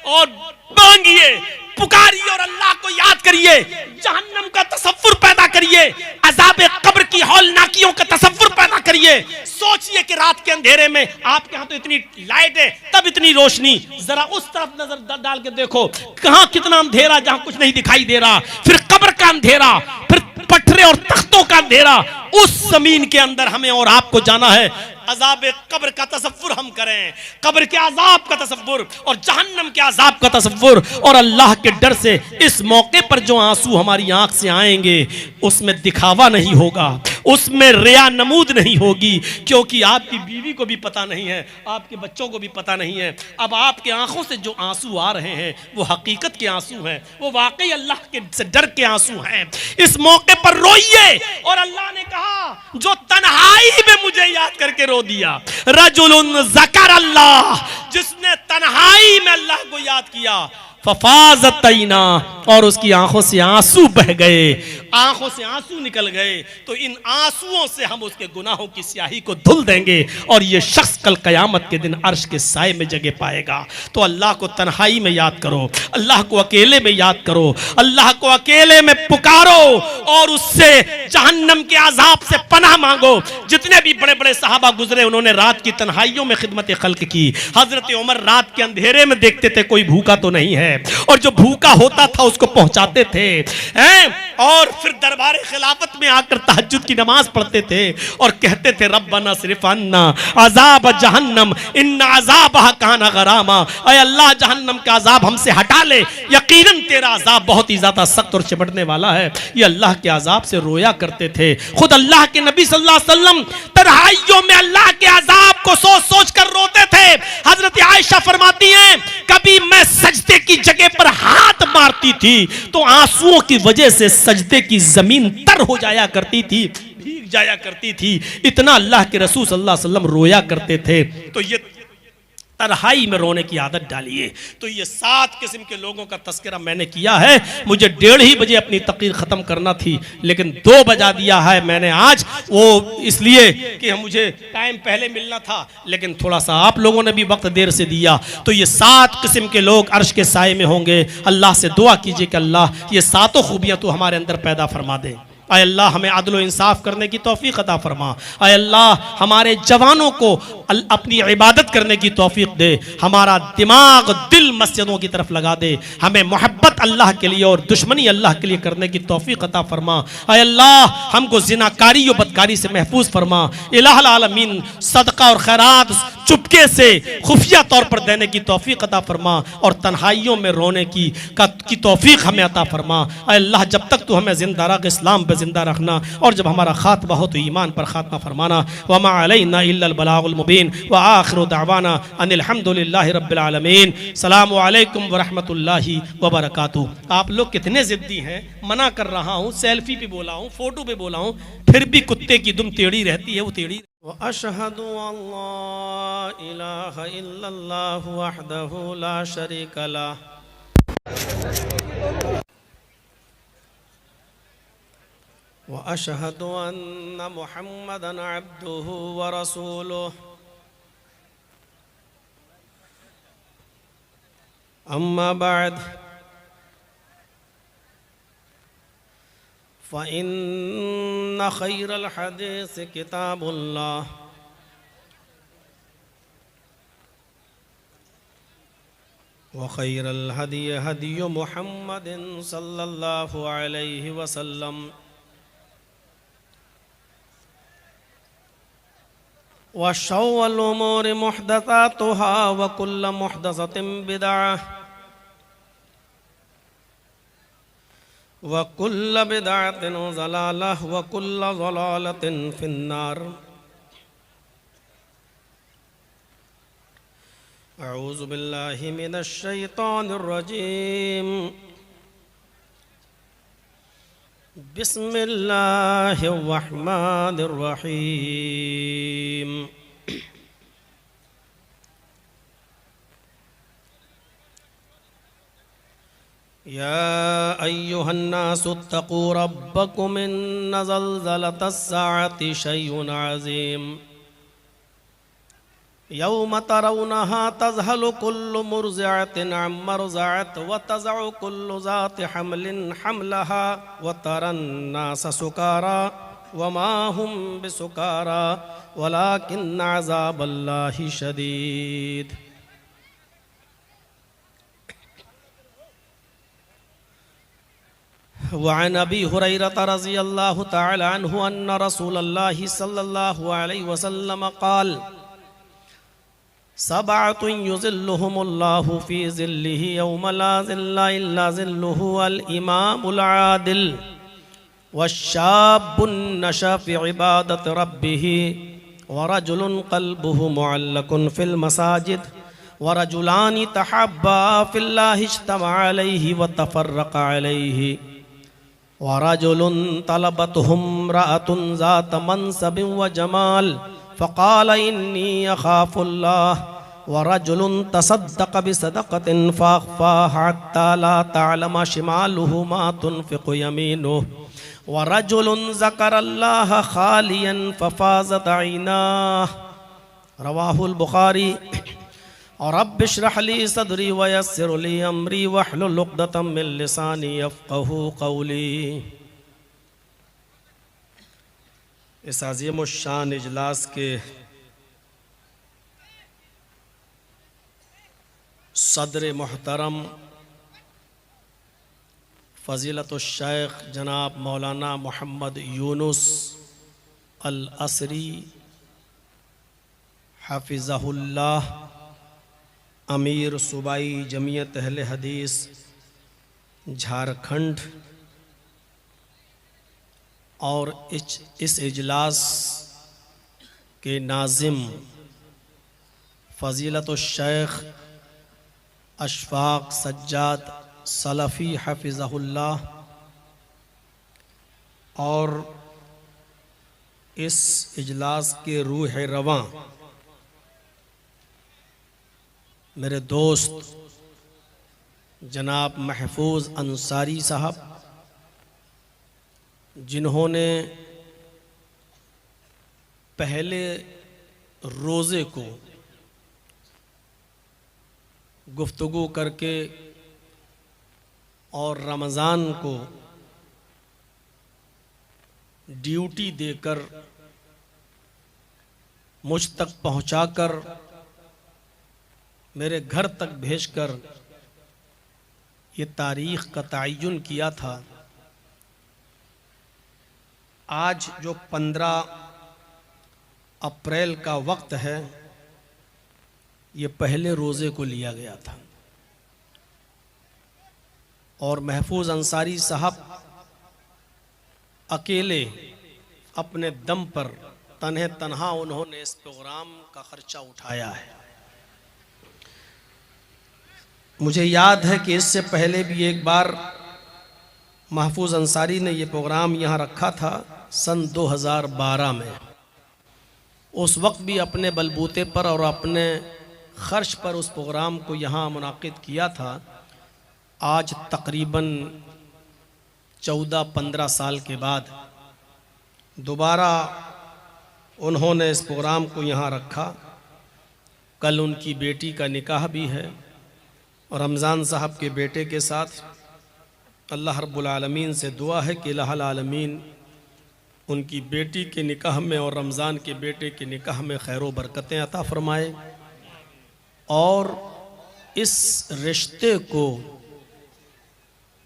और मांगिए, पुकारिए और अल्लाह को याद करिए, जहन्नम का तसव्वुर पैदा करिए, अज़ाब कब्र की हौलनाकियों का तसव्वुर पैदा करिए। सोचिए कि रात के अंधेरे में आपके यहाँ तो इतनी लाइट है, तब इतनी रोशनी, जरा उस तरफ नजर डाल के देखो, कहाँ कितना अंधेरा, जहाँ कुछ नहीं दिखाई दे रहा, फिर कब्र का अंधेरा, फिर पत्थरे और तख्तों का अंधेरा, उस जमीन के अंदर हमें और आपको जाना है। अजाब कब्र का तसव्वुर हम करें, कब्र के अजाब का तसव्वुर और जहन्नम के अजाब का तसव्वुर, और अल्लाह के डर से इस मौके पर जो आंसू हमारी आंख से आएंगे उसमें दिखावा नहीं होगा, उसमें रिया नमूद नहीं होगी, क्योंकि आपकी बीवी को भी पता नहीं है, आपके बच्चों को भी पता नहीं है। अब आपके आंखों से जो आंसू आ रहे हैं वो हकीकत के आंसू हैं, वो वाकई अल्लाह के से डर के आंसू हैं। इस मौके पर रोइए। और अल्लाह ने कहा जो तन्हाई में मुझे याद करके रो दिया, रजुलुन ज़कर अल्लाह, जिसने तन्हाई में अल्लाह को याद किया, फफाज़त ऐना, और उसकी आंखों से आंसू बह गए, आंखों से आंसू निकल गए, तो इन आंसुओं से हम उसके गुनाहों की स्याही को धुल देंगे और ये शख्स कल कयामत के दिन अर्श के साए में जगह पाएगा। तो अल्लाह को तन्हाई में याद करो, अल्लाह को अकेले में याद करो, अल्लाह को अकेले में पुकारो और उससे जहन्नम के अजाब से पनाह मांगो। जितने भी बड़े बड़े सहाबा गुजरे उन्होंने रात की तन्हाइयों में खिदमत खल्क की। हजरत उमर रात के अंधेरे में देखते थे कोई भूखा तो नहीं है, और जो भूखा होता था उसको पहुंचाते थे, और फिर दरबार खिलाफत में आकर तहज्जुद की नमाज पढ़ते थे और कहते थे रब्बना सिर्फ अन्ना अजाब जहन्नम इन्ना अजाबहा काना गरामा, ऐ अल्लाह जहन्नम का अजाब हमसे हटा ले, यकीनन तेरा अजाब बहुत ही ज्यादा सख्त और चिपटने वाला है। ये अल्लाह के अजाब से रोया करते थे। खुद अल्लाह के नबी सल्लल्लाहु अलैहि वसल्लम तन्हाइयों में अल्लाह के अजाब को सोच सोच कर रोते थे। हजरत आयशा फरमाती हैं कभी मैं सजदे की जगह पर हाथ मारती थी तो आंसुओं की वजह से सजदे की जमीन तर हो जाया करती थी, भीग जाया करती थी, इतना अल्लाह के रसूल सल्लल्लाहु अलैहि वसल्लम रोया करते थे। तो ये तन्हाई में रोने की आदत डालिए। तो ये 7 किस्म के लोगों का तस्करा मैंने किया है। मुझे 1:30 बजे अपनी तकरीर ख़त्म करना थी, लेकिन 2 बजा दिया है मैंने आज, वो इसलिए कि मुझे टाइम पहले मिलना था, लेकिन थोड़ा सा आप लोगों ने भी वक्त देर से दिया। तो ये 7 किस्म के लोग अर्श के साए में होंगे। अल्लाह से दुआ कीजिए कि अल्लाह ये 7 खूबियाँ तो हमारे अंदर पैदा फरमा दे। आय अल्लाह हमें अदल इंसाफ करने की तौफीक अता फरमा। आय अल्लाह हमारे जवानों को अपनी इबादत करने की तौफीक दे, हमारा दिमाग दिल मस्जिदों की तरफ लगा दे, हमें मोहब्बत अल्लाह के लिए और दुश्मनी अल्लाह के लिए करने की तौफीक अता फरमा। आय अल्लाह हमको जिनाकारी और बदकारी से महफूज फरमा। इलाहुल आलमीन सदका और खैरात चुपके से खुफिया तौर पर देने की तौफीक अता फरमा और तन्हाइयों में रोने की तौफीक हमें अता फरमा। आय अल्लाह जब तक तो हमें जिंदा रख, इस्लाम पर जिंदा रखना, और जब हमारा खात्मा हो तो ईमान पर खात्मा फरमाना। वमा अलैना इल्लल बलागुल मुबीन व आखिरु दअवाना अनिल हम्दुलिल्लाहि रब्बिल आलमीन। सलामु अलैकुम व रहमतुल्लाहि व बरकातुहू। आप लोग कितने जिद्दी हैं, मना कर रहा हूँ, सेल्फी पे बोला हूँ, फोटो पे बोला हूँ, फिर भी कुत्ते की दुम टेढ़ी रहती है, वो टेढ़ी। व अशहदु अल्ला इलाहा इल्लल्लाहु वहदहु ला शरीका लह व अशहदु अन्ना मुहम्मदन अब्दुहु व रसूलुहु। अम्मा बाद फ़इन्न खैरल हदीस किताबुल्लाह व खैरल हदी हदी मुहम्मदिन सल्लल्लाहु अलैहि वसल्लम व शर्रुल उमूरि मुहदसातुहा व कुल्लु मुहदसतिन बिदअह व कुल्लु बिदअतिन ज़लालह व कुल्लु ज़लालतिन फिन्नार। अऊज़ु बिल्लाहि मिनश शैतानिर रजीम। बिस्मिल्लाहिर रहमानिर रहीम। या अय्युहन्नासु इत्तक़ू रब्बकुम इन्न ज़ल्ज़लतस्साअति शैउन अज़ीम। यौम तरौनहा तज़हलु कुल्लु मुर्ज़िअतिन अम्मा अर्ज़अत व तज़अु कुल्लु ज़ाति हम्लिन हम्लहा व तरन्नास सुकारा व मा हुम बिसुकारा वलाकिन्न अज़ाबल्लाहि शदीद। वअन अबी हुरैरता रज़ियल्लाहु तआला अन्हु अन्न रसूलल्लाहि सल्लल्लाहु अलैहि वसल्लम क़ाल सबअतुन युज़िल्लुहुमुल्लाहु फ़ी ज़िल्लिही यौम ला ज़िल्ला इल्ला ज़िल्लुहु अल इमामुल आदिल वश्शाबुन नशअ फ़ी इबादति रब्बिही वरजुलुन क़ल्बुहु मुअल्लकुन फ़िल मसाजिद वरजुलानि तहब्बा फ़िल्लाहि इज्तमअ अलैहि व तफ़र्रक़ा अलैहि वरजुलुन तलबतहु इम्रअतुन ज़ात मनसबिन व जमाल फ़क़ाल इन्नी अख़ाफ़ुल्लाह वरजुलुन तसद्दक़ बिसदक़तिन फ़अख़फ़ाहा हत्ता ला तअलम शिमालुहु मा तुनफ़िक़ु यमीनुहु वरजुलुन ज़करल्लाह ख़ालियन फ़फ़ाज़त ऐनाहु रवाहुल बुख़ारी। और रब्बि इश्रह ली सदरी व यस्सिर ली अमरी वहलुल उक़दतम मिन लिसानी यफ़क़हू क़ौली। इस अज़ीमुश्शान इजलास के सदर मोहतरम फ़ज़ीलतुश शेख जनाब मौलाना मोहम्मद यूनुस अल असरी हफ़िज़हुल्लाह अमीर सूबाई जमीयत अहले हदीस झारखंड और इस इजलास के नाज़िम फ़ज़ीलतुश शेख अशफ़ाक़ सज्जाद सलफ़ी हफ़िज़हुल्लाह और इस इजलास के रूह रवां मेरे दोस्त जनाब महफूज अंसारी साहब, जिन्होंने पहले रोज़े को गुफ्तगू करके और रमज़ान को ड्यूटी देकर मुझ तक पहुंचाकर मेरे घर तक भेजकर ये तारीख़ का तयन किया था। आज जो 15 अप्रैल का वक्त है, ये पहले रोज़े को लिया गया था और महफूज अंसारी साहब अकेले अपने दम पर तन्हे तन्हा उन्होंने इस प्रोग्राम का ख़र्चा उठाया है। मुझे याद है कि इससे पहले भी एक बार महफूज अंसारी ने ये प्रोग्राम यहाँ रखा था सन 2012 में। उस वक्त भी अपने बलबूते पर और अपने खर्च पर उस प्रोग्राम को यहाँ मुनाकिद किया था। आज तकरीबन 14-15 साल के बाद दोबारा उन्होंने इस प्रोग्राम को यहाँ रखा। कल उनकी बेटी का निकाह भी है और रमज़ान साहब के बेटे के साथ अल्लाह रब्बुल आलमीन से दुआ है कि इलाहुल आलमीन उनकी बेटी के निकाह में और रमज़ान के बेटे के निकाह में खैर व बरकतें अता फ़रमाए और इस रिश्ते को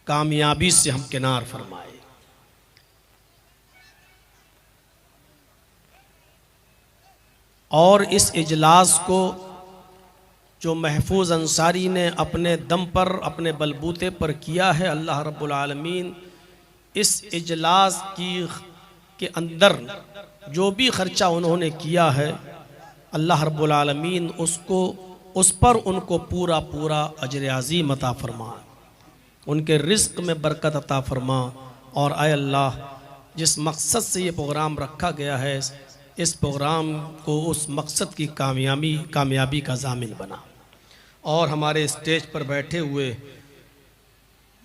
कामयाबी से हम किनार फरमाए। और इस इजलास को जो महफूज अंसारी ने अपने दम पर अपने बलबूते पर किया है, अल्लाह रब्बुल आलमीन इस इजलास के अंदर जो भी ख़र्चा उन्होंने किया है, अल्लाह रब्बुल आलमीन उस पर उनको पूरा पूरा अजर अज़ीम अता फरमा, उनके रिज़्क़ में बरकत अता फरमा। और आए अल्लाह, जिस मकसद से ये प्रोग्राम रखा गया है, इस प्रोग्राम को उस मकसद की कामयाबी का ज़ामिन बना। और हमारे स्टेज पर बैठे हुए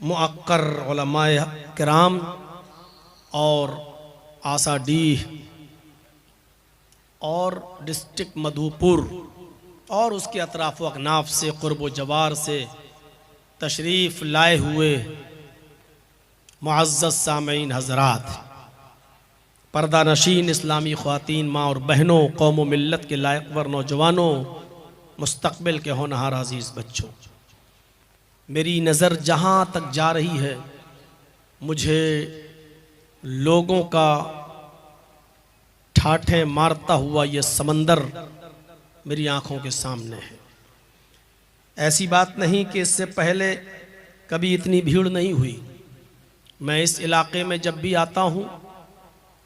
मुअक्कर उलमाए किराम और आसाडीह और डिस्ट्रिक्ट मधुपुर और उसके अतराफ़ व अकनाफ से क़ुर्ब व जवार से तशरीफ़ लाए हुए मुअज़्ज़ज़ सामीन हज़रात, पर्दा नशीन इस्लामी ख़वातीन, माँ और बहनों, कौम व मिल्लत के लायकवर नौजवानों, मुस्तक़बिल के होनहार अज़ीज़ बच्चों, मेरी नज़र जहाँ तक जा रही है मुझे लोगों का ठाठे मारता हुआ ये समंदर मेरी आंखों के सामने है। ऐसी बात नहीं कि इससे पहले कभी इतनी भीड़ नहीं हुई। मैं इस इलाके में जब भी आता हूँ,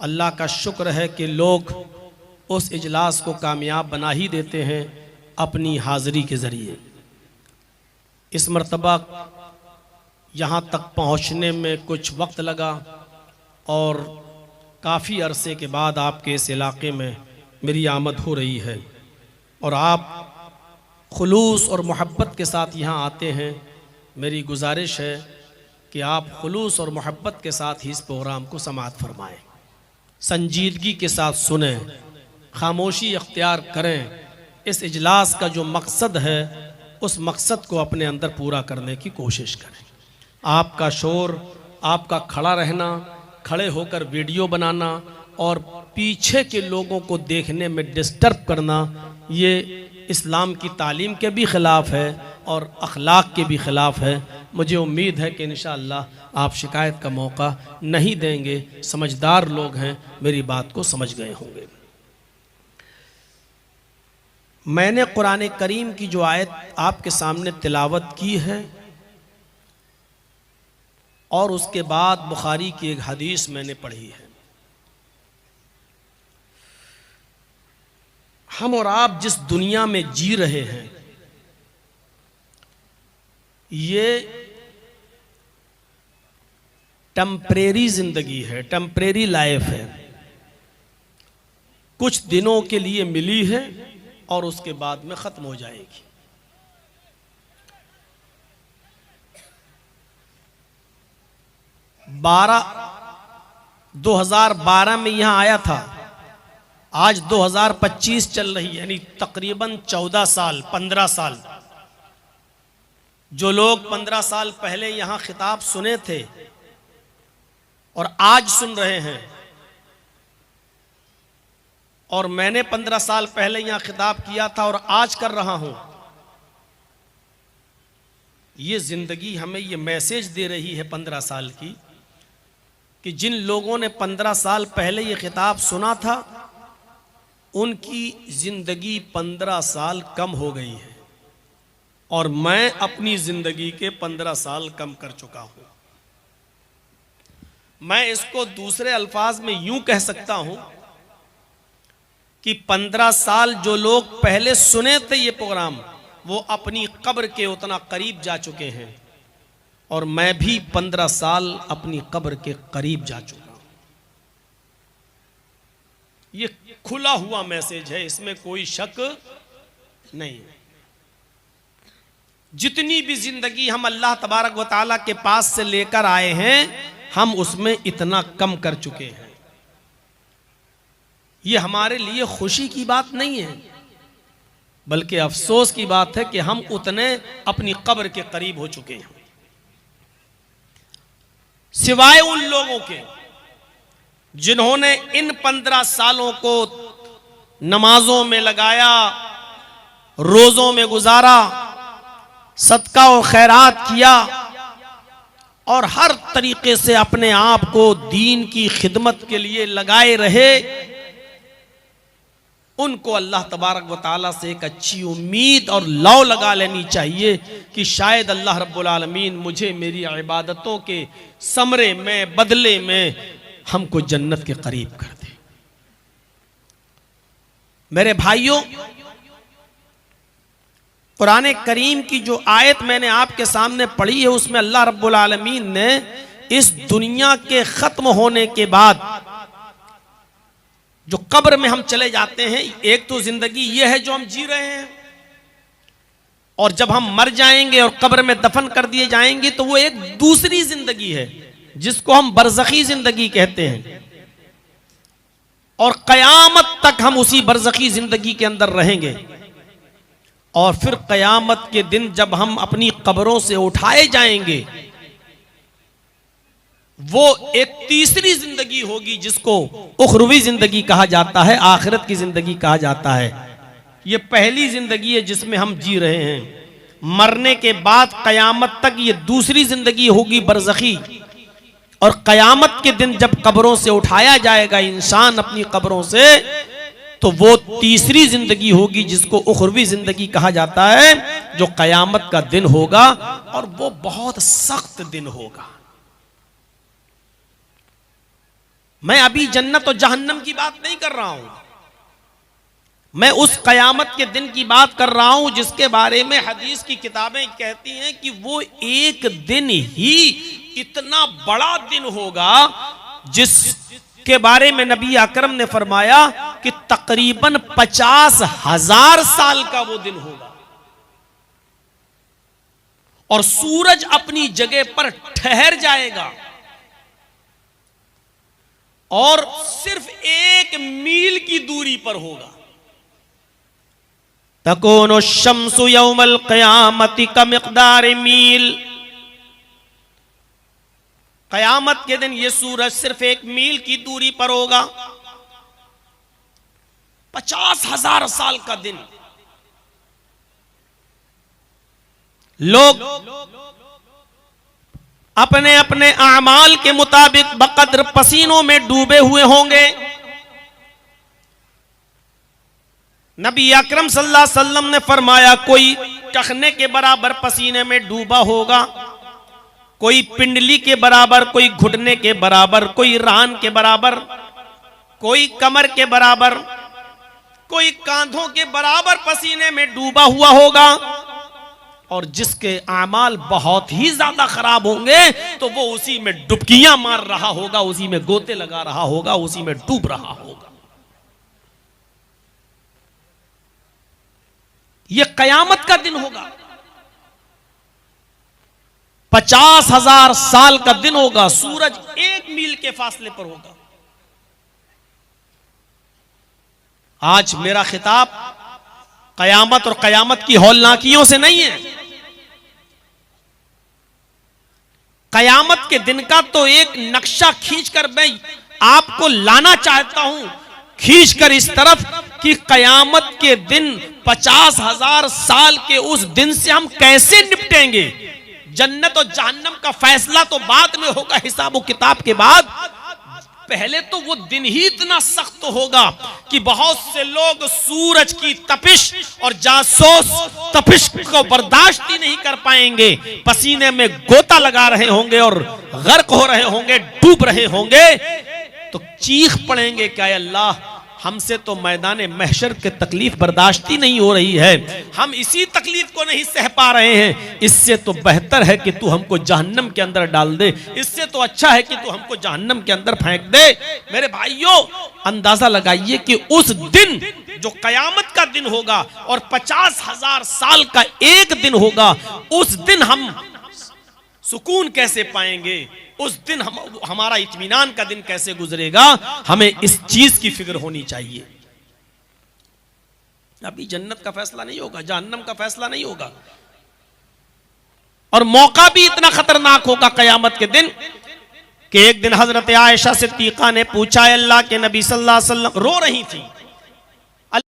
अल्लाह का शुक्र है कि लोग उस इजलास को कामयाब बना ही देते हैं अपनी हाज़िरी के ज़रिए। इस मर्तबा यहाँ तक पहुँचने में कुछ वक्त लगा और काफ़ी अरसे के बाद आपके इस इलाके में मेरी आमद हो रही है और आप खुलूस और मोहब्बत के साथ यहाँ आते हैं। मेरी गुजारिश है कि आप खुलूस और मोहब्बत के साथ ही इस प्रोग्राम को समाअत फरमाएं, संजीदगी के साथ सुने, खामोशी अख्तियार करें। इस इजलास का जो मकसद है उस मकसद को अपने अंदर पूरा करने की कोशिश करें। आपका शोर, आपका खड़ा रहना, खड़े होकर वीडियो बनाना और पीछे के लोगों को देखने में डिस्टर्ब करना, ये इस्लाम की तालीम के भी ख़िलाफ़ है और अखलाक के भी ख़िलाफ़ है। मुझे उम्मीद है कि इंशाअल्लाह आप शिकायत का मौका नहीं देंगे। समझदार लोग हैं, मेरी बात को समझ गए होंगे। मैंने कुरान करीम की जो आयत आपके सामने तिलावत की है और उसके बाद बुखारी की एक हदीस मैंने पढ़ी है। हम और आप जिस दुनिया में जी रहे हैं, ये टेम्परेरी जिंदगी है, टेम्परेरी लाइफ है। कुछ दिनों के लिए मिली है और उसके बाद में खत्म हो जाएगी। बारह 2012 में यहां आया था, आज 2025 चल रही है, यानी तकरीबन 14 साल 15 साल। जो लोग 15 साल पहले यहां खिताब सुने थे और आज सुन रहे हैं, और मैंने 15 साल पहले यहां खिताब किया था और आज कर रहा हूं, ये जिंदगी हमें ये मैसेज दे रही है 15 साल की कि जिन लोगों ने 15 साल पहले ये खिताब सुना था, उनकी जिंदगी 15 साल कम हो गई है और मैं अपनी जिंदगी के 15 साल कम कर चुका हूं। मैं इसको दूसरे अल्फाज में यूं कह सकता हूं कि 15 साल जो लोग पहले सुने थे ये प्रोग्राम, वो अपनी कब्र के उतना करीब जा चुके हैं और मैं भी 15 साल अपनी कब्र के करीब जा चुका हूं। ये खुला हुआ मैसेज है, इसमें कोई शक नहीं है। जितनी भी जिंदगी हम अल्लाह तबारक व तआला के पास से लेकर आए हैं, हम उसमें इतना कम कर चुके हैं। ये हमारे लिए खुशी की बात नहीं है, बल्कि अफसोस की बात है कि हम उतने अपनी कब्र के करीब हो चुके हैं। सिवाय उन लोगों के जिन्होंने इन 15 सालों को नमाजों में लगाया, रोजों में गुजारा, सदका और खैरात किया और हर तरीके से अपने आप को दीन की खिदमत के लिए लगाए रहे, उनको अल्लाह तबारक व तआला से एक अच्छी उम्मीद और लौ लगा लेनी चाहिए कि शायद अल्लाह रब्बुल आलमीन मुझे मेरी इबादतों के समरे में, बदले में हमको जन्नत के करीब कर दे। मेरे भाइयों, कुरान करीम की जो आयत मैंने आपके सामने पढ़ी है, उसमें अल्लाह रब्बुल आलमीन ने इस दुनिया के खत्म होने के बाद जो कब्र में हम चले जाते हैं, एक तो जिंदगी ये है जो हम जी रहे हैं, और जब हम मर जाएंगे और कब्र में दफन कर दिए जाएंगे तो वो एक दूसरी जिंदगी है जिसको हम बरज़खी जिंदगी कहते हैं, और कयामत तक हम उसी बरज़खी जिंदगी के अंदर रहेंगे। और फिर कयामत के दिन जब हम अपनी कब्रों से उठाए जाएंगे, वो एक तीसरी जिंदगी होगी जिसको उखरवी जिंदगी कहा जाता है, आखिरत की जिंदगी कहा जाता है। ये पहली जिंदगी है जिसमें हम जी रहे हैं। मरने के बाद कयामत तक ये दूसरी जिंदगी होगी, बरज़खी, और कयामत के दिन जब कब्रों से उठाया जाएगा इंसान अपनी कब्रों से, तो वो तीसरी जिंदगी होगी जिसको उखरवी जिंदगी कहा जाता है, जो कयामत का दिन होगा, और वो बहुत सख्त दिन होगा। मैं अभी जन्नत और जहन्नम की बात नहीं कर रहा हूं, मैं उस कयामत के दिन की बात कर रहा हूं जिसके बारे में हदीस की किताबें कहती हैं कि वो एक दिन ही इतना बड़ा दिन होगा जिसके बारे में नबी अकरम ने फरमाया कि तकरीबन 50,000 साल का वो दिन होगा, और सूरज अपनी जगह पर ठहर जाएगा और सिर्फ 1 मील की दूरी पर होगा। तकूनु शम्सु यौमल क़यामति का मिक़दार मील, कयामत के दिन ये सूरज सिर्फ 1 मील की दूरी पर होगा। 50,000 साल का दिन। लोग अपने अपने आमाल के मुताबिक बकद्र पसीनों में डूबे हुए होंगे। नबी अकरम सल्लल्लाहु अलैहि वसल्लम ने फरमाया, कोई टखने के बराबर पसीने में डूबा होगा, कोई पिंडली के बराबर, कोई घुटने के बराबर, कोई रान के बराबर, कोई कमर के बराबर, कोई कांधों के बराबर पसीने में डूबा हुआ होगा। और जिसके आमाल बहुत ही ज्यादा खराब होंगे तो वो उसी में डुबकियां मार रहा होगा, उसी में गोते लगा रहा होगा, उसी में डूब रहा होगा। ये कयामत का दिन होगा, 50,000 साल का दिन होगा, सूरज 1 मील के फासले पर होगा। आज मेरा खिताब कयामत और कयामत की हौलनाकियों से नहीं है। कयामत के दिन का तो एक नक्शा खींचकर मैं आपको लाना चाहता हूं, खींचकर इस तरफ कि कयामत के दिन 50,000 साल के उस दिन से हम कैसे निपटेंगे। जन्नत और जहन्नम का फैसला तो बाद में होगा, हिसाब और किताब के बाद। पहले तो वो दिन ही इतना सख्त होगा कि बहुत से लोग सूरज की तपिश और जासूस तपिश को बर्दाश्त ही नहीं कर पाएंगे, पसीने में गोता लगा रहे होंगे और गर्क हो रहे होंगे, डूब रहे होंगे, तो चीख पड़ेंगे क्या अल्लाह, हमसे तो मैदान महशर के तकलीफ बर्दाश्त ही नहीं हो रही है, हम इसी तकलीफ को नहीं सह पा रहे हैं। इससे तो बेहतर है कि तू हमको जहन्नम के अंदर डाल दे, इससे तो अच्छा है कि तू हमको जहन्नम के अंदर फेंक दे। मेरे भाइयों, अंदाजा लगाइए कि उस दिन जो कयामत का दिन होगा और 50,000 साल का एक दिन होगा, उस दिन हम सुकून कैसे पाएंगे, उस दिन हमारा इत्मीनान का दिन कैसे गुजरेगा, हमें इस चीज की फिक्र होनी चाहिए। अभी जन्नत का फैसला नहीं होगा, जहन्नम का फैसला नहीं होगा, और मौका भी इतना खतरनाक होगा कयामत के दिन कि एक दिन हजरत आयशा सिद्दीका ने पूछा, अल्लाह के नबी सल्लल्लाहु अलैहि वसल्लम रो रही थी,